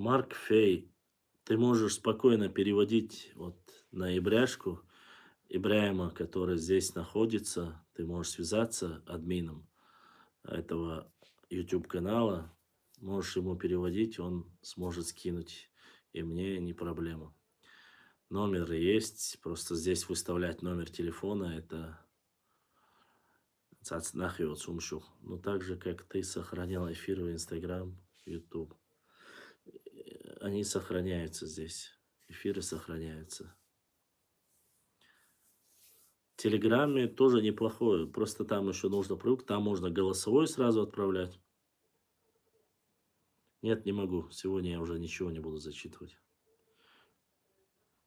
Марк Фей, ты можешь спокойно переводить вот на ибряшку Ибраима, который здесь находится. Ты можешь связаться админом этого YouTube канала, можешь ему переводить, он сможет скинуть, и мне не проблема. Номер есть, просто здесь выставлять номер телефона, это цацнахиот сумшух. Ну, так же, как ты сохранял эфир в Instagram, YouTube. Они сохраняются здесь, эфиры сохраняются. В Телеграме тоже неплохое, просто там еще нужно привык, там можно голосовой сразу отправлять. Нет, не могу, сегодня я уже ничего не буду зачитывать.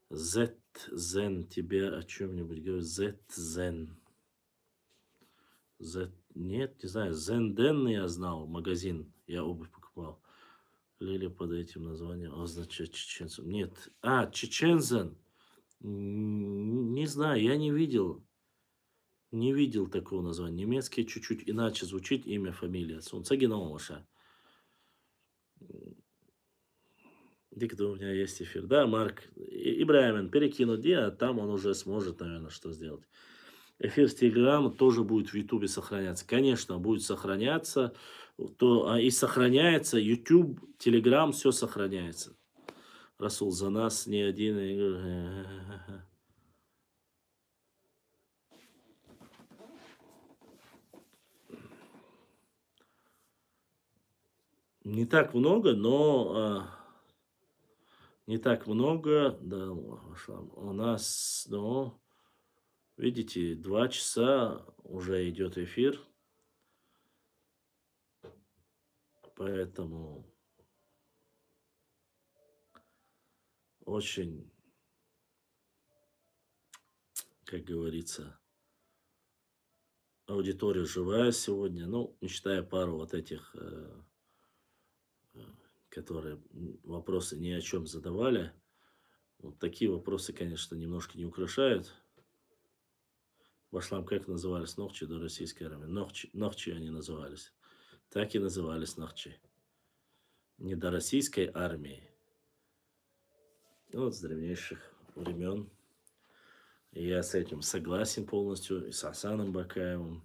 Зен, тебе о чем-нибудь говорю? Зен. Нет, не знаю. Зенден я знал, магазин, я обувь покупал. Лили под этим названием означает чеченцем. Нет. Чечензен. Не знаю, я не видел. Не видел такого названия. Немецкий чуть-чуть иначе звучит имя, фамилия. Сунцагиноваша. Где у меня есть эфир. Да, Марк Ибраимин перекинуть, а там он уже сможет, наверное, что сделать. Эфир с Телеграма тоже будет в Ютубе сохраняться. Конечно, будет сохраняться. И сохраняется YouTube, Телеграм, все сохраняется. Расул, за нас не один. Не так много, но не так много. Да, у нас, но видите, 2 часа уже идет эфир. Поэтому очень, как говорится, аудитория живая сегодня. Ну, не считая пару вот этих, которые вопросы ни о чем задавали. Вот такие вопросы, конечно, немножко не украшают. Башлам как назывались ногчи до российской армии? Ногчи они назывались. Так и назывались ногчи. Не до российской армии. Вот с древнейших времен. И я с этим согласен полностью. И с Асаном Бакаевым.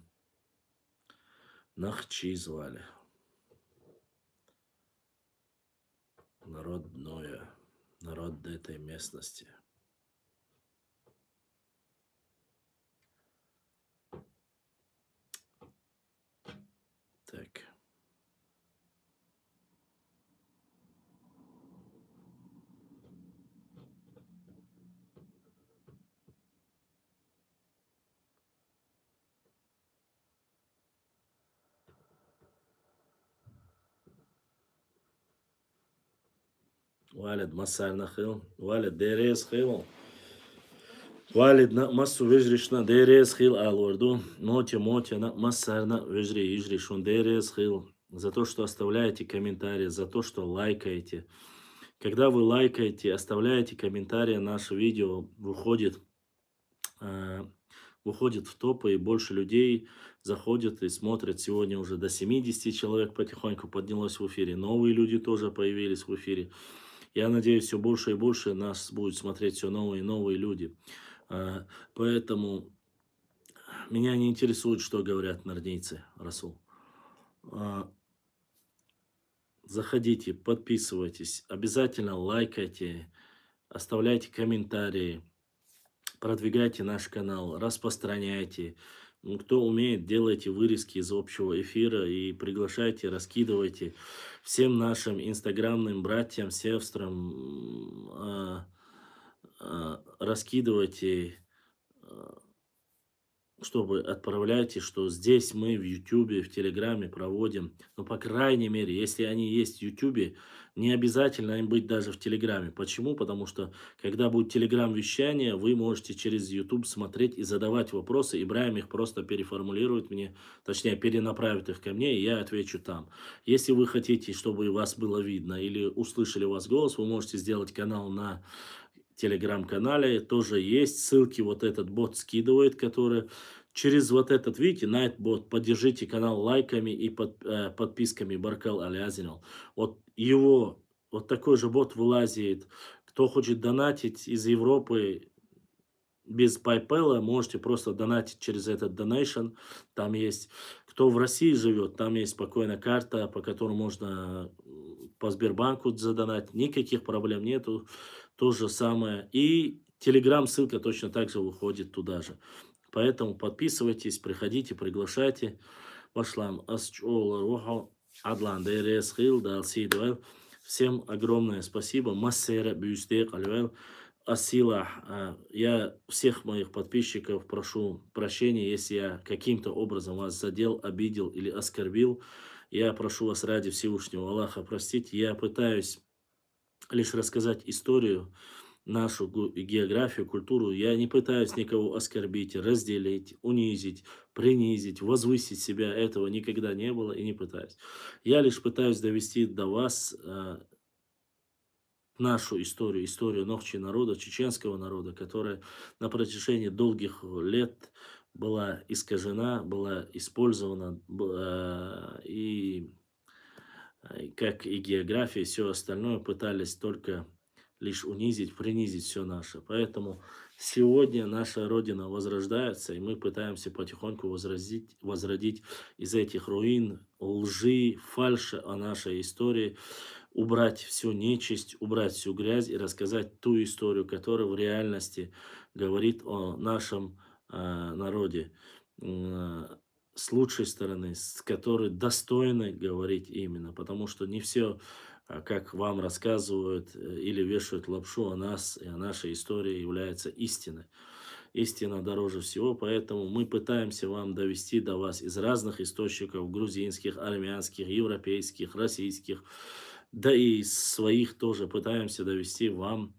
Нахчи звали. Народ этой местности. Так. Валид Масар Нахил. Валид Дерез Хил. Валид на массу вежришна Дерез Хил Алварду. Мотя на Масарна вежри Ижришун Дерез Хил. За то, что оставляете комментарии, за то, что лайкаете. Когда вы лайкаете, оставляете комментарии, наше видео выходит в топы, и больше людей заходят и смотрят. Сегодня уже до 70 человек потихоньку поднялось в эфире. Новые люди тоже появились в эфире. Я надеюсь, все больше и больше нас будет смотреть все новые и новые люди. Поэтому меня не интересует, что говорят нордейцы, Расул. Заходите, подписывайтесь, обязательно лайкайте, оставляйте комментарии, продвигайте наш канал, распространяйте. Кто умеет, делайте вырезки из общего эфира и приглашайте, раскидывайте всем нашим инстаграмным братьям, сестрам, раскидывайте, чтобы отправляйте, что здесь мы в Ютубе, в Телеграме проводим. Но, по крайней мере, если они есть в Ютубе, не обязательно им быть даже в Телеграме. Почему? Потому что, когда будет Телеграм-вещание, вы можете через Ютуб смотреть и задавать вопросы. Ибраим их просто переформулирует мне, точнее, перенаправит их ко мне, и я отвечу там. Если вы хотите, чтобы вас было видно или услышали вас голос, вы можете сделать канал на Телеграм-канале, тоже есть ссылки, вот этот бот скидывает, который через вот этот, видите, Nightbot, поддержите канал лайками и подписками Баркал Алязинал. Вот его вот такой же бот вылазит. Кто хочет донатить из Европы без PayPal, можете просто донатить через этот donation. Там есть, кто в России живет, там есть спокойно карта, по которой можно по Сбербанку задонатить. Никаких проблем нету. То же самое. И Telegram ссылка точно так же выходит туда же. Поэтому подписывайтесь, приходите, приглашайте. Вашлам Адлан ДРС Хил Далсидуэл. Всем огромное спасибо. Массера Бюстек Альвел. Асила, я всех моих подписчиков прошу прощения, если я каким-то образом вас задел, обидел или оскорбил. Я прошу вас ради Всевышнего Аллаха простить. Я пытаюсь лишь рассказать историю, нашу географию, культуру. Я не пытаюсь никого оскорбить, разделить, унизить, принизить, возвысить себя. Этого никогда не было и не пытаюсь. Я лишь пытаюсь довести до вас нашу историю, историю Нохчи народа, чеченского народа, которая на протяжении долгих лет была искажена, была использована, и как и география, и все остальное пытались только лишь унизить, принизить все наше. Поэтому сегодня наша Родина возрождается, и мы пытаемся потихоньку возродить из этих руин лжи, фальши о нашей истории, убрать всю нечисть, убрать всю грязь и рассказать ту историю, которая в реальности говорит о нашем народе с лучшей стороны, с которой достойно говорить именно, потому что не все, как вам рассказывают или вешают лапшу о нас и о нашей истории, является истиной. Истина дороже всего, поэтому мы пытаемся вам довести до вас из разных источников, грузинских, армянских, европейских, российских, да и из своих тоже пытаемся довести вам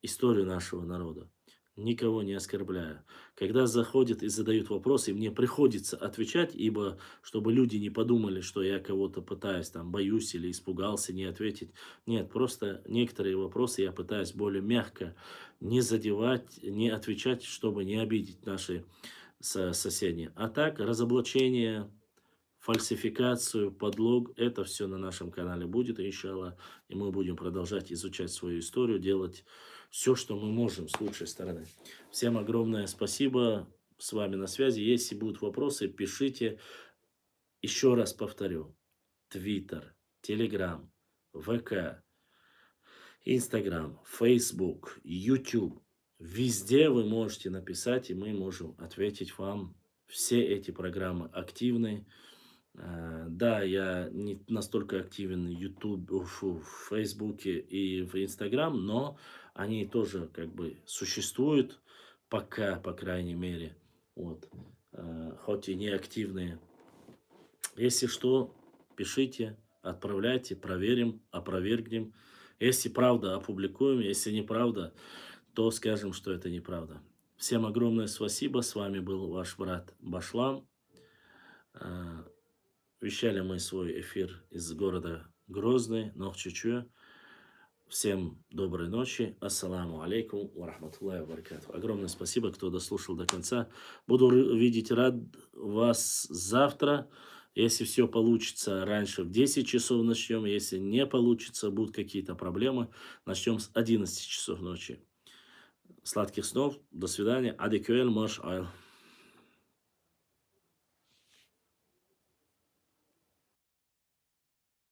историю нашего народа, никого не оскорбляя. Когда заходят и задают вопросы, мне приходится отвечать, ибо чтобы люди не подумали, что я кого-то пытаюсь, там, боюсь или испугался не ответить. Нет, просто некоторые вопросы я пытаюсь более мягко не задевать, не отвечать, чтобы не обидеть наши соседи. А так, разоблачение, фальсификацию, подлог, это все на нашем канале будет, иншаллах. И мы будем продолжать изучать свою историю, делать все, что мы можем с лучшей стороны. Всем огромное спасибо. С вами на связи. Если будут вопросы, пишите. Еще раз повторю. Твиттер, Телеграм, ВК, Инстаграм, Фейсбук, Ютуб. Везде вы можете написать, и мы можем ответить вам. Все эти программы активны. Да, я не настолько активен в YouTube, в Фейсбуке и в Инстаграм, но они тоже как бы существуют пока, по крайней мере, вот, хоть и не активные. Если что, пишите, отправляйте, проверим, опровергнем. Если правда, опубликуем, если неправда, то скажем, что это неправда. Всем огромное спасибо, с вами был ваш брат Башлам. Вещали мы свой эфир из города Грозный, Нохчичуя. Всем доброй ночи. Ассаламу алейкум ва рахматуллахи ва баракатуху. Огромное спасибо, кто дослушал до конца. Буду видеть рад вас завтра. Если все получится, раньше в 10 часов начнем. Если не получится, будут какие-то проблемы, начнем с 11 часов ночи. Сладких снов. До свидания. Адекюэль маш айл.